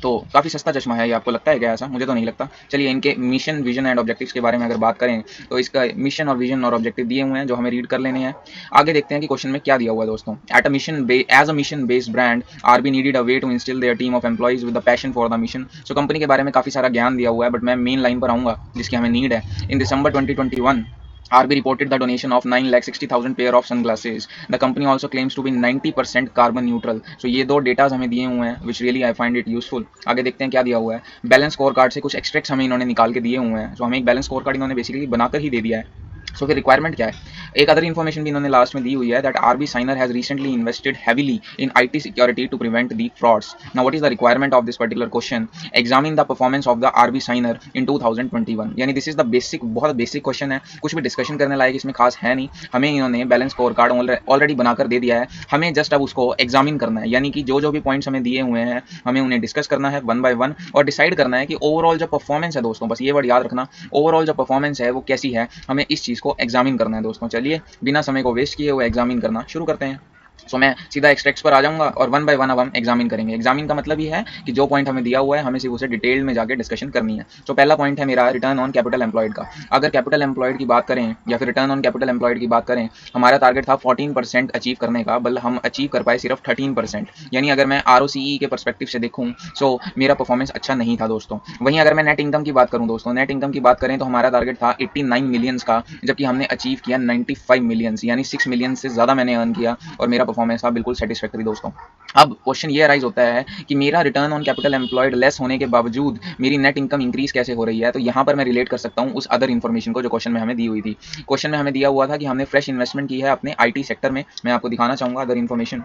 तो काफ़ी सस्ता चश्मा है ये, आपको लगता है क्या ऐसा? मुझे तो नहीं लगता। चलिए इनके मिशन, विजन एंड ऑब्जेक्टिव्स के बारे में अगर बात करें तो इसका मिशन और विजन और ऑब्जेक्टिव दिए हुए हैं जो हमें रीड कर लेने हैं। आगे देखते हैं कि क्वेश्चन में क्या दिया हुआ है दोस्तों। As a mission based brand RB needed a way to instil their team of employees with the passion for the mission. So company के बारे में काफ़ी सारा ज्ञान दिया हुआ है, बट मैं मेन लाइन पर आऊँगा जिसकी हमें नीड है। इन दिसंबर 2021 RB reported the donation of 9,60,000 pair of sunglasses. The company also claims to be 90% carbon neutral. So ये दो डेटाज हमें दिए हुए हैं which really I find it useful. आगे देखते हैं क्या दिया हुआ है। बैलेंस स्कोर कार्ड से कुछ एक्सट्रैक्ट्स हमें इन्होंने निकाल के दिए हुए हैं। So हमें एक बैलेंस स्कोर कार्ड इन्होंने बेसिकली बनाकर ही दे दिया है। सो फिर रिक्वायरमेंट क्या है? एक अदर इन्फॉर्मेशन भी इन्होंने लास्ट में दी हुई है that RB Signer has recently invested heavily in IT security to prevent the frauds. Now what is the requirement of this particular question? Examine the performance of the RB Signer in 2021। यानी this is the basic, बहुत बेसिक question है, कुछ भी discussion करने लायक इसमें खास है नहीं। हमें इन्होंने बैलेंस स्कोर कार्ड ऑलरेडी बनाकर दे दिया है, हमें जस्ट अब उसको एग्जामिन करना है। यानी कि जो भी पॉइंट्स हमें दिए हुए हैं हमें उन्हें डिस्कस करना है वन बाय वन और डिसाइड करना है कि ओवरऑल जो परफॉर्मेंस है दोस्तों, बस ये वर्ड याद रखना, ओवरऑल जो परफॉर्मेंस है वो कैसी है, हमें इस चीज़ को एग्जामिन करना है दोस्तों। चलिए बिना समय को वेस्ट किए हुए एग्जामिन करना शुरू करते हैं। सो मैं सीधा एक्सट्रैक्ट्स पर आ जाऊंगा और वन बाय वन अब हम एग्जामिन करेंगे। एग्जामिन का मतलब ये है कि जो पॉइंट हमें दिया हुआ है हमें सिर्फ उसे डिटेल में जाकर डिस्कशन करनी है। तो पहला पॉइंट है मेरा रिटर्न ऑन कैपिटल एम्प्लॉयड का। अगर कैपिटल एम्प्लॉयड की बात करें या फिर रिटर्न ऑन कैपिटल एम्प्लॉयड की बात करें, हमारा टारगेट था 14% अचीव करने का, बल्कि हम अचीव कर पाए सिर्फ 13%। यानी अगर मैं ROCE के परस्पेक्टिव से देखूँ सो मेरा परफॉर्मेंस अच्छा नहीं था दोस्तों। वहीं अगर मैं नेट इनकम की बात करूँ दोस्तों, नेट इनकम की बात करें तो हमारा टारगेट था 89 मिलियंस का, जबकि हमने अचीव किया 95 मिलियंस, यानी 6 मिलियन से ज़्यादा मैंने अर्न किया और मेरा परफॉर्मेंस था बिल्कुल सेटिस्फैक्टरी दोस्तों। अब क्वेश्चन ये अराइज होता है कि मेरा return on capital employed less होने के बावजूद मेरी नेट इनकम इंक्रीज कैसे हो रही है। तो यहाँ पर मैं रिलेट कर सकता हूँ उस अदर इन्फॉर्मेशन को जो क्वेश्चन में हमें दी हुई थी। क्वेश्चन में हमें दिया हुआ था कि हमने फ्रेश इन्वेस्टमेंट की है अपने IT सेक्टर में। मैं आपको दिखाना चाहूँगा अदर इन्फॉर्मेशन।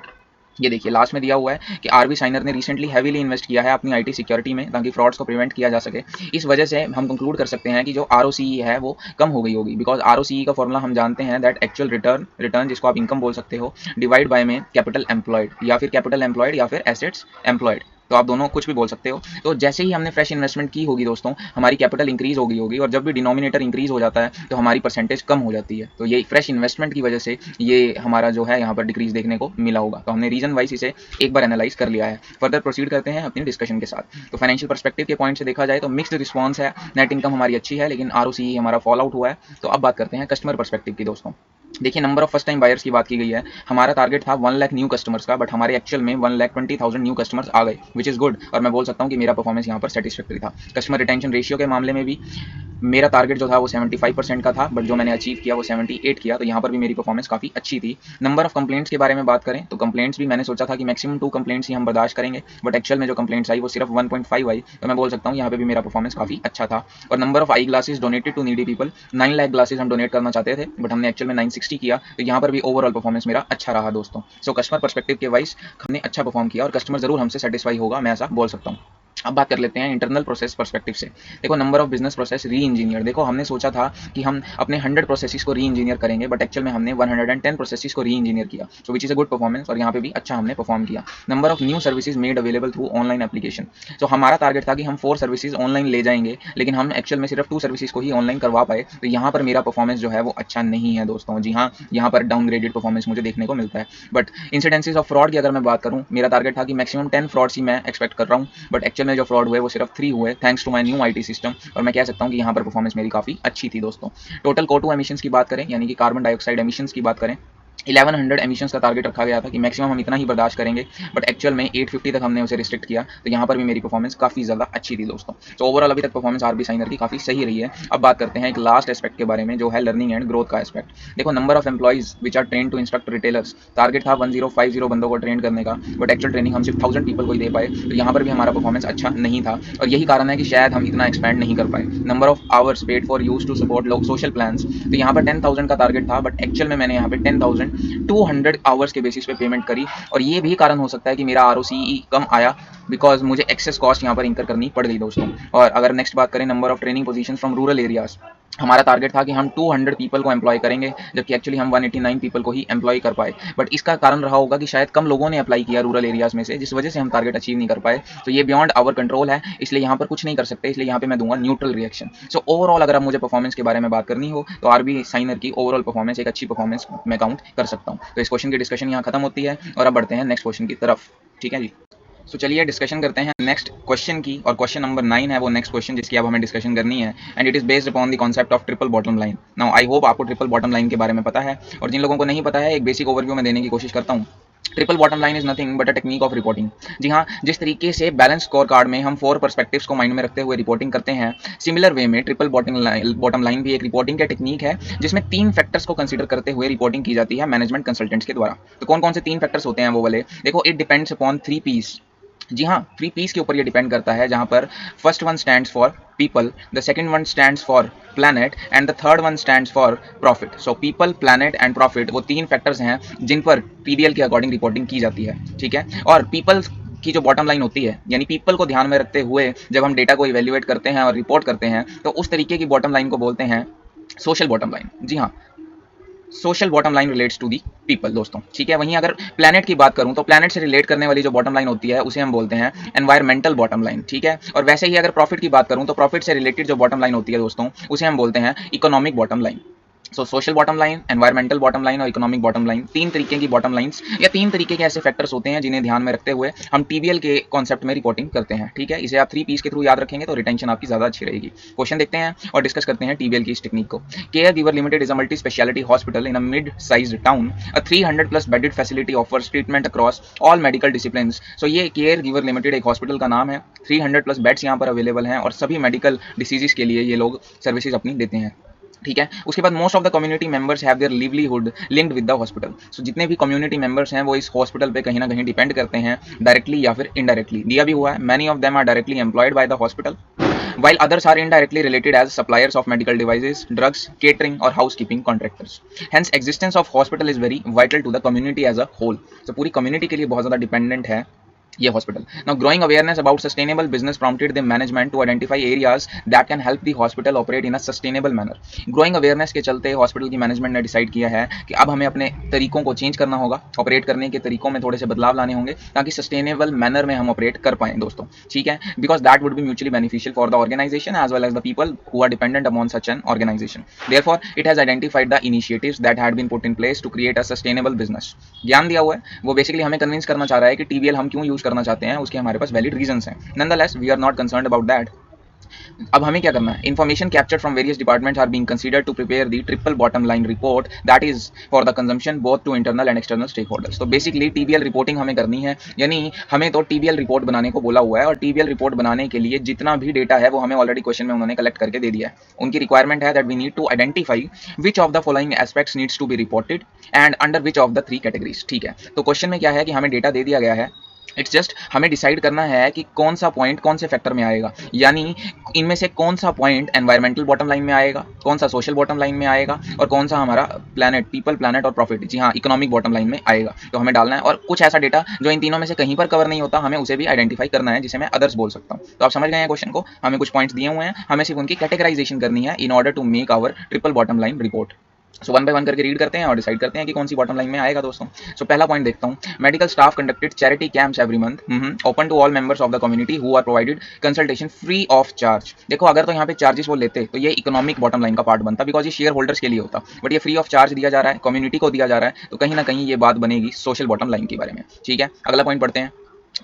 ये देखिए लास्ट में दिया हुआ है कि RB साइनर ने रिसेंटली हैवीली इन्वेस्ट किया है अपनी IT सिक्योरिटी में ताकि फ्रॉड्स को प्रिवेंट किया जा सके। इस वजह से हम कंक्लूड कर सकते हैं कि जो ROCE है वो कम हो गई होगी, बिकॉज ROCE का फॉर्मूला हम जानते हैं दैट एक्चुअल रिटर्न जिसको आप इनकम बोल सकते हो, डिवाइड बाय में कैपिटल एम्प्लॉयड या फिर कैपिटल एम्प्लॉयड या फिर एसेट्स एम्प्लॉयड। तो आप दोनों कुछ भी बोल सकते हो। तो जैसे ही हमने फ्रेश इन्वेस्टमेंट की होगी दोस्तों, हमारी कैपिटल इंक्रीज हो गई होगी, और जब भी डिनोमिनेटर इंक्रीज हो जाता है तो हमारी परसेंटेज कम हो जाती है। तो ये फ्रेश इन्वेस्टमेंट की वजह से ये हमारा जो है यहाँ पर डिक्रीज देखने को मिला होगा। तो हमने रीजन वाइज इसे एक बार एनालाइज कर लिया है। फर्दर प्रोसीड करते हैं अपनी डिस्कशन के साथ। तो फाइनेंशियल पर्सपेक्टिव के पॉइंट से देखा जाए तो मिक्स्ड रिस्पॉन्स है। नेट इनकम हमारी अच्छी है, लेकिन ROCE हमारा फॉल आउट हुआ है। तो अब बात करते हैं कस्टमर पर्सपेक्टिव की दोस्तों। देखिए, number of first time buyers की बात की गई है। हमारा टारगेट था 1 लाख न्यू कस्टमर्स का, बट हमारे एक्चुअल में 1,20,000 न्यू कस्टमर्स आ गए, विच इज़ गुड। और मैं बोल सकता हूँ कि मेरा परफॉर्मेंस यहाँ पर सेटिस्फैक्ट्री था। कस्टमर रिटेंशन रेशियो के मामले में भी मेरा टारगेट जो था वो 75% का था, बट जो मैंने अचीव किया वो 78 किया। तो यहाँ पर भी मेरी परफॉर्मेंस काफ़ी अच्छी थी। नंबर ऑफ कंप्लेंट्स के बारे में बात करें तो कंप्लेंट्स भी मैंने सोचा था कि मैक्सिमम 2 कंप्लेंट्स ही हम बर्दाश्त करेंगे, बट एक्चुअल में जो कंप्लेंट्स आई वो सिर्फ 1.5 आई। तो मैं बोल सकता हूँ यहाँ पे भी मेरा परफॉर्मेंस काफ़ी अच्छा था। और number of eye glasses donated to needy people, 9 lakh glasses हम डोनेट करना चाहते थे, बट हमने एक्चुअल में 960 किया। तो यहाँ पर भी ओवरऑल परफॉर्मेंस मेरा अच्छा रहा दोस्तों। सो कस्टमर पर्सपेक्टिव के वाइज हमने अच्छा परफॉर्म किया और कस्टमर जरूर हमसे सेटिस्फाई होगा, मैं ऐसा बोल सकता हूँ। अब बात कर लेते हैं इंटरनल प्रोसेस पर्सपेक्टिव से। देखो, नंबर ऑफ बिजनेस प्रोसेस री इंजीनियर। देखो, हमने सोचा था कि हम अपने 100 प्रोसेसेस को री इंजीनियर करेंगे, बट एक्चुअल में हमने 110 प्रोसेसेस को री इंजीनियर किया, so which is a good performance. और यहाँ पे भी अच्छा हमने परफॉर्म किया। Number of new services made available through online application. तो हमारा टारगेट था कि हम 4 सर्विसेज ऑनलाइन ले जाएंगे, लेकिन हम एक्चुअल में सिर्फ 2 सर्विसेज को ही ऑनलाइन करवा पाए। तो यहाँ पर मेरा परफॉर्मेंस जो है वो अच्छा नहीं है दोस्तों। जी हाँ, यहाँ पर डाउनग्रेडेड परफॉर्मेंस मुझे देखने को मिलता है। बट इंसिडेंसेज ऑफ फ्रॉड की अगर मैं बात करूँ, मेरा टारगेट था कि मैक्सिमम 10 फ्रॉड्स ही मैं एक्सपेक्ट कर रहा हूँ, बट एक्चुअल में जो फ्रॉड हुए वो सिर्फ 3 हुए, thanks to my new IT system. और मैं कह सकता हूँ कि यहाँ पर परफॉर्मेंस मेरी काफ़ी अच्छी थी दोस्तों। टोटल CO2 एमिशंस की बात करें, यानी कि कार्बन डाइऑक्साइड एमिशंस की बात करें, 1100 एमिशंस का टारगेट रखा गया था कि मैक्सिमम हम इतना ही बर्दाश्त करेंगे, बट एक्चुअल में 850 तक हमने उसे रिस्ट्रिक्ट किया। तो यहाँ पर भी मेरी परफॉर्मेंस काफ़ी ज़्यादा अच्छी थी दोस्तों। तो ओवरऑल अभी तक परफॉर्मेंस RB साइनर की काफ़ी सही रही है। अब बात करते हैं एक लास्ट एस्पेक्ट के बारे में, जो है लर्निंग एंड ग्रोथ का एस्पेक्ट। देखो, number of employees which are train to instruct retailers. Target था 1050 बंदों को ट्रेन करने का, बट एक्चुअल ट्रेनिंग हम सिर्फ 1000 पीपल को ही दे पाए। तो यहाँ पर भी हमारा परफॉर्मेंस अच्छा नहीं था, और यही कारण है कि शायद हम इतना एक्सपैंड नहीं कर पाए। Number of hours paid for use to support लोग सोशल प्लान्स। तो यहाँ पर 10,000 का टारगेट था, बट एक्चुअल में मैंने यहाँ पे 10,200 आवर्स के बेसिस पे पेमेंट करी। और ये भी कारण हो सकता है कि मेरा ROCE कम आया, बिकॉज मुझे एक्सेस कॉस्ट यहाँ पर इंकर करनी पड़ गई दोस्तों। और अगर नेक्स्ट बात करें number of training position from rural areas, हमारा टारगेट था कि हम 200 पीपल को एम्प्लॉय करेंगे, जबकि एक्चुअली हम 189 पीपल को ही एम्प्लॉय कर पाए। बट इसका कारण रहा होगा कि शायद कम लोगों ने अप्लाई किया रूरल एरियाज में से, जिस वजह से हम टारगेट अचीव नहीं कर पाए। तो ये बियॉन्ड आवर कंट्रोल है, इसलिए यहाँ पर कुछ नहीं कर सकते, इसलिए यहाँ पे मैं दूंगा न्यूट्रल रिएक्शन। सो ओवरऑल अगर आप मुझे परफॉर्मेंस के बारे में बात करनी हो तो RB साइनर की ओवरऑल परफॉर्मेंस एक अच्छी परफॉर्मेंस मैं काउंट कर सकता हूँ। तो इस क्वेश्चन की डिस्कशन यहाँ खत्म होती है और अब बढ़ते हैं नेक्स्ट क्वेश्चन की तरफ। ठीक है जी। सो चलिए डिस्कशन करते हैं नेक्स्ट क्वेश्चन की, और क्वेश्चन नंबर 9 है वो नेक्स्ट क्वेश्चन जिसकी अब हमें डिस्कशन करनी है, and it is based upon the concept of triple bottom line. Now I hope आपको ट्रिपल बॉटम लाइन के बारे में पता है, और जिन लोगों को नहीं पता है एक बेसिक ओवरव्यू में देने की कोशिश करता हूँ। Triple bottom line is nothing but a technique of reporting. जी हाँ, जिस तरीके से बैलेंस स्कोर कार्ड में हम 4 पर्सपेक्टिव्स को माइंड में रखते हुए रिपोर्टिंग करते हैं, सिमिलर वे में ट्रिपल बॉटम लाइन भी एक रिपोर्टिंग का टेक्निक है, जिसमें 3 फैक्टर्स को कंसीडर करते हुए रिपोर्टिंग की जाती है मैनेजमेंट कंसल्टेंट्स के द्वारा। तो कौन कौन से 3 फैक्टर्स होते हैं वो वाले देखो। It depends upon 3 P's। जी हाँ, 3 P's के ऊपर ये डिपेंड करता है, जहाँ पर first one stands for people, the second one stands for planet and the third one stands for profit. So people, planet and profit वो 3 फैक्टर्स हैं जिन पर PBL के अकॉर्डिंग रिपोर्टिंग की जाती है। ठीक है, और पीपल की जो बॉटम लाइन होती है, यानी पीपल को ध्यान में रखते हुए जब हम डेटा को इवेल्युएट करते हैं और रिपोर्ट करते हैं, तो उस तरीके की बॉटम लाइन को बोलते हैं सोशल बॉटम लाइन। जी हाँ, social bottom line relates to the people दोस्तों। ठीक है, वहीं अगर प्लैनेट की बात करूं तो प्लैनेट से रिलेट करने वाली जो बॉटम लाइन होती है उसे हम बोलते हैं एनवायरमेंटल बॉटम लाइन। ठीक है, और वैसे ही अगर प्रॉफिट की बात करूं तो प्रॉफिट से रिलेटेड जो बॉटम लाइन होती है दोस्तों उसे हम बोलते हैं economic bottom line. So social bottom line, environmental bottom line और इकोनॉमिक बॉटम लाइन, 3 तरीके की बॉटम लाइंस या 3 तरीके के ऐसे फैक्टर्स होते हैं जिन्हें ध्यान में रखते हुए हम TBL के कॉन्सेप्ट में रिपोर्टिंग करते हैं। ठीक है, इसे आप 3 P's के थ्रू याद रखेंगे तो रिटेंशन आपकी ज़्यादा अच्छी रहेगी। क्वेश्चन देखते हैं और डिस्कस करते हैं TBL की इस टेक्निक को। Care giver limited is a multi speciality hospital in a mid sized town. A 300+ bedded facility offers treatment across all medical disciplines. So ये केयर गिवर लिमिटेड एक हॉस्पिटल का नाम है। 300+ बेड्स यहाँ पर अवेलेबल हैं और सभी मेडिकल डिसीजेस के लिए ये लोग सर्विसेज अपनी देते हैं। ठीक है, उसके बाद most of the community members have their livelihood linked with the hospital. So जितने भी कम्युनिटी मेंबर्स हैं वो इस हॉस्पिटल पे कहीं ना कहीं डिपेंड करते हैं, डायरेक्टली या फिर इनडायरेक्टली। दिया भी हुआ है, many of them are directly employed by the hospital while others are indirectly related as suppliers of medical devices, drugs, catering or housekeeping contractors. Hence existence of hospital is very vital to the community as a whole. So पूरी community के लिए बहुत ज़्यादा dependent है ये hospital. Now growing awareness about sustainable business prompted the management to identify areas that can help the hospital operate in a sustainable manner. Growing awareness के चलते hospital की मैनेजमेंट ने डिसाइड किया है कि अब हमें अपने तरीकों को चेंज करना होगा, ऑपरेट करने के तरीकों में थोड़े से बदलाव लाने होंगे ताकि सस्टेनेबल मैनर में हम ऑपरेट कर पाएं दोस्तों, ठीक है, because that would be mutually beneficial for the organization as well as the people who are dependent upon such an organization. Therefore it has identified the initiatives that had been put in place to create a sustainable business. ज्ञान दिया हुआ है, वो basically हमें convince करना चाह रहा है कि टीबीएल हम क्यों यूज करना चाहते हैं, उसके हमारे पास वैलिड रीजंस हैं। Nonetheless we are not concerned about that. अब हमें क्या करना है, information captured from various departments are being considered to prepare the triple bottom line report that is for the consumption both to internal and external stakeholders. तो basically TBL reporting हमें करनी है, यानी हमें तो टीबीएल रिपोर्ट बनाने को बोला हुआ है और टीबीएल रिपोर्ट बनाने के लिए जितना भी डेटा है वो हमें ऑलरेडी क्वेश्चन में उन्होंने कलेक्ट करके दे दिया है। उनकी रिक्वायरमेंट है that we need to identify which of the following aspects needs to be reported and under which of the 3 categories, ठीक है। तो क्वेश्चन में क्या है कि हमें डेटा दे दिया गया है, इट्स जस्ट हमें डिसाइड करना है कि कौन सा पॉइंट कौन से फैक्टर में आएगा, यानी इनमें से कौन सा पॉइंट एनवायरमेंटल बॉटम लाइन में आएगा, कौन सा सोशल बॉटम लाइन में आएगा और कौन सा हमारा प्लैनेट पीपल प्लैनेट और प्रॉफिट, जी हाँ, इकोनॉमिक बॉटम लाइन में आएगा। तो हमें डालना है और कुछ ऐसा डेटा जो इन तीनों में से कहीं पर कवर नहीं होता हमें उसे भी आइडेंटिफाई करना है, जिसे मैं अदर्स बोल सकता हूँ। तो आप समझ गए हैं क्वेश्चन को, हमें कुछ पॉइंट्स दिए हुए हैं, हमें सिर्फ उनकी कैटेगराइजेशन करनी है in order to make our triple bottom line report. So one by one करके रीड करते हैं और डिसाइड करते हैं कि कौन सी बॉटम लाइन में आएगा दोस्तों। सो पहला पॉइंट देखता हूँ, medical staff conducted charity camps every month open to all members of the community who are provided consultation free of charge. देखो अगर तो यहाँ पे चार्जेस वो लेते तो ये इकोनॉमिक बॉटम लाइन का पार्ट बनता, बिकॉज ये शेयर होल्डर्स के लिए होता, बट ये फ्री ऑफ चार्ज दिया जा रहा है, कम्युनिटी को दिया जा रहा है, तो कहीं ना कहीं ये बात बनेगी सोशल बॉटम लाइन के बारे में, ठीक है। अगला पॉइंट पढ़ते हैं,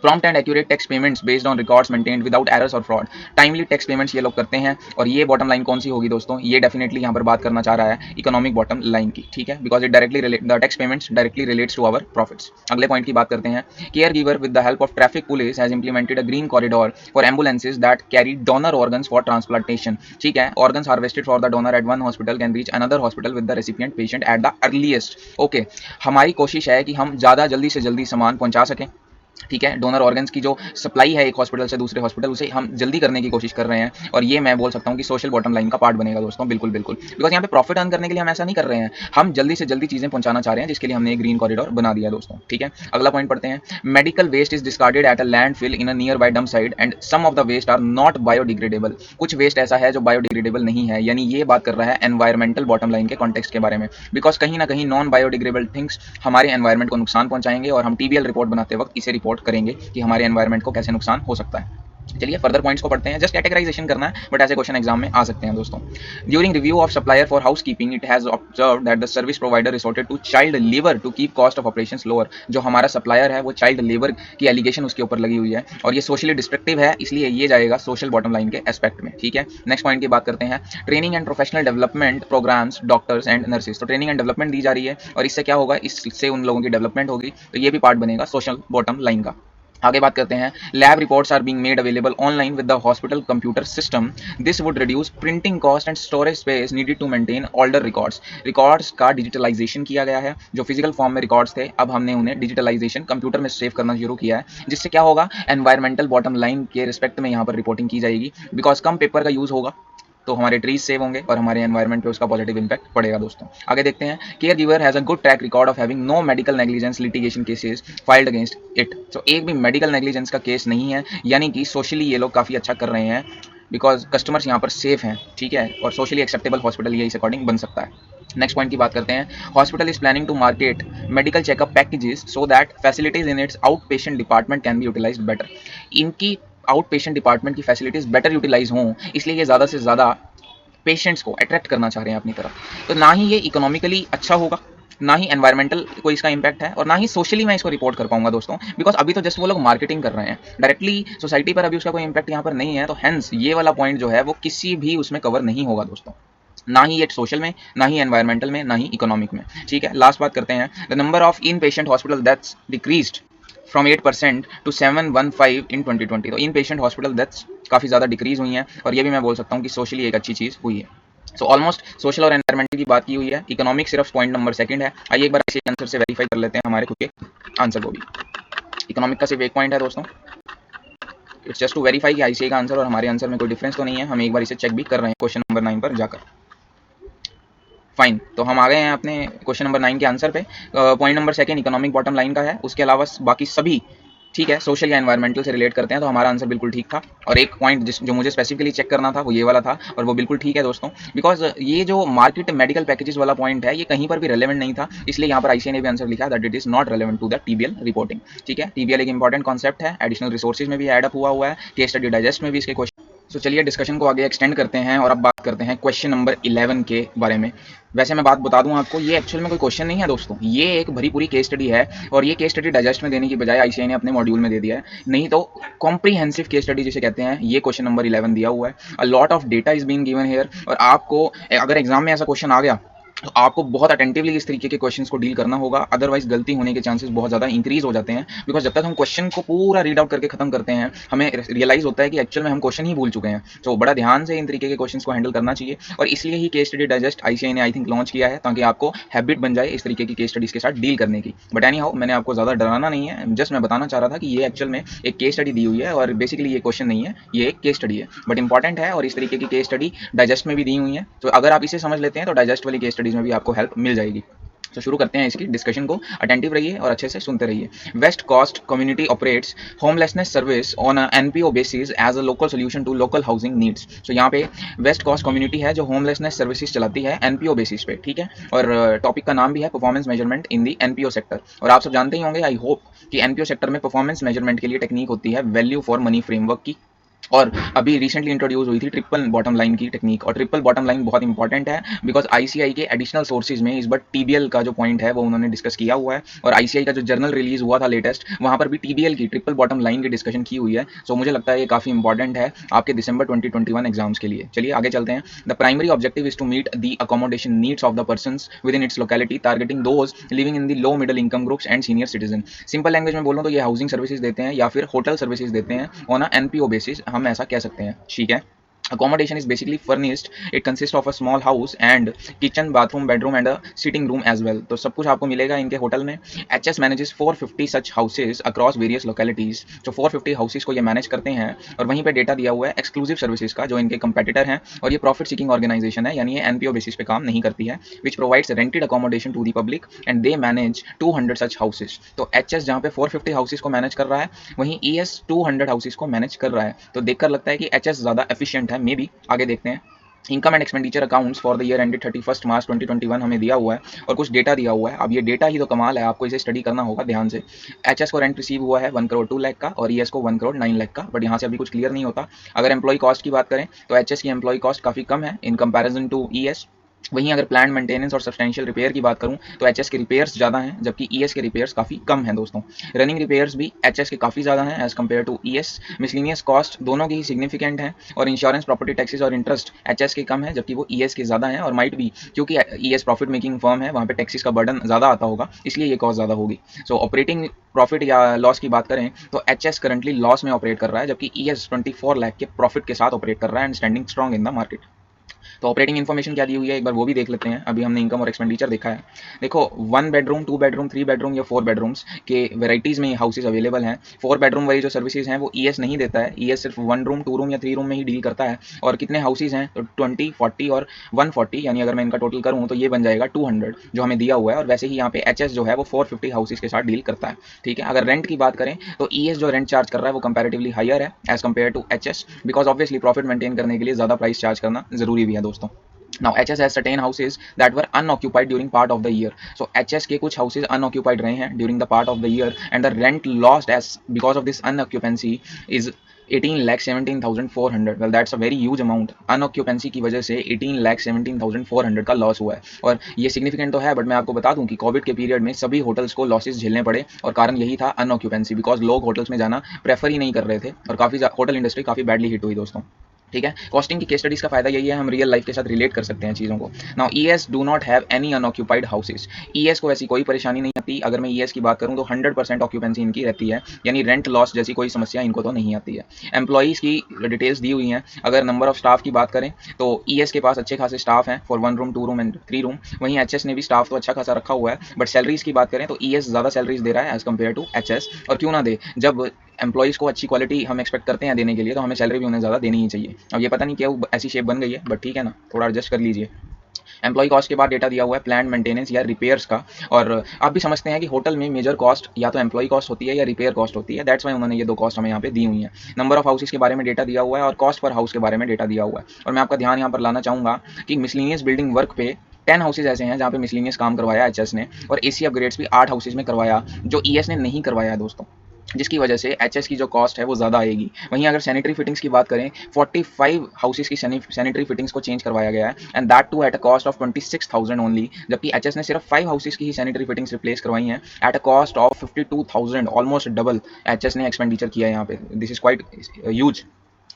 prompt and accurate tax payments based on records maintained without errors और फ्रॉड। टाइमली टैक्स पेमेंट्स ये लोग करते हैं, और ये बॉटम लाइन कौन सी होगी दोस्तों, ये डेफिनेटली यहाँ पर बात करना चाह रहा है इकोनॉमिक बॉटम लाइन की, ठीक है, because it directly the tax payments directly relates to our profits. अगले पॉइंट की बात करते हैं, care giver with the help of traffic police has implemented a green corridor for ambulances that carry donor organs for transplantation, ठीक है। Organs harvested for the donor at one hospital can reach another hospital with the recipient patient at the earliest. Okay, हमारी कोशिश है कि हम ज़्यादा जल्दी से जल्दी सामान पहुंचा सकें, ठीक है। डोनर ऑर्गन्स की जो सप्लाई है एक हॉस्पिटल से दूसरे हॉस्पिटल, उसे हम जल्दी करने की कोशिश कर रहे हैं, और ये मैं बोल सकता हूँ कि सोशल बॉटम लाइन का पार्ट बनेगा दोस्तों, बिल्कुल बिल्कुल, बिकॉज यहाँ पे प्रॉफिट अर्न करने के लिए हम ऐसा नहीं कर रहे हैं, हम जल्दी से जल्दी चीजें पहुंचाना चाह रहे हैं, जिसके लिए हमने एक ग्रीन कॉरिडोर बना दिया दोस्तों, ठीक है। अगला पॉइंट पढ़ते हैं, medical waste is discarded at a landfill in a nearby dump side and some of the waste are not biodegradable. कुछ वेस्ट ऐसा है जो बायोडिग्रेडेबल नहीं है, यानी ये बात कर रहा है एनवायरमेंटल बॉटम लाइन के कॉन्टेक्स्ट के बारे में, बिकॉज कहीं ना कहीं नॉन बायोडिग्रेडेबल थिंग्स हमारे एनवायरमेंट को नुकसान पहुंचाएंगे, और हम टीबीएल रिपोर्ट बनाते वक्त इसे रिपोर्ट करेंगे कि हमारे एनवायरमेंट को कैसे नुकसान हो सकता है। चलिए फर्दर पॉइंट्स को पढ़ते हैं, जस्ट कैटेगराइजेशन करना है, बट ऐसे क्वेश्चन एग्जाम में आ सकते हैं दोस्तों। During review of supplier for housekeeping it has observed that the service provider resorted to child labour to keep cost of operations lower. जो हमारा सप्लायर है वो चाइल्ड लेबर की एलिगेशन उसके ऊपर लगी हुई है, और ये सोशली डिस्ट्रक्टिव है, इसलिए ये जाएगा सोशल बॉटम लाइन के एस्पेक्ट में, ठीक है। नेक्स्ट पॉइंट की बात करते हैं, training and professional development programs doctors and nurses. तो ट्रेनिंग एंड डेवलपमेंट दी जा रही है, और इससे क्या होगा, इससे उन लोगों की डेवलपमेंट होगी, तो ये भी पार्ट बनेगा सोशल बॉटम लाइन का। आगे बात करते हैं, lab reports are being made available online with the hospital computer system, this would reduce printing cost and storage space needed to maintain older records. Records का डिजिटलाइजेशन किया गया है, जो फिजिकल फॉर्म में रिकॉर्ड्स थे अब हमने उन्हें डिजिटलाइजेशन कंप्यूटर में सेव करना शुरू किया है, जिससे क्या होगा, एनवायरमेंटल बॉटम लाइन के रिस्पेक्ट में यहाँ पर रिपोर्टिंग की जाएगी, बिकॉज कम पेपर का यूज होगा, तो हमारे ट्रीज सेव होंगे और हमारे एनवायरमेंट पे उसका पॉजिटिव इंपैक्ट पड़ेगा दोस्तों। आगे देखते हैं, care giver has a good track record of having no medical negligence litigation cases filed against it. तो एक भी मेडिकल नेग्लिजेंस का केस नहीं है, यानी कि सोशली ये लोग काफ़ी अच्छा कर रहे हैं, बिकॉज कस्टमर्स यहाँ पर सेफ हैं, ठीक है, और सोशली एक्सेप्टेबल हॉस्पिटल ये इस अकॉर्डिंग बन सकता है। नेक्स्ट पॉइंट की बात करते हैं, hospital is planning to market medical checkup packages so that facilities in its out patient department can be utilized better. इनकी आउट पेशेंट डिपार्टमेंट की फैसिलिटीज बेटर यूटिलाइज हों, इसलिए ये ज़्यादा से ज़्यादा पेशेंट्स को अट्रैक्ट करना चाह रहे हैं अपनी तरफ। तो ना ही ये इकोनॉमिकली अच्छा होगा, ना ही एनवायरमेंटल को इसका इंपैक्ट है, और ना ही सोशली मैं इसको रिपोर्ट कर पाऊंगा दोस्तों, बिकॉज अभी तो जस्ट वो लोग मार्केटिंग कर रहे हैं, डायरेक्टली सोसाइटी पर अभी उसका कोई इंपैक्ट यहाँ पर नहीं है, तो हेंस ये वाला पॉइंट जो है वो किसी भी उसमें कवर नहीं होगा दोस्तों, ना ही ये सोशल में, ना ही एनवायरमेंटल में, ना ही इकोनॉमिक में, ठीक है। लास्ट बात करते हैं, the number of in patient hospital deaths decreased from 8% to 715 in 2020। तो इन पेशेंट हॉस्पिटल डेथ्स काफ़ी ज़्यादा डिक्रीज हुई हैं, और ये भी मैं बोल सकता हूँ कि सोशली एक अच्छी चीज़ हुई है। सो ऑलमोस्ट सोशल और एनवायरमेंटल की बात की हुई है, इकोनॉमिक सिर्फ पॉइंट नंबर सेकंड है। आइए एक बार इसी आंसर से वेरीफाई कर लेते हैं हमारे खुद के आंसर को भी। इकोनॉमिक का सिर्फ एक पॉइंट है दोस्तों, इट्स जस्ट टू वेरीफाई कि आईसीआई का आंसर और हमारे आंसर में कोई डिफरेंस तो नहीं है, हम एक बार इसे चेक भी कर रहे हैं क्वेश्चन नंबर 9 पर जाकर। फाइन, तो हम आ गए हैं अपने क्वेश्चन नंबर 9 के आंसर पे। Point number second economic bottom line का है, उसके अलावा बाकी सभी ठीक है, सोशल या एनवायरमेंटल से रिलेट करते हैं, तो हमारा आंसर बिल्कुल ठीक था। और एक पॉइंट जो मुझे स्पेसिफिकली चेक करना था वो ये वाला था, और वो बिल्कुल ठीक है दोस्तों, बिकॉज ये जो मार्केट मेडिकल पैकेजेस वाला पॉइंट है ये कहीं पर भी रेलेवेंट नहीं था, इसलिए यहाँ पर आईसीआई ने भी आंसर लिखा that it is not relevant to the TBL reporting. ठीक है, टीबीएल एक इंपॉर्टेंट कॉन्सेप्ट है, एडिशनल रिसोर्सेज में भी एड अप हुआ है, केस स्टडी डाइजेस्ट में भी इसके क्वेश्चन। तो चलिए डिस्कशन को आगे एक्सटेंड करते हैं और अब बात करते हैं क्वेश्चन नंबर 11 के बारे में। वैसे मैं बात बता दूं आपको, ये एक्चुअल में कोई क्वेश्चन नहीं है दोस्तों, ये एक भरी पूरी केस स्टडी है, और ये केस स्टडी डाइजेस्ट में देने की बजाय आईसीआई ने अपने मॉड्यूल में दे दिया है, नहीं तो कॉम्प्रीहेंसिव केस स्टडी जिसे कहते हैं, ये क्वेश्चन नंबर 11 दिया हुआ है। A lot of data is being given here, और आपको अगर एग्जाम में ऐसा क्वेश्चन आ गया तो आपको बहुत अटेंटिवली इस तरीके के क्वेश्चंस को डील करना होगा, अदरवाइज गलती होने के चांसेस बहुत ज़्यादा इंक्रीज हो जाते हैं। बिकॉज जब तक हम क्वेश्चन को पूरा रीड आउट करके खत्म करते हैं, हमें रियलाइज होता है कि एक्चुअल में हम क्वेश्चन ही भूल चुके हैं। तो बड़ा ध्यान से इन तरीके के क्वेश्चंस को हैंडल करना चाहिए, और इसलिए ही केस स्टडी डाइजेस्ट आईसीआई ने आई थिंक लॉन्च किया है, ताकि आपको हैबिट बन जाए इस तरीके की केस स्टडीज के साथ डील करने की। बट एनी हाउ, मैंने आपको ज़्यादा डराना नहीं है, जस्ट मैं बताना चाह रहा था कि ये एक्चुअल में एक केस स्टडी दी हुई है, और बेसिकली ये क्वेश्चन नहीं है, ये एक केस स्टडी है, बट इंपॉर्टेंट है, और इस तरीके की केस स्टडी डाइजेस्ट में भी दी हुई है। तो अगर आप इसे समझ लेते हैं तो डाइजेस्ट वाली केस स्टडीज में भी आपको हेल्प मिल जाएगी। तो शुरू करते हैं इसकी डिस्कशन को, अटेंटिव रहिए और अच्छे से सुनते रहिए। West Coast Community operates homelessness service on a NPO basis as a local solution to local housing needs. तो यहाँ पे वेस्ट कोस्ट कम्युनिटी है जो होमलेसनेस सर्विसेज चलाती है एनपीओ बेसिस पे, ठीक है। और टॉपिक का नाम भी है परफॉर्मेंस मेजरमेंट इन दी एनपीओ सेक्टर। और आप सब जानते ही होंगे, आई होप, कि एनपीओ सेक्टर में परफॉर्मेंस मेजरमेंट के लिए टेक्निक होती है वैल्यू फॉर मनी फ्रेमवर्क की, और अभी रिसेंटली इंट्रोड्यूस हुई थी ट्रिपल बॉटम लाइन की टेक्निक। और ट्रिपल बॉटम लाइन बहुत इंपॉर्टेंट है, बिकॉज आईसीआई के एडिशनल सोर्सेज में इस बार टीबीएल का जो पॉइंट है वो उन्होंने डिस्कस किया हुआ है, और आईसीआई का जो जर्नल रिलीज हुआ था लेटेस्ट, वहां पर भी टीबीएल की ट्रिपल बॉटम लाइन की डिस्कशन की हुई है। सो मुझे लगता है ये काफी इंपॉर्टेंट है आपके दिसंबर 2021 एग्जाम्स के लिए। चलिए आगे चलते हैं। The primary objective is to meet the accommodation needs of the persons within its locality, targeting those living in the low middle income groups and senior citizen. Simple language में बोलूं तो ये हाउसिंग सर्विसेज देते हैं या फिर hotel services देते हैं ऑन अ एनपीओ बेसिस, हम ऐसा कह सकते हैं, ठीक है। Accommodation is basically furnished. It consists of a small house and kitchen, bathroom, bedroom and a sitting room as well. तो सब कुछ आपको मिलेगा इनके होटल में। HS manages 450 such houses across various localities. जो 450 houses को ये मैनेज करते हैं, और वहीं पे डेटा दिया हुआ है एक्सक्लूसिव सर्विसेज का जो इनके कंपेटिटर हैं, और ये प्रॉफिट सीकिंग ऑर्गेनाइजेशन है, यानी ये एनपीओ बेसिस पे काम नहीं करती है, which provides rented accommodation to the public and they manage 200 such houses. तो HS जहाँ पे 450 हाउसेज को मैनेज कर रहा है, वहीं ES 200 हाउसेज को मैनेज कर रहा है। तो देखकर लगता है कि HS ज़्यादा एफिशिएंट है, मे बी। आगे देखते हैं। Income and expenditure accounts for the year ended 31 मार्च 2021 हमें दिया हुआ है, और कुछ डेटा दिया हुआ है। अब ये डेटा ही तो कमाल है, आपको इसे स्टडी करना होगा ध्यान से। एचएस को रेंट रिसीव हुआ है 1 करोड़ 2 लाख का, और ईएस को 1 करोड़ 9 लाख का, बट यहाँ से अभी कुछ क्लियर नहीं होता। अगर एम्प्लॉय कॉस्ट की बात करें तो एचएस की एम्प्लॉय कॉस्ट काफ़ी कम है इन कंपैरिजन टू ईएस। वहीं अगर प्लान मेंटेनेंस और सब्सटेंशियल रिपेयर की बात करूं तो एचएस के रिपेयर्स ज़्यादा हैं, जबकि ईएस के रिपेयर्स काफ़ी कम हैं दोस्तों। रनिंग रिपेयर्स भी एचएस के काफ़ी ज़्यादा हैं as compare to ES. Miscellaneous cost दोनों की ही सिग्निफिकेंट हैं, और इंश्योरेंस, प्रॉपर्टी टैक्सेस और इंटरेस्ट एचएस के कम है, जबकि वो ईएस के ज़्यादा हैं, और माइट भी क्योंकि ईएस प्रॉफिट मेकिंग फर्म है, वहाँ पे टैक्सेस का बर्डन ज़्यादा आता होगा, इसलिए ये कॉस्ट ज़्यादा होगी। सो ऑपरेटिंग प्रॉफिट या लॉस की बात करें तो एचएस करंटली लॉस में ऑपरेट कर रहा है, जबकि ईएस 24 लाख के प्रॉफिट के साथ ऑपरेट कर रहा है and standing strong in the market. तो ऑपरेटिंग इन्फॉर्मेशन क्या दी हुई है एक बार वो भी देख लेते हैं। अभी हमने इनकम और एक्सपेंडिचर देखा है। देखो 1 बेडरूम, 2 बेडरूम, 3 बेडरूम या 4 बेडरूम्स के वेराइटीज़ में ये हाउसेज अवेलेबल हैं। 4 बेडरूम वाली जो सर्विसेज हैं वो ईएस नहीं देता है, ईएस सिर्फ 1 रूम, 2 रूम या 3 रूम में ही डील करता है। और कितने हाउसेज हैं तो 20, 40 और 140, यानी अगर मैं इनका टोटल करूँ तो ये बन जाएगा 200 जो हमें दिया हुआ है। और वैसे ही यहाँ पे एचएस जो है वो 450 हाउसेज के साथ डील करता है, ठीक है। अगर रेंट की बात करें तो ईएस जो रेंट चार्ज कर रहा है वो कंपैरेटिवली हायर है as compare to HS, because obviously profit maintain करने के लिए ज़्यादा प्राइस चार्ज करना जरूरी भी है दोस्तों। Now HS has certain houses that were unoccupied during part of the year. So HS के कुछ houses unoccupied रहे हैं during the part of the year and the rent lost as because of this unoccupancy is 18,17,400. Well, that's a very huge amount. Unoccupancy की वजह से 18,17,400 का loss हुआ है, और ये सिग्निफिकेंट तो है, बट मैं आपको बता दूं कि कोविड के पीरियड में सभी होटल्स को लॉसेस झेलने पड़े, और कारण यही था अनऑक्यूपेंसी, बिकॉज लोग होटल्स में जाना प्रेफर ही नहीं कर रहे थे, और काफ़ी होटल इंडस्ट्री काफ़ी बैडली हिट हुई दोस्तों, ठीक है। कॉस्टिंग की केस स्टडीज का फायदा यही है, हम रियल लाइफ के साथ रिलेट कर सकते हैं चीज़ों को। Now ES do not have any unoccupied houses. ES को ऐसी कोई परेशानी नहीं आती। अगर मैं ईएस की बात करूं तो 100% ऑक्यूपेंसी इनकी रहती है, यानी रेंट लॉस जैसी कोई समस्या इनको तो नहीं आती है। एम्प्लॉइज़ की डिटेल्स दी हुई हैं। अगर नंबर ऑफ स्टाफ की बात करें तो ईएस के पास अच्छे खासे स्टाफ हैं for 1 room, 2 room and 3 room. वहीं एचएस ने भी स्टाफ तो अच्छा खासा रखा हुआ है, बट सैलरीज की बात करें तो ईएस ज़्यादा सैलरीज दे रहा है एज कम्पेयर टू एचएस। और क्यों ना दे, जब एम्प्लॉइज़ को अच्छी क्वालिटी हम एक्सपेक्ट करते हैं देने के लिए, तो हमें सैलरी भी उन्हें ज़्यादा देनी ही चाहिए। अब ये पता नहीं क्या ऐसी शेप बन गई है, बट ठीक है ना, थोड़ा एडजस्ट कर लीजिए। एम्प्लॉय कॉस्ट के बाद डेटा दिया हुआ है प्लांट मेंटेनेंस या रिपेयर्स का, और आप भी समझते हैं कि होटल में मेजर कॉस्ट या तो एम्प्लॉय कॉस्ट होती है या रिपेयर कॉस्ट होती है, दैट्स वाई उन्होंने ये दो कॉस्ट हमें यहाँ पे दी हुई है। नंबर ऑफ हाउसेस के बारे में डेटा दिया हुआ है और कॉस्ट पर हाउस के बारे में डेटा दिया हुआ है। और मैं आपका ध्यान यहाँ पर लाना चाहूँगा कि मिसलिनियस बिल्डिंग वर्क पे 10 हाउसेज ऐसे हैं जहाँ पे मिसलिनियस काम करवाया एचएस ने, और एसी अपग्रेड्स भी 8 हाउसेज में करवाया जो ईएस ने नहीं करवाया है दोस्तों, जिसकी वजह से एचएस की जो कॉस्ट है वो ज़्यादा आएगी। वहीं अगर सैनिटरी फिटिंग्स की बात करें, 45 हाउसेस की सैनिटरी फिटिंग्स को चेंज करवाया गया है, and that too at a cost of 26,000 only, जबकि एचएस ने सिर्फ 5 हाउसेस की ही सैनिटरी फिटिंग्स रिप्लेस करवाई हैं eight a cost of 52,000, almost double HS ने एक्सपेंडिचर किया है यहाँ पे। This is quite huge.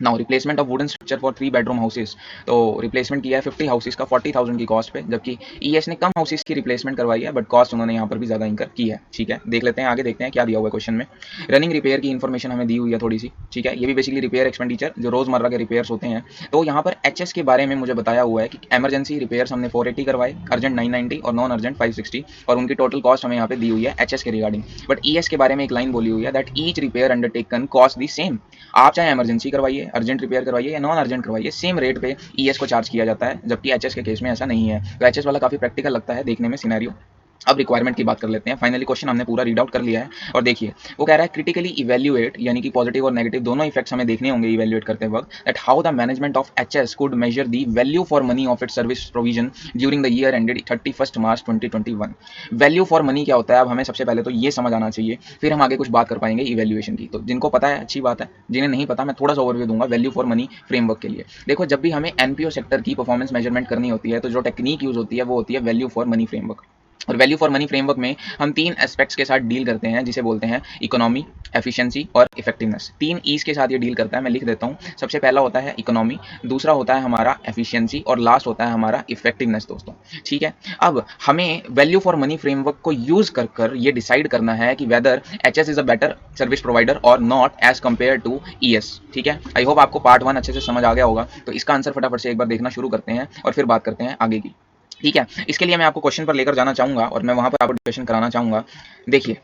Now replacement of wooden structure for 3 bedroom houses, तो रिप्लेसमेंट किया है 50 हाउसेस का 40,000 की कॉस्ट पे, जबकि ईएस ने कम हाउसेस की रिप्लेसमेंट करवाई है बट कॉस्ट उन्होंने यहाँ पर भी ज़्यादा इंकर की है। ठीक है, देख लेते हैं आगे, देखते हैं क्या दिया हुआ है क्वेश्चन में। रनिंग रिपेयर की इन्फॉर्मेशन हमें दी हुई है थोड़ी सी। ठीक है, ये भी बेसिकली रिपेयर एक्सपेंडिचर जो रोजमर्रा के रिपेयर्स होते हैं। तो यहाँ पर एचएस के बारे में मुझे बताया हुआ है कि एमरजेंसी रिपेयर्स हमने 480 करवाए, अर्जेंट 990 और नॉन अर्जेंट 560, और उनकी टोटल कॉस्ट हमें यहाँ पे दी हुई है एचएस के रिगार्डिंग। बट ईएस के बारे में एक लाइन बोली हुई है that each repair undertaken cost the same. आप चाहे एमरजेंसी करवाइए, अर्जेंट रिपेयर करवाइए या नॉन अर्जेंट करवाइए, सेम रेट पे ईएस को चार्ज किया जाता है, जबकि एचएस के केस में ऐसा नहीं है। तो एचएस वाला काफी प्रैक्टिकल लगता है देखने में सिनेरियो। अब रिक्वायरमेंट की बात कर लेते हैं। फाइनली क्वेश्चन हमने पूरा रीड आउट कर लिया है, और देखिए वो कह रहा है क्रिटिकली इवैल्यूएट, यानी कि पॉजिटिव और नेगेटिव दोनों इफेक्ट्स हमें देखने होंगे इवैल्यूएट करते वक्त, that how the management of HS could measure the value for money of its service provision during the year ended 31 March 2021। Value for money क्या होता है, अब हमें सबसे पहले तो ये समझ आना चाहिए, फिर हम आगे कुछ बात कर पाएंगे इवैल्यूएशन की। तो जिनको पता है अच्छी बात है, जिन्हें नहीं पता मैं थोड़ा सा ओवरव्यू दूंगा वैल्यू फॉर मनी फ्रेमवर्क के लिए। देखो, जब भी हमें एनपीओ सेक्टर की परफॉर्मेंस मेजरमेंट करनी होती है तो जो टेक्निक यूज होती है वो होती है वैल्यू फॉर मनी फ्रेमवर्क। और वैल्यू फॉर मनी फ्रेमवर्क में हम 3 एस्पेक्ट्स के साथ डील करते हैं, जिसे बोलते हैं इकोनॉमी, एफिशिएंसी और इफेक्टिवनेस। 3 ईज के साथ ये डील करता है, मैं लिख देता हूँ। सबसे पहला होता है इकोनॉमी, दूसरा होता है हमारा एफिशिएंसी, और लास्ट होता है हमारा इफेक्टिवनेस दोस्तों। ठीक है, अब हमें वैल्यू फॉर मनी फ्रेमवर्क को यूज कर ये डिसाइड करना है कि whether HS is a better service provider और not as compare to ES. ठीक है, आई होप आपको पार्ट 1 अच्छे से समझ आ गया होगा। तो इसका आंसर फटाफट से एक बार देखना शुरू करते हैं और फिर बात करते हैं आगे की। ठीक है, इसके लिए मैं आपको क्वेश्चन पर लेकर जाना चाहूंगा और मैं वहां पर आपको डिस्कशन कराना चाहूंगा। देखिए,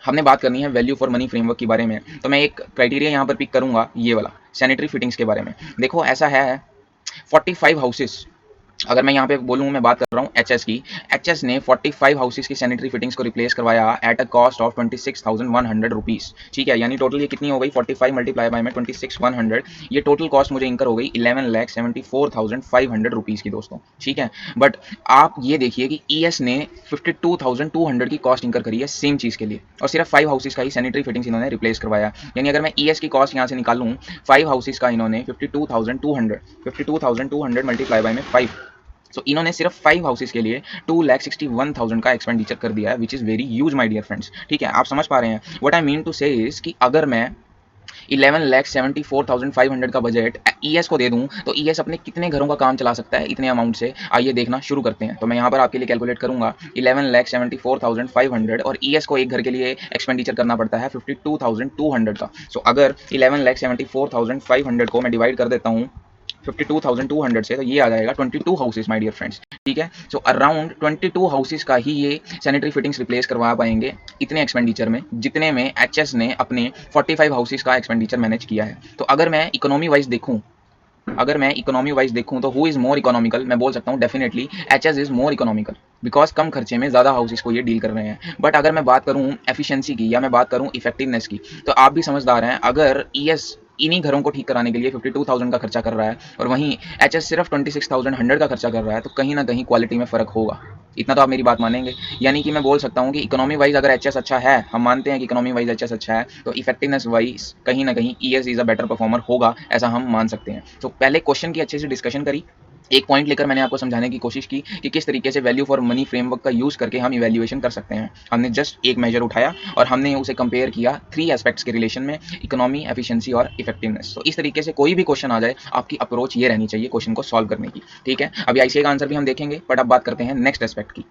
हमने बात करनी है वैल्यू फॉर मनी फ्रेमवर्क के बारे में, तो मैं एक क्राइटेरिया यहां पर पिक करूंगा, ये वाला सैनिटरी फिटिंग्स के बारे में। देखो, ऐसा है 45 हाउसेस, अगर मैं यहाँ पे बोलूँ, मैं बात कर रहा हूँ एचएस की, एचएस ने 45 हाउसेस की सैनिटरी फिटिंग्स को रिप्लेस करवाया eight a cost of 26,100 rupees. ठीक है, यानी टोटल ये कितनी हो गई, 45 मल्टीप्लाई बाय में 26,100, ये टोटल कॉस्ट मुझे इंकर हो गई 11,74,500 रुपीज़ की दोस्तों। ठीक है, बट आप ये देखिए कि ईएस ने 52,200 की कॉस्ट इंकर करी है सेम चीज़ के लिए, और सिर्फ 5 हाउसेस का ही सैनिटरी फिटिंग्स इन्होंने रिप्लेस करवाया। यानी अगर मैं ईएस की कॉस्ट यहाँ से निकालूँ, 5 हाउसेस का इन्होंने 52,200 मल्टीप्लाई बाय में 5, सो इन्होंने सिर्फ 5 हाउसेस के लिए 2,61,000 का एक्सपेंडिचर कर दिया है, which is very huge my dear friends. ठीक है, आप समझ पा रहे हैं what I mean to say is कि अगर मैं 11,74,500 का बजट ईएस को दे दूं तो ईएस अपने कितने घरों का काम चला सकता है इतने अमाउंट से, आइए देखना शुरू करते हैं। तो मैं यहाँ पर आपके लिए कैलकुलेट करूंगा 11,74,500 और ईएस को एक घर के लिए एक्सपेंडिचर करना पड़ता है 52,200 का। सो अगर 11,74,500 को मैं डिवाइड कर देता हूँ 52,200 से, तो ये आ जाएगा 22 हाउसेस माय डियर फ्रेंड्स। ठीक है, सो अराउंड 22 हाउसेस का ही ये सैनिटरी फिटिंग्स रिप्लेस करवा पाएंगे इतने एक्सपेंडिचर में, जितने में एचएस ने अपने 45 हाउसेस का एक्सपेंडिचर मैनेज किया है। तो अगर मैं इकोनॉमी वाइज देखूं तो हु इज मोर इकोनॉमिकल, मैं बोल सकता हूं definitely HS is more economical, because कम खर्चे में ज्यादा हाउसेस को ये डील कर रहे हैं। बट अगर मैं बात करूं एफिशिएंसी की या मैं बात करूं इफेक्टिवनेस की, तो आप भी समझदार हैं, अगर ईएस इन्हीं घरों को ठीक कराने के लिए 52,000 का खर्चा कर रहा है और वहीं एचएस सिर्फ 26,100 का खर्चा कर रहा है, तो कहीं ना कहीं क्वालिटी में फर्क होगा। इतना तो आप मेरी बात मानेंगे। यानी कि मैं बोल सकता हूं कि इकोनॉमी वाइज अगर एचएस अच्छा है, हम मानते हैं कि इकोनॉमी वाइज एचएस अच्छा है, तो इफेक्टिवनेस वाइज कहीं ना कहीं ES is a better performer होगा, ऐसा हम मान सकते हैं। तो पहले क्वेश्चन की अच्छे से डिस्कशन करी, एक पॉइंट लेकर मैंने आपको समझाने की कोशिश की कि किस तरीके से वैल्यू फॉर मनी फ्रेमवर्क का यूज करके हम इवैल्यूएशन कर सकते हैं। हमने जस्ट एक मेजर उठाया और हमने उसे कंपेयर किया 3 एस्पेक्ट्स के रिलेशन में, इकोनॉमी, एफिशिएंसी और इफेक्टिवनेस। तो इस तरीके से कोई भी क्वेश्चन आ जाए, आपकी अप्रोच ये रहनी चाहिए क्वेश्चन को सॉल्व करने की। ठीक है, अभी आईसीए का आंसर भी हम देखेंगे, बट अब बात करते हैं नेक्स्ट एस्पेक्ट की।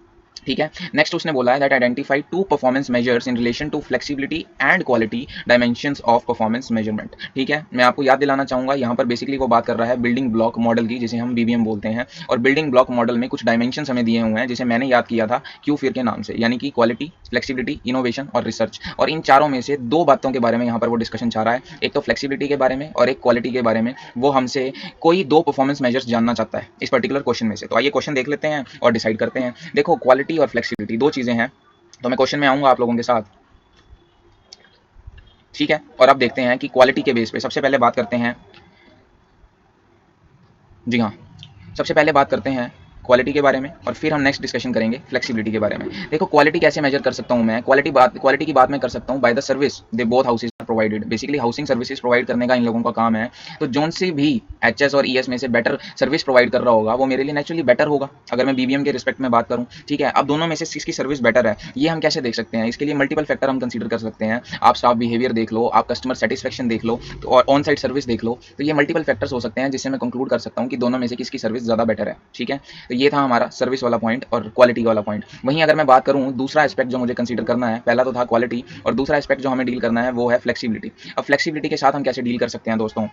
ठीक है, नेक्स्ट उसने बोला है that identify 2 performance measures in relation to flexibility and quality dimensions of performance measurement. ठीक है, मैं आपको याद दिलाना चाहूंगा, यहाँ पर बेसिकली वो बात कर रहा है बिल्डिंग ब्लॉक मॉडल की, जिसे हम बीबीएम बोलते हैं। और बिल्डिंग ब्लॉक मॉडल में कुछ डायमेंशंस हमें दिए हुए हैं, जिसे मैंने याद किया था क्यू फिर के नाम से, यानी कि क्वालिटी, फ्लेक्सिबिलिटी, इनोवेशन और रिसर्च। और इन चारों में से दो बातों के बारे में यहाँ पर वो डिस्कशन चाह रहा है, एक तो फ्लेक्सिबिलिटी के बारे में और एक क्वालिटी के बारे में। वो हमसे कोई दो परफॉर्मेंस मेजर्स जानना चाहता है इस पर्टिकुलर क्वेश्चन में से। तो आइए क्वेश्चन देख लेते हैं और डिसाइड करते हैं। देखो, क्वालिटी और फ्लेक्सिबिलिटी दो चीज़ें हैं, तो मैं क्वेश्चन में आऊँगा आप लोगों के साथ, ठीक है। और अब देखते हैं कि क्वालिटी के बेस पे सबसे पहले बात करते हैं, जी हाँ, सबसे पहले बात करते हैं क्वालिटी के बारे में और फिर हम नेक्स्ट डिस्कशन करेंगे फ्लेक्सिबिलिटी के बारे में। देखो, क्वालिटी कैसे मेजर कर सकता हूँ मैं, क्वालिटी की बात मैं कर सकता हूँ by the service they both houses are provided. Basically housing services provide करने का इन लोगों का काम है। तो जोन से भी एचएस और ईएस में से बेटर सर्विस प्रोवाइड कर रहा होगा वो मेरे लिए नेचुरली बेटर होगा, अगर मैं बीबीएम के रिस्पेक्ट में बात करूँ, ठीक है। अब दोनों में से किसकी सर्विस बेटर है ये हम कैसे देख सकते हैं, इसके लिए मल्टीपल फैक्टर हम कंसीडर कर सकते हैं। आप स्टाफ बिहेवियर देख लो, आप कस्टमर सेटिस्फेक्शन देख लो, तो और ऑन साइट सर्विस देख लो, तो ये मल्टीपल फैक्टर्स हो सकते हैं जिससे मैं कंक्लूड कर सकता हूँ कि दोनों में से किसकी सर्विस ज़्यादा बेटर है, ठीक है। तो ये था हमारा सर्विस वाला पॉइंट और क्वालिटी वाला पॉइंट। वहीं अगर मैं बात करूँ दूसरा एस्पेक्ट जो मुझे कंसीडर करना है, पहला तो था क्वालिटी और दूसरा एस्पेक्ट जो हमें डील करना है वो है फ्लेक्सिबिलिटी। अब फ्लेक्सिबिलिटी के साथ हम कैसे डील कर सकते हैं दोस्तों,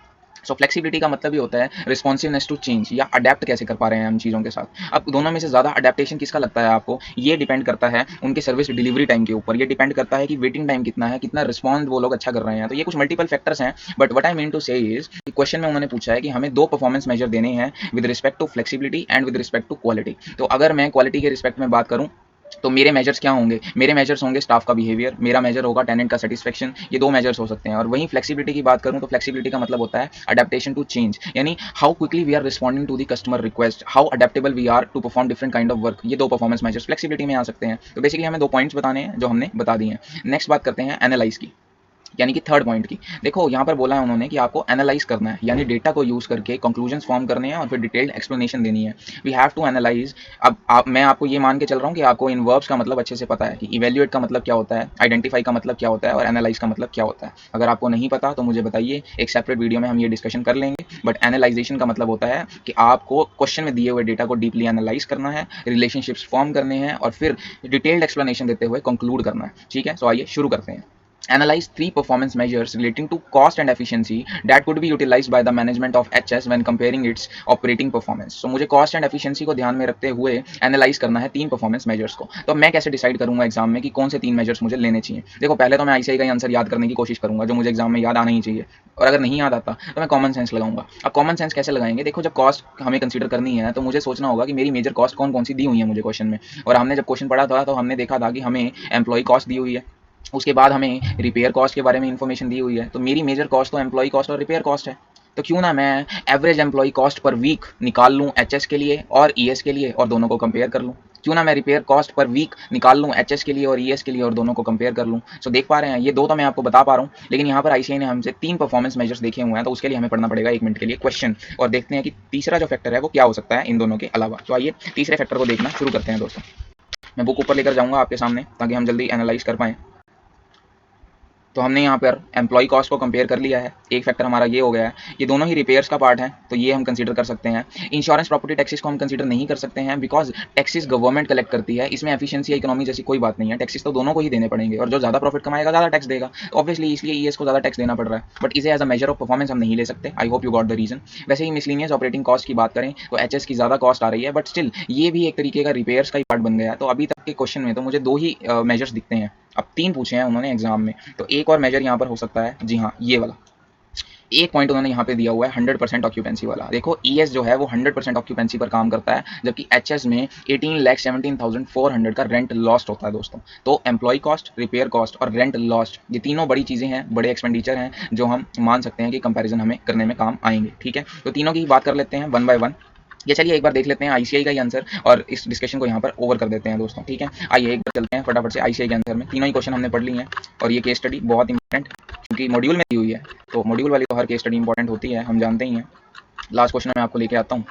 सो फ्लेक्सिबिलिटी का मतलब ही होता है रिस्पॉन्सिवनेस टू चेंज, या अडेप्ट कैसे कर पा रहे हैं हम चीज़ों के साथ। अब दोनों में से ज़्यादा अडेप्टेशन किसका लगता है आपको, ये डिपेंड करता है उनके सर्विस डिलीवरी टाइम के ऊपर, ये डिपेंड करता है कि वेटिंग टाइम कितना है, कितना रिस्पॉन्ड वो लोग अच्छा कर रहे हैं। तो ये कुछ मल्टीपल फैक्टर्स हैं, but what I mean to say is question में उन्होंने पूछा है कि हमें दो परफॉर्मेंस मेजर देने हैं with respect to flexibility and with respect to quality. तो अगर मैं क्वालिटी के रिस्पेक्ट में बात करूँ तो मेरे मेजर्स क्या होंगे, मेरे मेजर्स होंगे स्टाफ का बिहेवियर, मेरा मेजर होगा टेनेंट का सेटिस्फेक्शन, ये दो मेजर्स हो सकते हैं। और वहीं फ्लेक्सिबिलिटी की बात करूं तो फ्लेक्सिबिलिटी का मतलब होता है अडेप्टेशन टू चेंज, यानी how quickly we are responding to the customer request, how adaptable we are to perform different kind of work. ये दो परफॉर्मेंस मेजर्स फ्लेक्सिबिलिटी में आ सकते हैं। तो बेसिकली हमें दो पॉइंट्स बताने हैं जो हमने बता दिए हैं। नेक्स्ट बात करते हैं एनालाइज की, यानी कि थर्ड पॉइंट की। देखो, यहाँ पर बोला है उन्होंने कि आपको एनालाइज करना है, यानी डेटा को यूज करके कंक्लूजन्स फॉर्म करने हैं और फिर डिटेल्ड एक्सप्लेनेशन देनी है। We have to analyze. अब मैं आपको ये मान के चल रहा हूँ कि आपको इन वर्ब्स का मतलब अच्छे से पता है कि इवेल्युएट का मतलब क्या होता है, आइडेंटिफाई का मतलब क्या होता है और एनालाइज का मतलब क्या होता है। अगर आपको नहीं पता तो मुझे बताइए, एक सेपरेट वीडियो में हम ये डिस्कशन कर लेंगे। बट एनालाइजेशन का मतलब होता है कि आपको क्वेश्चन में दिए हुए डेटा को डीपली एनालाइज करना है, रिलेशनशिप्स फॉर्म करने हैं और फिर डिटेल्ड एक्सप्लेनेशन देते हुए कंक्लूड करना है, ठीक है। सो आइए शुरू करते हैं। Analyze three performance measures relating to cost and efficiency that could be utilized by the management of HS when comparing its operating performance. So मुझे cost and efficiency को ध्यान में रखते हुए एनालाइज करना है तीन परफॉर्मेंस मेजर्स को। तो मैं कैसे डिसाइड करूंगा एग्जाम में कि कौन से तीन मेजर्स मुझे लेने चाहिए। देखो, पहले तो मैं आईसीआई का ही आंसर याद करने की कोशिश करूंगा जो मुझे एग्जाम में याद आना ही चाहिए, और अगर नहीं याद आता तो मैं कॉमन सेंस लगाऊंगा। अब कॉमन सेंस कैसे लगाएंगे, देखो, जब कॉस्ट हमें कंसीडर करनी है तो मुझे सोचना होगा कि मेरी मेजर कॉस्ट कौन कौन सी दी हुई है मुझे क्वेश्चन में। और हमने जब क्वेश्चन पढ़ा था तो हमने देखा था कि हमें एम्प्लॉय कॉस्ट दी हुई है, उसके बाद हमें रिपेयर कॉस्ट के बारे में इन्फॉर्मेशन दी हुई है। तो मेरी मेजर कॉस्ट तो एम्प्लॉय कॉस्ट और रिपेयर कॉस्ट है। तो क्यों ना मैं average employ cost per week निकाल लूँ एचएस के लिए और ईएस के लिए और दोनों को कंपेयर कर लूँ। क्यों ना मैं रिपेयर कॉस्ट पर वीक निकाल लूँ एचएस के लिए और ईएस के लिए और दोनों को कंपेयर कर लूँ। सो देख पा रहे हैं, ये दो तो मैं आपको बता पा रहा हूँ, लेकिन यहाँ पर आईसीआई ने हमसे तीन परफॉर्मेंस मेजर्स देखे हुए हैं, तो उसके लिए हमें पढ़ना पड़ेगा 1 मिनट के लिए क्वेश्चन और देखते हैं कि तीसरा जो फैक्टर है वो क्या हो सकता है इन दोनों के अलावा। तो आइए तीसरे फैक्टर को देखना शुरू करते हैं दोस्तों। मैं बुक ऊपर लेकर जाऊँगा आपके सामने ताकि हम जल्दी एनालाइज कर पाएँ। तो हमने यहाँ पर एम्प्लॉय कॉस्ट को कंपेयर कर लिया है, एक फैक्टर हमारा ये हो गया है। ये दोनों ही रिपेयर्स का पार्ट है तो ये हम कंसीडर कर सकते हैं। इंश्योरेंस प्रॉपर्टी टैक्सेस को हम कंसीडर नहीं कर सकते हैं बिकॉज टैक्सेस गवर्नमेंट कलेक्ट करती है, इसमें एफिशिएंसी या इकोनॉमी जैसी कोई बात नहीं है। टैक्सेस तो दोनों को ही देने पड़ेंगे और जो ज़्यादा प्रॉफिट कमाएगा ज़्यादा टैक्स देगा, ऑब्वियसली इसलिए ईएस को ज़्यादा टैक्स देना पड़ रहा है। बट इसे as a measure of performance हम नहीं ले सकते। I hope you got the reason. वैसे ही मिसलिनियस ऑपरेटिंग कॉस्ट की बात करें तो एचएस की ज़्यादा कॉस्ट आ रही है, बट स्टिल ये भी एक तरीके का रिपेयर्स का ही पार्ट बन गया है। तो अभी तक के क्वेश्चन में तो मुझे दो ही मेजर्स दिखते हैं, अब तीन पूछे हैं उन्होंने एग्जाम में, तो एक और मेजर यहाँ पर हो सकता है, जी हाँ, ये वाला। एक पॉइंट उन्होंने यहाँ पे दिया हुआ है 100% ऑक्यूपेंसी वाला। देखो, ईएस जो है वो 100% ऑक्यूपेंसी पर काम करता है, जबकि एचएस में 18,17,400 का रेंट लॉस्ट होता है दोस्तों। तो एम्प्लॉय कॉस्ट, रिपेयर कॉस्ट और रेंट लॉस्ट, ये तीनों बड़ी चीज़ें हैं, बड़े एक्सपेंडिचर हैं जो हम मान सकते हैं कि कंपैरिजन हमें करने में काम आएंगे, ठीक है। तो तीनों की बात कर लेते हैं वन बाय वन। ये चलिए एक बार देख लेते हैं आईसीआई का ही आंसर और इस डिस्कशन को यहाँ पर ओवर कर देते हैं दोस्तों, ठीक है। आइए एक बार चलते हैं फटाफट से आईसीआई के आंसर में। तीनों ही क्वेश्चन हमने पढ़ लिए हैं और ये केस स्टडी बहुत इंपॉर्टेंट क्योंकि मॉड्यूल में दी हुई है, तो मॉड्यूल वाली तो हर केस स्टडी इंपॉर्टेंट होती है, हम जानते ही हैं। लास्ट क्वेश्चन मैं आपको लेके आता हूँ,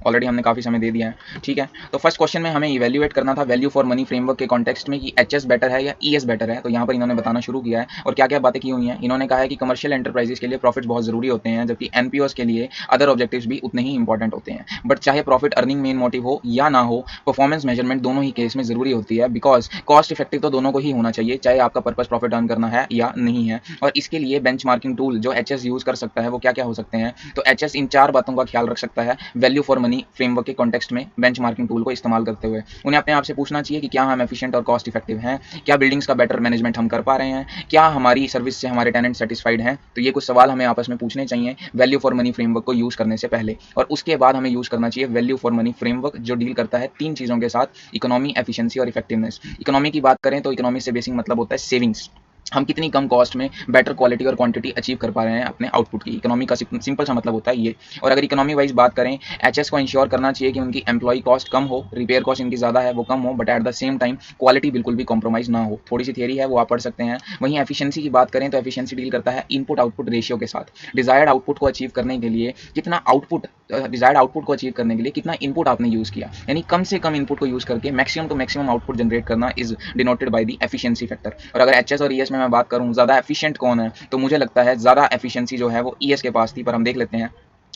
ऑलरेडी हमने काफ़ी समय दे दिया है, ठीक है। तो फर्स्ट क्वेश्चन में हमें इवैल्यूएट करना था वैल्यू फॉर मनी फ्रेमवर्क के कॉन्टेक्स्ट में कि एचएस बेटर है या ईएस बेटर है। तो यहाँ पर इन्होंने बताना शुरू किया है और क्या क्या बातें की हुई हैं। इन्होंने कहा है कि कमर्शियल एंटरप्राइजेस के लिए प्रॉफिट्स बहुत जरूरी होते हैं, जबकि एनपीओस के लिए अदर ऑब्जेक्टिव्स भी उतने ही इंपॉर्टेंट होते हैं। बट चाहे प्रॉफिट अर्निंग मेन मोटिव हो या ना हो, परफॉर्मेंस मेजरमेंट दोनों ही केस में जरूरी होती है, बिकॉज कॉस्ट इफेक्टिव तो दोनों को ही होना चाहिए, चाहे आपका पर्पस प्रॉफिट अर्न करना है या नहीं है। और इसके लिए बेंचमार्किंग टूल जो एचएस यूज कर सकता है वो क्या क्या हो सकते हैं। तो एचएस इन चार बातों का ख्याल रख सकता है। वैल्यू फॉर मनी फ्रेमवर्क के कॉन्टेक्स्ट में बेंचमार्किंग टूल को इस्तेमाल करते हुए उन्हें अपने आप से पूछना चाहिए कि क्या हम एफिशिएंट और कॉस्ट इफेक्टिव हैं, क्या बिल्डिंग्स का बेटर मैनेजमेंट हम कर पा रहे हैं, क्या हमारी सर्विस से हमारे टेनेंट सेटिस्फाइड हैं। तो ये कुछ सवाल हमें आपस में पूछने चाहिए वैल्यू फॉर मनी फ्रेमवर्क को यूज़ करने से पहले। और उसके बाद हमें यूज़ करना चाहिए वैल्यू फॉर मनी फ्रेमवर्क जो डील करता है 3 चीज़ों के साथ, इकोनॉमी, एफिशिएंसी और इफेक्टिवनेस। इकोनॉमी की बात करें तो इकोनॉमी से बेसिक मतलब होता है सेविंग्स, हम कितनी कम कॉस्ट में बेटर क्वालिटी और क्वांटिटी अचीव कर पा रहे हैं अपने आउटपुट की। इकोनॉमी का सिंपल सा मतलब होता है ये। और अगर इकोनॉमी वाइज बात करें, एचएस को इंश्योर करना चाहिए कि उनकी एम्प्लॉय कॉस्ट कम हो, रिपेयर कॉस्ट इनकी ज़्यादा है वो कम हो, but at the same time quality बिल्कुल भी कॉम्प्रोमाइज़ ना हो। थोड़ी सी थियरी है वो आप पढ़ सकते हैं। वहीं एफिशिएंसी की बात करें तो एफिशिएंसी डील करता है इनपुट आउटपुट रेशियो के साथ। डिजायर्ड आउटपुट को अचीव करने के लिए कितना आउटपुट डिजायर्ड आउटपुट को अचीव करने के लिए कितना इनपुट आपने यूज़ किया, यानी कम से कम इनपुट को यूज़ करके maximum to maximum output generate करना is denoted by the efficiency factor. और अगर एचएस और ईएस में मैं बात करूँ ज़्यादा एफिशिएंट कौन है, तो मुझे लगता है ज़्यादा एफिशिएंसी जो है वो ईएस के पास थी, पर हम देख लेते हैं।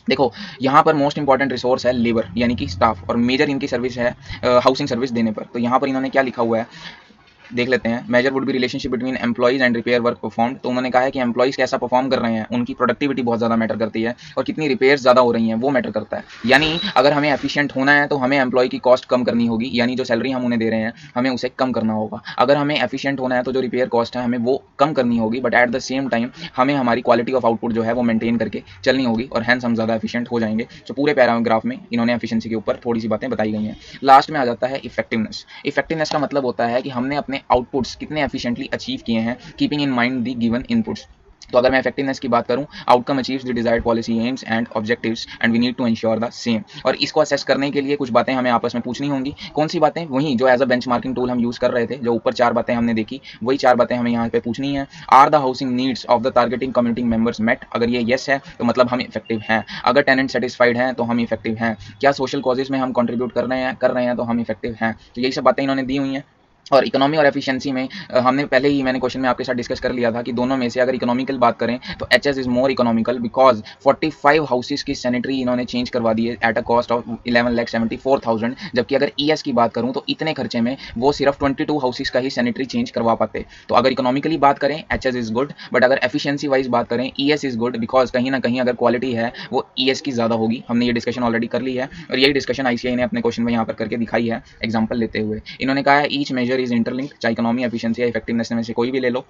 देखो यहाँ पर मोस्ट इंपॉर्टेंट रिसोर्स है लेबर यानी कि स्टाफ, और मेजर इनकी सर्विस है हाउसिंग सर्विस देने पर। तो यहाँ पर इन्होंने क्या लिखा हुआ है देख लेते हैं। Measure would be relationship between employees and repair work performed. तो उन्होंने कहा है कि एम्प्लॉइज कैसा परफॉर्म कर रहे हैं, उनकी प्रोडक्टिविटी बहुत ज़्यादा मैटर करती है, और कितनी रिपेयर्स ज़्यादा हो रही हैं वो मैटर करता है। यानी अगर हमें एफिशिएंट होना है तो हमें एम्प्लॉय की कॉस्ट कम करनी होगी, यानी जो सैलरी हम उन्हें दे रहे हैं हमें उसे कम करना होगा। अगर हमें एफिशिएंट होना है तो जो रिपेयर कॉस्ट है हमें वो कम करनी होगी, but at the same time हमें हमारी क्वालिटी ऑफ आउटपुट जो है वो मेंटेन करके चलनी होगी, और हैंस हम ज़्यादा एफिशिएंट हो जाएंगे। तो पूरे पैराग्राफ में इन्होंने एफिशिएंसी के ऊपर थोड़ी सी बातें बताई गई हैं। लास्ट में आ जाता है इफेक्टिवनेस। इफेक्टिवनेस का मतलब होता है कि हमने अपने आउटपुट्स कितने एफिशिएंटली अचीव किए हैं, keeping in mind the given inputs. तो अगर मैं इफेक्टिवनेस की बात करूं, outcome achieves the desired policy aims and objectives and we need to ensure the same. और इसको असेस करने के लिए कुछ बातें हमें आपस में पूछनी होंगी। कौन सी बातें? वही जो एज अ बेंचमार्किंग टूल हम यूज कर रहे थे, जो ऊपर 4 बातें हमने देखी, वही 4 बातें हमें यहाँ पे पूछनी है। Are the housing needs of the targeting community members met? अगर ये येस है तो मतलब हम इफेक्टिव हैं। अगर टेनेंट सेटिस्फाइड हैं तो हम इफेक्टिव हैं। क्या सोशल कॉजेज में हम कंट्रीब्यूट कर रहे हैं तो हम इफेक्टिव हैं। तो यही सब बातें इन्होंने दी हुई हैं। और इकोनॉमी और एफिशिएंसी में हमने पहले ही मैंने क्वेश्चन में आपके साथ डिस्कस कर लिया था कि दोनों में से अगर इकोनॉमिकल बात करें तो HS is more economical because 45 houses की सैनिटरी इन्होंने चेंज करवा दी है एट अ कॉस्ट ऑफ 11,74,000। जबकि अगर ईएस की बात करूं तो इतने खर्चे में वो सिर्फ 22 हाउसेस का ही सैनिटरी चेंज करवा पाते। तो अगर इकोनॉमिकली बात करें एचएस इज गुड, बट अगर एफिशिएंसी वाइज बात करें ईएस इज गुड बिकॉज कहीं ना कहीं अगर क्वालिटी है वो ईएस की ज़्यादा होगी। हमने ये डिस्कशन ऑलरेडी कर ली है, और यही डिस्कशन आईसीआई ने अपने क्वेश्चन में यहाँ पर करके दिखाई है एग्जाम्पल लेते हुए। इन्होंने कहा है ईच मेजर इज इंटरलिंक्ड, चाहे इकोनॉमी, एफिशिएंसी या इफेक्टिवनेस में से कोई भी ले लो।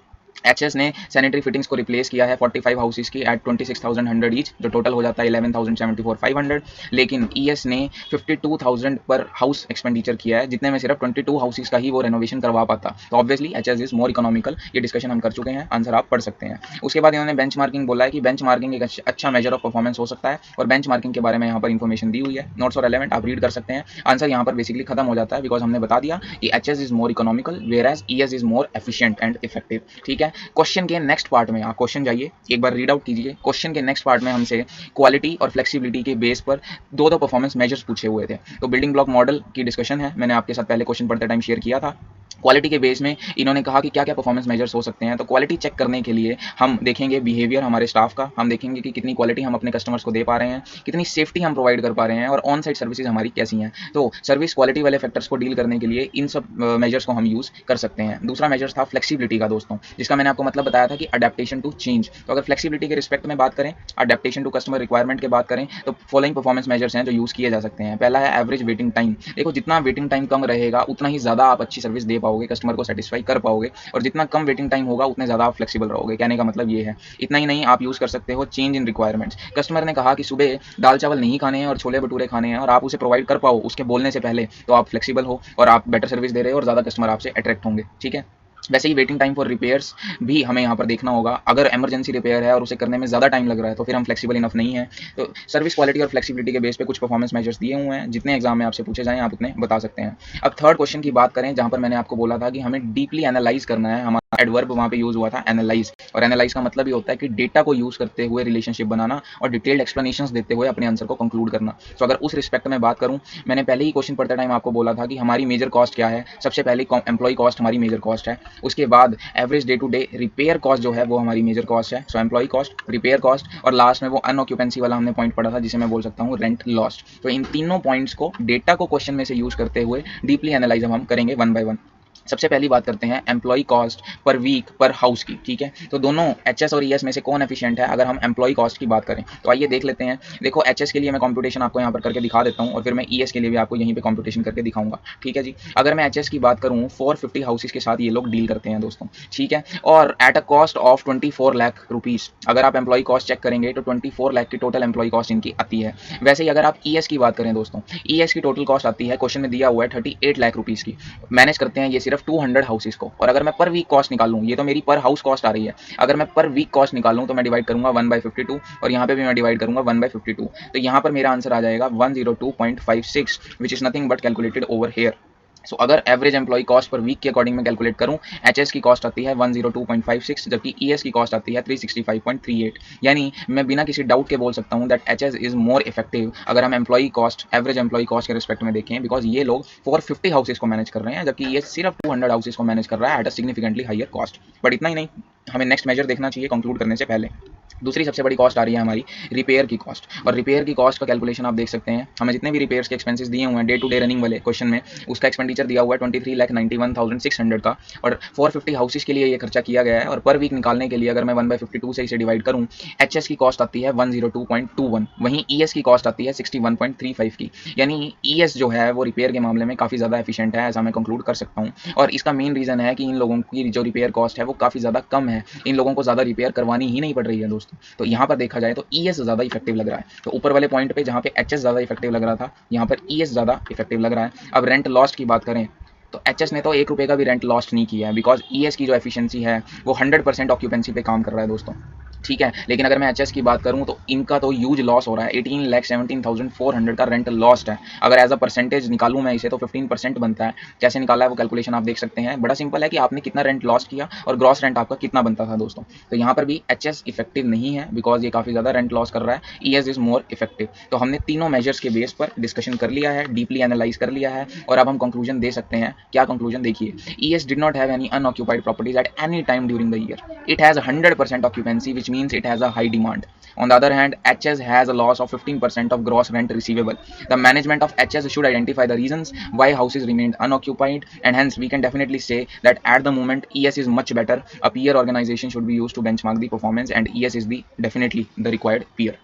एचएस ने सैनिटरी फिटिंग्स को रिप्लेस किया है 45 हाउसेस की एट 26,100 ईच, जो टोटल हो जाता है 11,74,500। लेकिन ईएस ने 52,000 पर हाउस एक्सपेंडिचर किया है, जितने में सिर्फ 22 हाउसेस का ही वो रेनोवेशन करवा पाता। तो obviously HS is more economical. ये डिस्कशन हम कर चुके हैं, आंसर आप पढ़ सकते हैं। उसके बाद इन्होंने बेंचमार्किंग बोला है कि बेंचमार्किंग एक अच्छा मेजर ऑफ परफॉर्मेंस हो सकता है, और बेंचमार्किंग के बारे में यहाँ पर इन्फॉर्मेशन दी हुई है, नोट्स और रेलेवेंट आप रीड कर सकते हैं। आंसर यहाँ पर बेसिकली खत्म हो जाता है बिकॉज हमने बता दिया कि HS is more economical whereas ES is more efficient and effective. ठीक है। क्वेश्चन के नेक्स्ट पार्ट में आप क्वेश्चन जाइए एक बार रीड आउट कीजिए। क्वेश्चन के नेक्स्ट पार्ट में हमसे क्वालिटी और फ्लेक्सिबिलिटी के बेस पर दो परफॉर्मेंस मेजर्स पूछे हुए थे। तो बिल्डिंग ब्लॉक मॉडल की डिस्कशन है, मैंने आपके साथ पहले क्वेश्चन पढ़ते टाइम शेयर किया था। क्वालिटी के बेस में इन्होंने कहा कि क्या क्या परफॉर्मेंस मेजर्स हो सकते हैं। तो क्वालिटी चेक करने के लिए हम देखेंगे बिहेवियर हमारे स्टाफ का, हम देखेंगे कि कितनी क्वालिटी हम अपने कस्टमर्स को दे पा रहे हैं, कितनी सेफ्टी हम प्रोवाइड कर पा रहे हैं, और ऑन साइट सर्विसेज हमारी कैसी हैं। तो सर्विस क्वालिटी वाले फैक्टर्स को डील करने के लिए इन सब मेजर्स को हम यूज़ कर सकते हैं। दूसरा मेजर्स था फ्लेक्सिबिलिटी का दोस्तों, जिसका मैंने आपको मतलब बताया था कि अडेप्टेशन टू चेंज। तो अगर फ्लेक्सिबिलिटी के रिस्पेक्ट में बात करें, अडेप्टेशन टू कस्टमर रिक्वायरमेंट की बात करें, तो फॉलोइंग परफॉर्मेंस मेजर्स हैं जो यूज़ किए जा सकते हैं। पहला है एवरेज वेटिंग टाइम। देखो जितना वेटिंग टाइम कम रहेगा उतना ही ज़्यादा आप अच्छी सर्विस दे पाओगे, कस्टमर को सेटिस्फाई कर पाओगे, और जितना कम वेटिंग टाइम होगा उतने ज़्यादा आप फ्लेक्सिबल रहोगे। कहने का मतलब ये है। इतना ही नहीं, आप यूज़ कर सकते हो चेंज इन रिक्वायरमेंट्स। कस्टमर ने कहा कि सुबह दाल चावल नहीं खाने हैं और छोले भटूरे खाने हैं, और आप उसे प्रोवाइड कर पाओ उसके बोलने से पहले, तो आप फ्लेक्सिबल हो और आप बेटर सर्विस दे रहे हो और ज़्यादा कस्टमर आपसे अट्रैक्ट होंगे। ठीक है। वैसे ही वेटिंग टाइम फॉर रिपेयर्स भी हमें यहाँ पर देखना होगा। अगर इमरजेंसी रिपेयर है और उसे करने में ज़्यादा टाइम लग रहा है तो फिर हम फ्लेक्सिबल इनफ नहीं है। तो सर्विस क्वालिटी और फ्लेक्सिबिलिटी के बेस पे कुछ परफॉर्मेंस मेजर्स दिए हुए हैं, जितने एग्जाम में आपसे पूछे जाएं आप उतने बता सकते हैं। अब थर्ड क्वेश्चन की बात करें, जहाँ पर मैंने आपको बोला था कि हमें डीपली एनालाइज करना है, हमारा एडवर्ब वहाँ पे यूज़ हुआ था एनालाइज, और एनालाइज का मतलब ये होता है कि डेटा को यूज़ करते हुए रिलेशनशिप बनाना और डिटेल्ड एक्सप्लेनेशंस देते हुए अपने आंसर को कंक्लूड करना। तो अगर उस रिस्पेक्ट में बात करूँ, मैंने पहले ही क्वेश्चन पढ़ते टाइम आपको बोला था कि हमारी मेजर कॉस्ट क्या है। सबसे पहले एम्प्लॉय कॉस्ट हमारी मेजर कॉस्ट है, उसके बाद average day to day repair cost जो है वो हमारी मेजर कॉस्ट है। So employee cost, repair cost, और लास्ट में वो अनऑक्यूपेंसी वाला हमने पॉइंट पढ़ा था जिसे मैं बोल सकता हूँ रेंट लॉस्ट। तो इन तीनों पॉइंट्स को डेटा को क्वेश्चन में से यूज करते हुए डीपली एनालाइज हम करेंगे वन बाय वन। सबसे पहली बात करते हैं एम्प्लॉय कॉस्ट पर वीक पर हाउस की, ठीक है। तो दोनों एचएस और ईएस में से कौन एफिशिएंट है अगर हम एम्प्लॉय कॉस्ट की बात करें, तो आइए देख लेते हैं। देखो एचएस के लिए मैं कंप्यूटेशन आपको यहाँ पर करके दिखा देता हूँ और फिर मैं ईएस के लिए भी आपको यहीं पे कंप्यूटेशन करके दिखाऊंगा, ठीक है जी। अगर मैं एचएस की बात करूँ 450 हाउसेज के साथ ये लोग डील करते हैं दोस्तों, ठीक है, और eight a cost of 24 lakh rupees. अगर आप एम्प्लॉय कॉस्ट चेक करेंगे तो 24 लाख की टोटल एम्प्लॉय कॉस्ट इनकी आती है। वैसे ही अगर आप ईएस की बात करें दोस्तों, ईएस की टोटल कॉस्ट आती है, क्वेश्चन में दिया हुआ है 38 लाख रुपीज़ की। मैनेज करते हैं ये सिर्फ 200 हाउसेज को, और अगर मैं पर वीक कॉस्ट निकालूं, ये तो मेरी पर हाउस कॉस्ट आ रही है, अगर मैं पर वीक कॉस्ट निकालूं तो मैं डिवाइड करूंगा 1/52 और यहाँ पे भी मैं डिवाइड करूंगा 1/52। तो यहाँ पर मेरा आंसर आ जाएगा 102.56 which is nothing but calculated over here. So अगर average employ cost per week के अकॉर्डिंग में कैलकुलेट करूं, एचएस की कॉस्ट आती है 102.56 जबकि ईएस की कॉस्ट आती है 365.38। यानी मैं बिना किसी डाउट के बोल सकता हूं that HS is more effective अगर हम employee cost, average employ cost के रिस्पेक्ट में देखें, बिकॉज ये लोग 450 हाउसेज को मैनेज कर रहे हैं जबकि ये सिर्फ 200 हाउसेज को मैनेज कर रहा है at a significantly higher cost. But इतना ही नहीं, हमें नेक्स्ट मेजर देखना चाहिए कंक्लूड करने से पहले। दूसरी सबसे बड़ी कॉस्ट आ रही है हमारी रिपेयर की कॉस्ट, और रिपेयर की कॉस्ट का कैलकुलेशन आप देख सकते हैं। हमें जितने भी रिपेयर्स के एक्सपेंसेस दिए हुए हैं डे टू डे रनिंग वाले क्वेश्चन में, उसका एक्सपेंडिचर दिया हुआ है 23,91,600 का, और 450 हाउसेज के लिए ये खर्चा किया गया है। और पर वीक निकालने के लिए अगर मैं 1/52 से इसे डिवाइड करूँ, एचएस की कॉस्ट आती है 102.21, वहीं ईएस की कॉस्ट आती है 61.35 की। यानी ईएस जो है वो रिपेयर के मामले में काफ़ी ज़्यादा एफिशिएंट है, ऐसा मैं कंक्लूड कर सकता हूँ। और इसका मेन रीज़न है कि इन लोगों की जो रिपेयर कॉस्ट है वो काफ़ी ज़्यादा कम है, इन लोगों को ज़्यादा रिपेयर करवानी ही नहीं पड़ रही है दोस्तों। तो यहाँ पर देखा जाए तो ईएस ज़्यादा इफेक्टिव लग रहा है। तो ऊपर वाले पॉइंट पे जहाँ पे एचएस ज़्यादा इफेक्टिव लग रहा था, यहाँ पर ईएस ज़्यादा इफेक्टिव लग रहा है। अब रेंट लॉस्ट की बात करें तो एचएस ने तो 1 रुपये का भी रेंट लॉस्ट नहीं किया है, बिकॉज ईएस की जो एफिशिएंसी है वो 100% ऑक्यूपेंसी पे काम कर रहा है दोस्तों, ठीक है। लेकिन अगर मैं एचएस की बात करूं तो इनका तो ह्यूज लॉस हो रहा है, 18,17,400 का रेंट लॉस्ट है। अगर एज अ परसेंटेज निकालूं मैं इसे तो 15% बनता है। कैसे निकाला है वो कैलकुलेशन आप देख सकते हैं, बड़ा सिंपल है कि आपने कितना रेंट लॉस्ट किया और ग्रॉस रेंट आपका कितना बनता था दोस्तों। तो यहाँ पर भी एचएस इफेक्टिव नहीं है बिकॉज ये काफ़ी ज़्यादा रेंट लॉस कर रहा है, ईएस इज मोर इफेक्टिव। तो हमने तीनों मेजर्स के बेस पर डिस्कशन कर लिया है, डीपली एनालाइज कर लिया है, और अब हम कंक्लूजन दे सकते हैं। क्या कंक्लूजन देखिए, ES did not have any unoccupied properties at any time during the year, it has 100% occupancy which means it has a high demand. On the other hand, HS has a loss of 15% of gross rent receivable. The management of HS should identify the reasons why houses remained unoccupied, and hence we can definitely say that at the moment ES is much better. A peer organization should be used to benchmark the performance and ES is the definitely the required peer.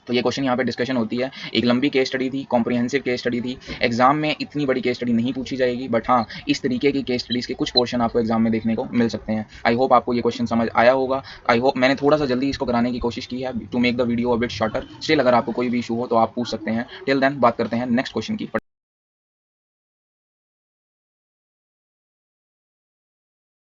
तो ये question यहाँ पे discussion होती है। एक लंबी case study थी, comprehensive case study थी। एग्जाम में इतनी बड़ी केस स्टडी नहीं पूछी जाएगी, बट हाँ इस तरीके की केस स्टडीज़ के कुछ पोर्शन आपको एग्जाम में देखने को मिल सकते हैं। आई होप आपको ये क्वेश्चन समझ आया होगा। आई होप मैंने थोड़ा सा जल्दी इसको कराने की कोशिश की है to make the video a bit shorter. Still अगर आपको कोई भी इशू हो तो आप पूछ सकते हैं। टिल देन बात करते हैं नेक्स्ट क्वेश्चन की।